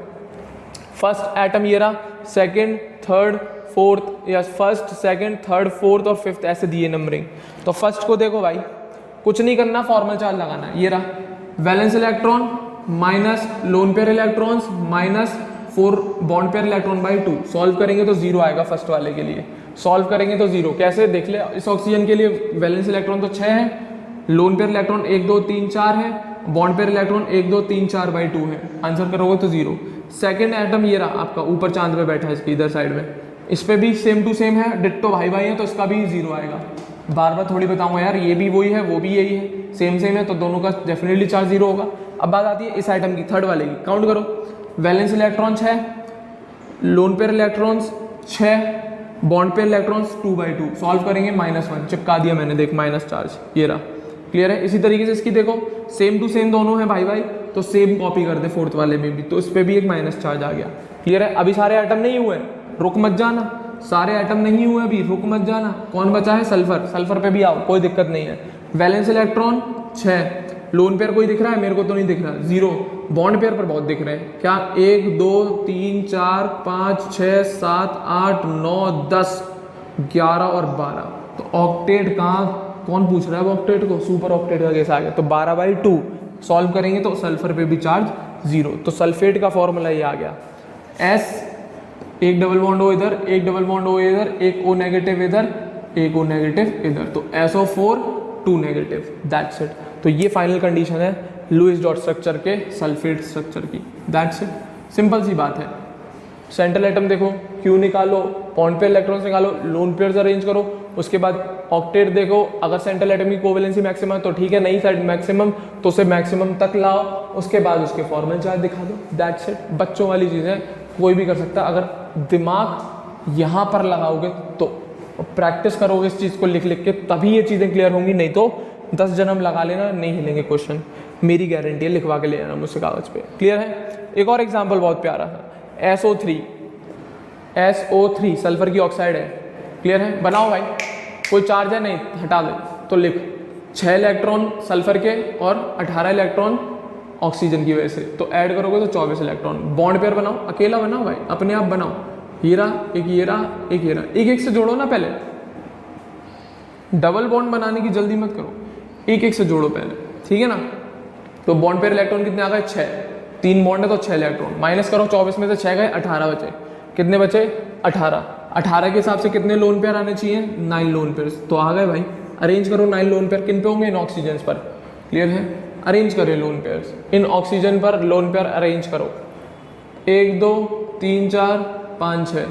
फर्स्ट एटम ये रहा, सेकंड, थर्ड, फोर्थ, या फर्स्ट, सेकंड, थर्ड, फोर्थ और फिफ्थ, ऐसे दिए नंबरिंग। तो फर्स्ट को देखो भाई, कुछ नहीं करना, फॉर्मल चार्ज लगाना। ये रहा valence electron minus loan pair electrons minus 4 bond pair electron by 2। Solve करेंगे तो 0 आएगा फर्स्ट वाले के लिए, सॉल्व करेंगे तो 0। कैसे? देख ले, इस ऑक्सीजन के लिए वैलेंस इलेक्ट्रॉन तो 6 है, लोन पेयर इलेक्ट्रॉन 1 2 3 4 है, बॉन्ड पेयर इलेक्ट्रॉन 1 2 3 4 बाई 2 है। आंसर करोगे तो 0। सेकेंड एटम ये रहा आपका, ऊपर चांद पे बैठा है इसकी इधर साइड में, इस पे भी सेम टू सेम है, डिट्टो भाई भाई है, तो इसका भी 0 आएगा। बार बार थोड़ी बताऊंगा यार, ये भी वही है वो भी यही है, सेम सेम है, तो दोनों का डेफिनेटली चार्ज 0 होगा। अब बात आती है इस आइटम की, थर्ड वाले की। काउंट करो, valence electron 6, lone pair electrons 6, bond pair electrons 2/2। Solve करेंगे -1, चिपका दिया मैंने, देख माइनस चार्ज, ये रहा। क्लियर है। इसी तरीके से इसकी देखो, सेम टू सेम दोनों है भाई भाई, तो सेम कॉपी कर दे फोर्थ वाले में भी, तो इस पर भी एक माइनस चार्ज आ गया। क्लियर है। अभी सारे आइटम नहीं हुए, रुक मत जाना, सारे आइटम नहीं हुए अभी, रुक मत जाना। कौन बचा है? सल्फर। सल्फर पे भी आओ, कोई दिक्कत नहीं है। वैलेंस इलेक्ट्रॉन 6, लोन पेयर कोई दिख रहा है? मेरे को तो नहीं दिख रहा, 0। बॉन्ड पेयर पर बहुत दिख रहे हैं, क्या? 1 2 3 4 5 6 7 8 9 10 11 और 12। तो ऑक्टेट कहाँ, कौन पूछ रहा है ऑक्टेट को? सुपर ऑक्टेट का केस आ गया, तो 12/2 सॉल्व करेंगे तो सल्फर पे भी चार्ज 0। तो सल्फेट का फॉर्मूला ये आ गया, S, एक डबल बॉन्ड O इधर, एक डबल बॉन्ड O इधर, एक O नेगेटिव इधर, एक O नेगेटिव इधर, तो SO4 2 नेगेटिव, दैट्स इट। तो ये फाइनल कंडीशन है लुईस डॉट स्ट्रक्चर के सल्फेट स्ट्रक्चर की, दैट्स इट। सिंपल सी बात है। सेंट्रल एटम देखो, Q निकालो, बॉन्ड पेयर इलेक्ट्रॉन्स निकालो, लोन पेयर्स अरेंज करो, उसके बाद ऑक्टेट देखो, अगर सेंट्रल एटम की कोवेलेंसी मैक्सिमम है तो ठीक है, नहीं साइड मैक्सिमम तो उसे मैक्सिमम तक लाओ, उसके बाद उसके फॉर्मल चार्ज दिखा दो, दैट्स इट। बच्चों वाली चीज़ें कोई भी कर सकता है, अगर दिमाग यहाँ पर लगाओगे तो प्रैक्टिस करोगे इस चीज़ को लिख लिख के, तभी ये चीज़ें क्लियर होंगी, नहीं तो 10 जन्म लगा लेना, नहीं हिलेंगे क्वेश्चन, मेरी गारंटी है। लिखवा के ले जाना मुझसे कागज़ पे। क्लियर है। एक और एग्जाम्पल बहुत प्यारा है, SO3 सल्फर की ऑक्साइड है। क्लियर है। बनाओ भाई, कोई चार्ज है नहीं, हटा दे, तो लिख 6 इलेक्ट्रॉन सल्फर के और 18 इलेक्ट्रॉन ऑक्सीजन की वजह से, तो ऐड करोगे तो 24 इलेक्ट्रॉन। बॉन्ड पेयर बनाओ, अकेला बनाओ भाई, अपने आप बनाओ, ये रहा एक, ये रहा एक, ये रहा एक, एक से जोड़ो ना पहले, डबल बॉन्ड बनाने की जल्दी मत करो, एक एक से जोड़ो पहले, ठीक है ना। तो बॉन्ड पेयर इलेक्ट्रॉन कितने आ गए? 6, 3 बॉन्ड है तो 6 इलेक्ट्रॉन, माइनस करो 24 में से 6 गए, 18 बचे। कितने बचे? 18 के हिसाब से कितने लोन पेयर आने चाहिए? 9 लोन पेयर, तो आ गए भाई। अरेंज करो 9 लोन पेयर, किन पे होंगे? इन ऑक्सीजन पर। क्लियर है। अरेंज करें लोन पेयर्स, इन ऑक्सीजन पर लोन पेयर अरेंज करो। 1 2 3 4 5 6,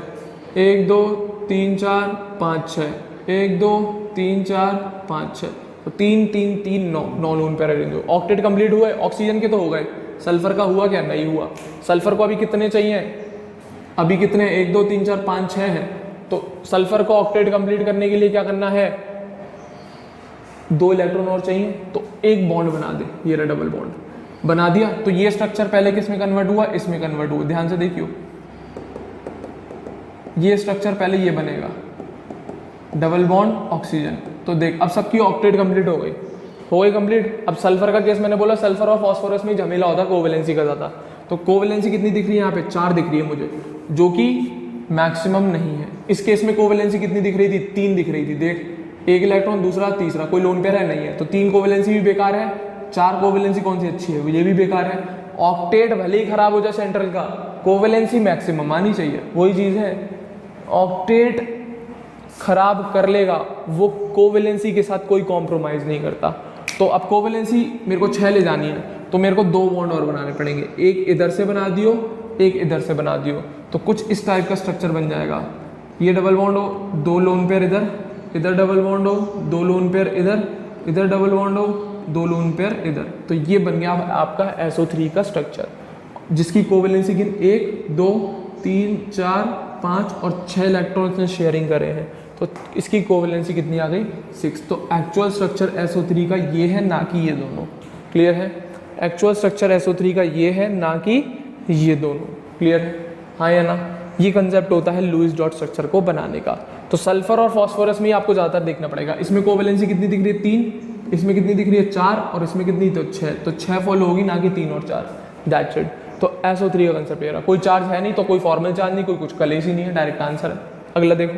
1 2 3 4 5 6, 1 2 3 4 5 6, तो 3 3 3 9 लोन पेयर अरेंज हो। ऑक्टेट कंप्लीट हुए, ऑक्सीजन के तो हो गए, सल्फर का हुआ क्या? नहीं हुआ। सल्फर को अभी कितने चाहिए? अभी कितने? 1 2 3 4 5 6 हैं, तो सल्फर को ऑक्टेट कंप्लीट करने के लिए क्या करना है? 2 इलेक्ट्रॉन और चाहिए, तो एक बॉन्ड बना दे, ये रहा डबल बॉन्ड बना दिया। तो ये स्ट्रक्चर पहले किस में कन्वर्ट हुआ? इसमें कन्वर्ट हुआ। ध्यान से देखियो, ये स्ट्रक्चर पहले ये बनेगा, डबल बॉन्ड ऑक्सीजन। तो देख, अब सबकी ऑक्टेट कंप्लीट हो गई कंप्लीट। अब सल्फर का केस मैंने बोला, सल्फर और फॉस्फोरस में झमेला होता, कोवेलेंसी का ज़्यादा। तो कोवेलेंसी कितनी दिख रही है? यहाँ पे 4 दिख रही है मुझे, जो कि मैक्सिमम नहीं है। इस केस में कोवेलेंसी कितनी दिख रही थी? 3 दिख रही थी। देख, एक इलेक्ट्रॉन, दूसरा, तीसरा, कोई लोन पेयर है? नहीं है, तो 3 कोवेलेंसी भी बेकार है। 4 कोवेलेंसी कौन सी अच्छी है? ये भी बेकार है। ऑक्टेट भले ही खराब हो जाए सेंट्रल का, कोवेलेंसी मैक्सिमम आनी चाहिए, वही चीज़ है। ऑक्टेट खराब कर लेगा, वो कोवेलेंसी के साथ कोई कॉम्प्रोमाइज़ नहीं करता। तो अब कोवेलेंसी मेरे को 6 ले जानी है, तो मेरे को 2 बॉन्ड और बनाने पड़ेंगे, एक इधर से बना दियो, एक इधर से बना दियो, तो कुछ इस टाइप का स्ट्रक्चर बन जाएगा। ये डबल बॉन्ड हो, 2 लोन पेयर इधर, इधर डबल बॉन्ड हो, 2 लोन पेयर इधर, इधर डबल बॉन्ड हो, 2 लोन पेयर इधर, तो ये बन गया आपका SO3 का स्ट्रक्चर, जिसकी कोवेलेंसी किन 1 2 3 4 5 और 6 इलेक्ट्रॉन्स ने शेयरिंग करे हैं, तो इसकी कोवेलेंसी कितनी आ गई? 6। तो एक्चुअल स्ट्रक्चर SO3 का ये है, ना कि ये दोनों। क्लियर है। एक्चुअल स्ट्रक्चर SO3 का ये है, ना कि ये दोनों। क्लियर है, हाँ या ना। ये कंसेप्ट होता है लुईस डॉट स्ट्रक्चर को बनाने का। तो सल्फर और फॉस्फोरस में ही आपको ज़्यादातर देखना पड़ेगा। इसमें कोवेलेंसी कितनी दिख रही है? 3, इसमें कितनी दिख रही है? 4, और इसमें कितनी? तो 6। तो 6 फॉलो होगी, ना कि 3 और 4, दैट्स इट। तो SO3 का कंसेप्ट ये रहा। कोई चार्ज है नहीं, तो कोई फॉर्मल चार्ज नहीं, कोई कुछ कलेश ही नहीं है, डायरेक्ट आंसर है। अगला देखो।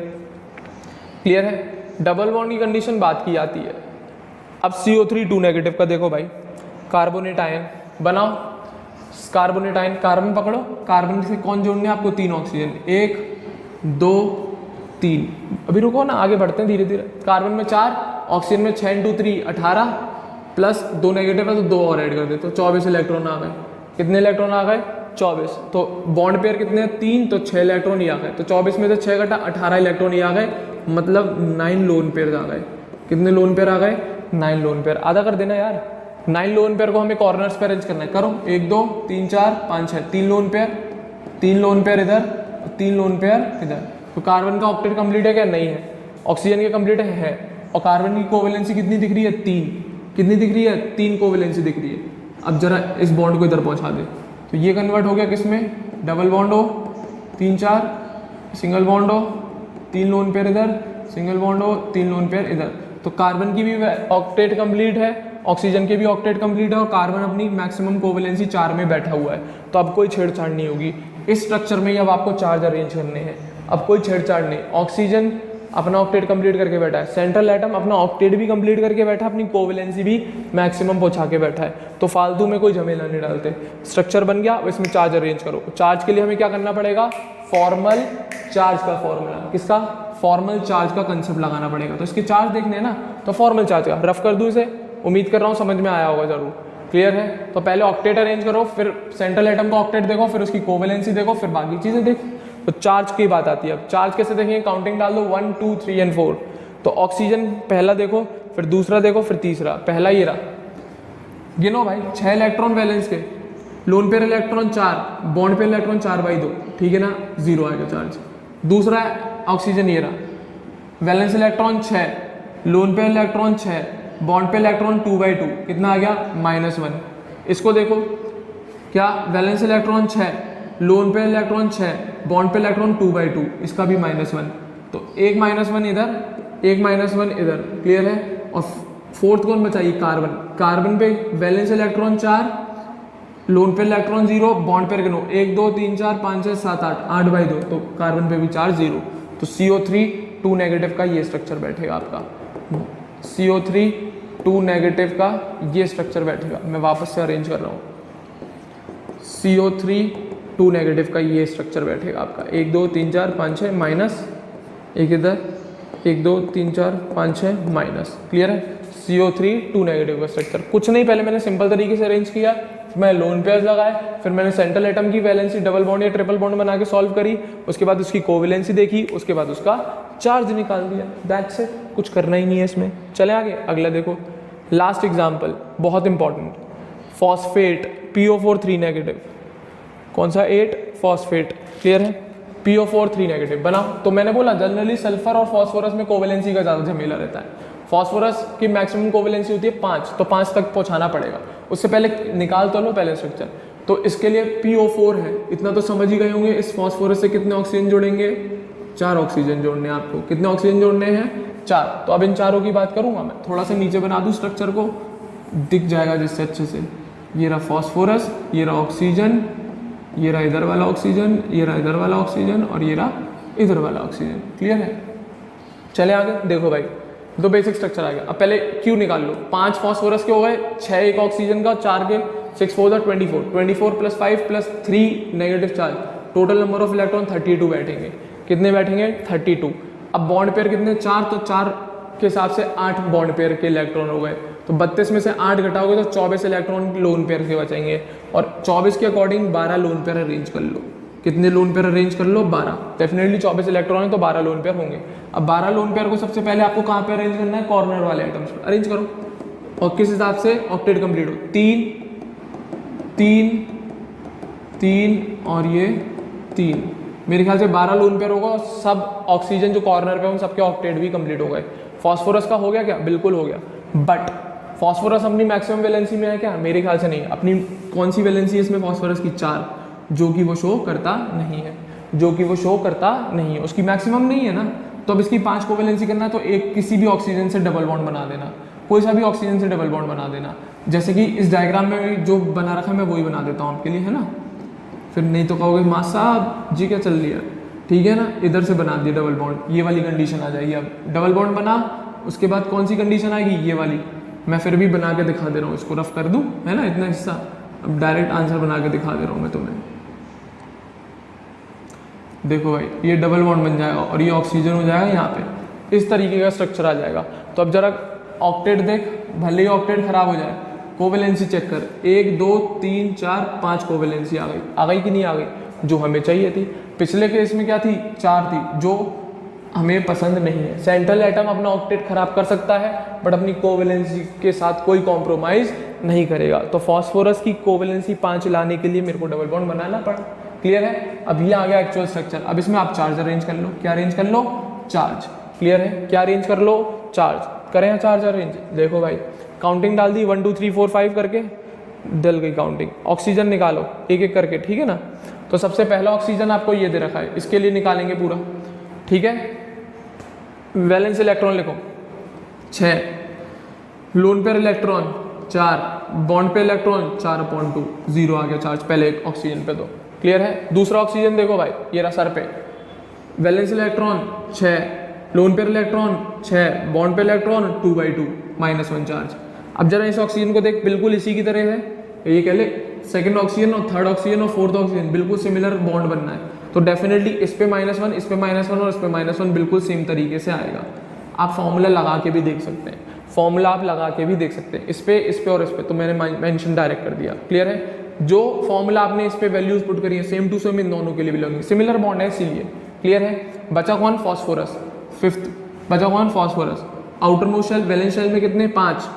क्लियर है। डबल बॉन्ड की कंडीशन बात की जाती है। अब CO3 2 नेगेटिव का देखो भाई, कार्बोनेट आयन बनाओ, कार्बोनेट आयन, कार्बन पकड़ो, कार्बन से कौन जोड़ने आपको? 3 ऑक्सीजन, 1 2 3। अभी रुको ना, आगे बढ़ते हैं धीरे धीरे। कार्बन में 4, ऑक्सीजन में 6 × 3 18, प्लस 2 नेगेटिव है तो 2 और ऐड कर देते, तो 24 इलेक्ट्रॉन आ गए। कितने इलेक्ट्रॉन आ गए? 24। तो बॉन्ड पेयर कितने हैं 3, तो 6 इलेक्ट्रॉन ही आ गए। तो 24 में से 6 घटा 18 इलेक्ट्रॉन ही आ गए, मतलब 9 लोन पेयर आ गए। कितने लोन पेयर आ गए 9 लोन पेयर। आधा कर देना यार, 9 लोन पेयर को हमें कॉर्नर्स पे अरेंज करना है। करो 1 2 3 4 5 6, 3 लोन पेयर, 3 लोन पेयर इधर, 3 लोन पेयर इधर। तो कार्बन का ऑक्टेट कंप्लीट है क्या? नहीं है। ऑक्सीजन के कंप्लीट है। और कार्बन की कोवेलेंसी कितनी दिख रही है? 3। कितनी दिख रही है? 3 कोवेलेंसी दिख रही है। अब जरा इस बॉन्ड को इधर पहुंचा दे, तो ये कन्वर्ट हो गया किस में? डबल बॉन्ड हो, 3 4, सिंगल बॉन्ड हो, 3 लोन पेयर इधर, सिंगल बॉन्ड हो, 3 लोन पेयर इधर। तो कार्बन की भी ऑक्टेट कंप्लीट है, ऑक्सीजन के भी ऑक्टेट कंप्लीट है, और कार्बन अपनी मैक्सिमम कोवेलेंसी 4 में बैठा हुआ है। तो अब कोई छेड़छाड़ नहीं होगी इस स्ट्रक्चर में ही। अब आपको चार्ज अरेंज करने हैं, अब कोई छेड़छाड़ नहीं। ऑक्सीजन अपना ऑक्टेट कंप्लीट करके बैठा है, सेंट्रल एटम अपना ऑक्टेट भी कंप्लीट करके बैठा है, अपनी कोवेलेंसी भी मैक्सिमम पहुंचा के बैठा है। तो फालतू में कोई झमेला नहीं डालते। स्ट्रक्चर बन गया, इसमें चार्ज अरेंज करो। चार्ज के लिए हमें क्या करना पड़ेगा? फॉर्मल चार्ज का फॉर्मूला, किसका? फॉर्मल चार्ज का कंसेप्ट लगाना पड़ेगा। तो इसके चार्ज देखने हैं ना, तो फॉर्मल चार्ज का रफ कर दूं इसे, उम्मीद कर रहा हूँ समझ में आया होगा जरूर। क्लियर है? तो पहले ऑक्टेट अरेंज करो, फिर सेंट्रल एटम का ऑक्टेट देखो, फिर उसकी कोवेलेंसी देखो, फिर बाकी चीजें देखो। तो चार्ज की बात आती है। अब चार्ज कैसे देखेंगे? काउंटिंग डाल दो 1 2 3 और 4। तो ऑक्सीजन पहला देखो, फिर दूसरा देखो, फिर तीसरा। पहला ये रहा, गिनो भाई, 6 इलेक्ट्रॉन वैलेंस के, loan pair electron 4, bond pair electron 4/2, ठीक है ना, 0 आएगा चार्ज। दूसरा ऑक्सीजन ये रहा, valence electron 6, lone pair electron 6, bond pair electron 2/2, कितना आ गया? -1। इसको देखो, क्या valence electron 6, lone pair electron 6, bond pair electron 2/2, इसका भी -1। तो एक -1 इधर, एक -1 इधर। क्लियर है? और फोर्थ कौन बचाइए? कार्बन। कार्बन पे valence electron 4, loan pair electron 0, bond pair गिनो 1 2 3 4 5 6 7 8, 8/2। तो कार्बन पे भी चार्ज 0। तो CO3 2 नेगेटिव का ये स्ट्रक्चर बैठेगा आपका। CO3 2 नेगेटिव का ये स्ट्रक्चर बैठेगा। मैं वापस से अरेंज कर रहा हूँ। CO3 2 नेगेटिव का ये स्ट्रक्चर बैठेगा आपका। 1 2 3 4 5 6 माइनस, एक इधर, 1 2 3 4 5 6 माइनस। क्लियर है? CO3 2 नेगेटिव का स्ट्रक्चर। कुछ नहीं, पहले मैंने सिंपल तरीके से अरेंज किया, फिर मैं लोन पेयर्स लगाए, फिर मैंने सेंट्रल एटम की वैलेंसी डबल बॉन्ड या ट्रिपल बॉन्ड बना के सॉल्व करी, उसके बाद उसकी कोवेलेंसी देखी, उसके बाद उसका चार्ज निकाल दिया। दैट्स इट, कुछ करना ही नहीं है इसमें। चले आगे, अगला देखो, लास्ट एग्जाम्पल, बहुत इंपॉर्टेंट। Phosphate PO4 3 negative. कौन सा? 8 फॉस्फेट। क्लियर है? PO4 3 नेगेटिव बनाओ। तो मैंने बोला जनरली सल्फर और फॉस्फोरस में कोवेलेंसी का ज़्यादा झमेला रहता है। फॉस्फोरस की मैक्सिमम कोवेलेंसी होती है 5, तो 5 तक पहुंचाना पड़ेगा। उससे पहले निकाल तो लो पहले स्ट्रक्चर। तो इसके लिए PO4 है, इतना तो समझ ही गए होंगे। इस फॉस्फोरस से कितने ऑक्सीजन जोड़ेंगे? 4 ऑक्सीजन जोड़ने हैं आपको। कितने ऑक्सीजन जोड़ने हैं? 4। तो अब इन चारों की बात करूंगा मैं, थोड़ा सा नीचे बना दूं स्ट्रक्चर को, दिख जाएगा जिससे अच्छे से। ये रहा फॉस्फोरस, ये रहा ऑक्सीजन, ये रहा इधर वाला ऑक्सीजन, ये रहा इधर वाला ऑक्सीजन, और ये रहा इधर वाला ऑक्सीजन। क्लियर है? चले आगे देखो भाई, दो बेसिक स्ट्रक्चर आ गया। अब पहले क्यू निकाल लो। 5 फॉस्फोरस के हो गए, 6 एक ऑक्सीजन का, 4 के 6 4 24, 24 + 5 + 3 negative charge, total number of electron 32 बैठेंगे। कितने बैठेंगे? 32। अब बॉन्ड पेयर कितने? 4, तो 4 के हिसाब से 8 बॉन्ड पेयर के इलेक्ट्रॉन हो गए। तो 32 में से 8 घटाओगे तो 24 इलेक्ट्रॉन लोन पेयर के बचेंगे, और 24 के अकॉर्डिंग 12 लोन पेयर अरेंज कर लो। कितने लोन पेयर अरेंज कर लो? 12। डेफिनेटली 24 इलेक्ट्रॉन है तो 12 लोन पेयर होंगे। अब 12 लोन पेयर को सबसे पहले आपको कहाँ पे अरेंज करना है? कॉर्नर वाले आइटम्स पर अरेंज करो। और किस हिसाब से? ऑक्टेट कंप्लीट हो। 3 3 3 और ये 3, मेरे ख्याल से 12 लोन पेयर होगा। सब ऑक्सीजन जो कॉर्नर पे उन सबके ऑक्टेट भी कंप्लीट हो गए। फॉस्फोरस का हो गया क्या? बिल्कुल हो गया। बट फॉस्फोरस अपनी मैक्सिमम वैलेंसी में है क्या? मेरे ख्याल से नहीं। अपनी कौन सी वैलेंसी है इसमें फॉस्फोरस की? 4, जो कि वो शो करता नहीं है, जो कि वो शो करता नहीं है, उसकी मैक्सिमम नहीं है ना। तो अब इसकी 5 को वैलेंसी करना है तो एक किसी भी ऑक्सीजन से डबल बॉन्ड बना देना, कोई सा भी ऑक्सीजन से डबल बॉन्ड बना देना। जैसे कि इस डायग्राम में जो बना रखा है मैं वही बना देता हूँ आपके लिए, है ना। फिर नहीं तो कहोगे माँ साहब जी क्या चल लिया, ठीक है ना। इधर से बना दिया डबल बॉन्ड, ये वाली कंडीशन आ जाएगी। अब डबल बॉन्ड बना, उसके बाद कौन सी कंडीशन आएगी? ये वाली। मैं फिर भी बना के दिखा दे रहा हूँ, इसको रफ कर दूँ, है ना, इतना हिस्सा। अब डायरेक्ट आंसर बना के दिखा दे रहा हूँ मैं तुम्हें। देखो भाई, ये डबल बॉन्ड बन जाएगा और ये ऑक्सीजन हो जाएगा यहाँ पे, इस तरीके का स्ट्रक्चर आ जाएगा। तो अब जरा ऑक्टेट देख, भले ही ऑक्टेट खराब हो जाए, कोवेलेंसी चेक कर, 1 2 3 4 5 कोवेलेंसी आ गई कि नहीं आ गई, जो हमें चाहिए थी। पिछले केस में क्या थी, 4 थी, जो हमें पसंद नहीं है। सेंट्रल एटम अपना ऑक्टेट खराब कर सकता है बट अपनी कोवेलेंसी के साथ कोई कॉम्प्रोमाइज नहीं करेगा। तो फास्फोरस की कोवेलेंसी 5 लाने के लिए मेरे को डबल बॉन्ड बनाना पड़ा। क्लियर है। अब ये आ गया एक्चुअल स्ट्रक्चर। अब इसमें आप चार्ज अरेंज कर लो। क्या अरेंज कर लो, चार्ज। क्लियर है। क्या अरेंज कर लो, चार्ज। करें या चार्ज अरेंज। देखो भाई काउंटिंग डाल दी 1 2 3 4 5 करके, डल गई काउंटिंग। ऑक्सीजन निकालो एक एक करके, ठीक है ना। तो सबसे पहला ऑक्सीजन आपको ये दे रखा है, इसके लिए निकालेंगे पूरा, ठीक है। वैलेंस इलेक्ट्रॉन लिखो 6, लोन पेयर इलेक्ट्रॉन 4, बॉन्ड पे इलेक्ट्रॉन 4/2, 0 आ गया चार्ज पहले एक ऑक्सीजन पे। तो क्लियर है। दूसरा ऑक्सीजन देखो भाई, ये रहा सर पे, valence electron 6, lone pair electron 6, bond पे इलेक्ट्रॉन 2/2, -1 चार्ज। अब जरा इस ऑक्सीजन को देख, बिल्कुल इसी की तरह है, ये कह ले सेकंड ऑक्सीजन और थर्ड ऑक्सीजन और फोर्थ ऑक्सीजन बिल्कुल सिमिलर बॉन्ड बनना है। तो डेफिनेटली इस पे -1, इस पे -1 और इस पे -1 बिल्कुल सेम तरीके से आएगा। आप फॉर्मूला लगा के भी देख सकते हैं, फॉर्मूला आप लगा के भी देख सकते हैं, इस पे और इस पे। तो मैंने मेंशन डायरेक्ट कर दिया। क्लियर है। जो फॉर्मूला आपने इस पे वैल्यूज पुट करी है सेम टू सेम इन दोनों के लिए भी लगेंगे, सिमिलर बॉन्ड है इसीलिए। क्लियर है। बचा कौन, फॉस्फोरस। फिफ्थ बचा कौन, phosphorus. Outermost shell, valence shell में कितने, 5।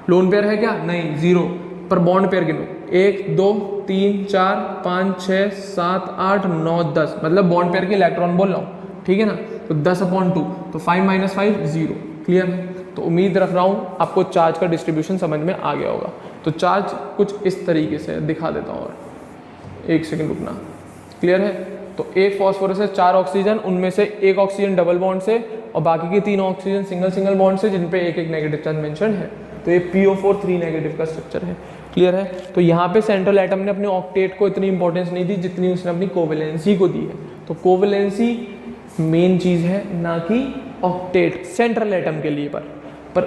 लोन पेयर है क्या, नहीं, 0। पर बॉन्ड पेयर गिनो, 1 2 3 4 5 6 7 8 9 10, मतलब बॉन्ड पेयर के इलेक्ट्रॉन बोल रहा हूँ, ठीक है ना। तो 10/2, तो 5 - 5 0। क्लियर है। तो उम्मीद रख रहा हूँ आपको चार्ज का डिस्ट्रीब्यूशन समझ में आ गया होगा। तो चार्ज कुछ इस तरीके से दिखा देता हूँ, और 1 सेकेंड रुकना। क्लियर है। तो एक फॉस्फोरस है, 4 ऑक्सीजन, उनमें से एक ऑक्सीजन डबल बॉन्ड से और बाकी की 3 ऑक्सीजन सिंगल बॉन्ड से, जिन पे एक एक नेगेटिव चार्ज मेंशन है। तो ये PO4 3 नेगेटिव का स्ट्रक्चर है। क्लियर है। तो यहाँ पे सेंट्रल एटम ने अपने ऑक्टेट को इतनी इंपॉर्टेंस नहीं दी जितनी उसने अपनी कोवेलेंसी को दी है। तो कोवेलेंसी मेन चीज़ है, ना कि ऑक्टेट सेंट्रल एटम के लिए। पर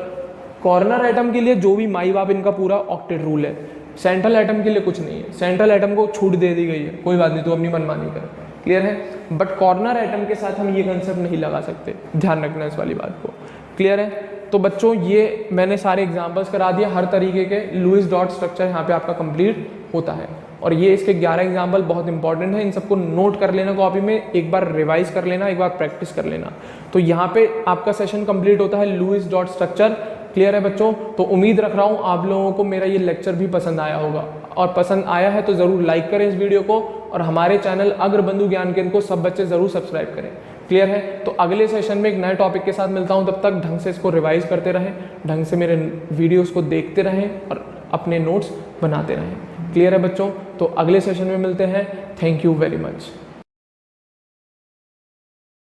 कॉर्नर एटम के लिए जो भी माई बाप इनका पूरा ऑक्टेट रूल है, सेंट्रल एटम के लिए कुछ नहीं है। सेंट्रल एटम को छूट दे दी गई है, कोई बात नहीं, तो अपनी मनमानी कर। क्लियर है। बट कॉर्नर एटम के साथ हम ये कंसेप्ट नहीं लगा सकते, ध्यान रखना इस वाली बात को। क्लियर है। तो बच्चों ये मैंने सारे एग्जांपल्स करा दिए, हर तरीके के लुईस डॉट स्ट्रक्चर यहाँ पे आपका कंप्लीट होता है। और ये इसके 11 एग्जाम्पल बहुत इंपॉर्टेंट है, इन सबको नोट कर लेना कॉपी में, एक बार रिवाइज कर लेना, एक बार प्रैक्टिस कर लेना। तो यहाँ पे आपका सेशन कंप्लीट होता है लुईस डॉट स्ट्रक्चर। क्लियर है बच्चों। तो उम्मीद रख रहा हूँ आप लोगों को मेरा ये लेक्चर भी पसंद आया होगा, और पसंद आया है तो ज़रूर लाइक करें इस वीडियो को, और हमारे चैनल अग्रबंधु ज्ञान केंद्र को सब बच्चे ज़रूर सब्सक्राइब करें। क्लियर है। तो अगले सेशन में एक नए टॉपिक के साथ मिलता हूँ, तब तक ढंग से इसको रिवाइज करते रहें, ढंग से मेरे वीडियोस को देखते रहें और अपने नोट्स बनाते रहें। क्लियर है बच्चों। तो अगले सेशन में मिलते हैं। Thank you very much.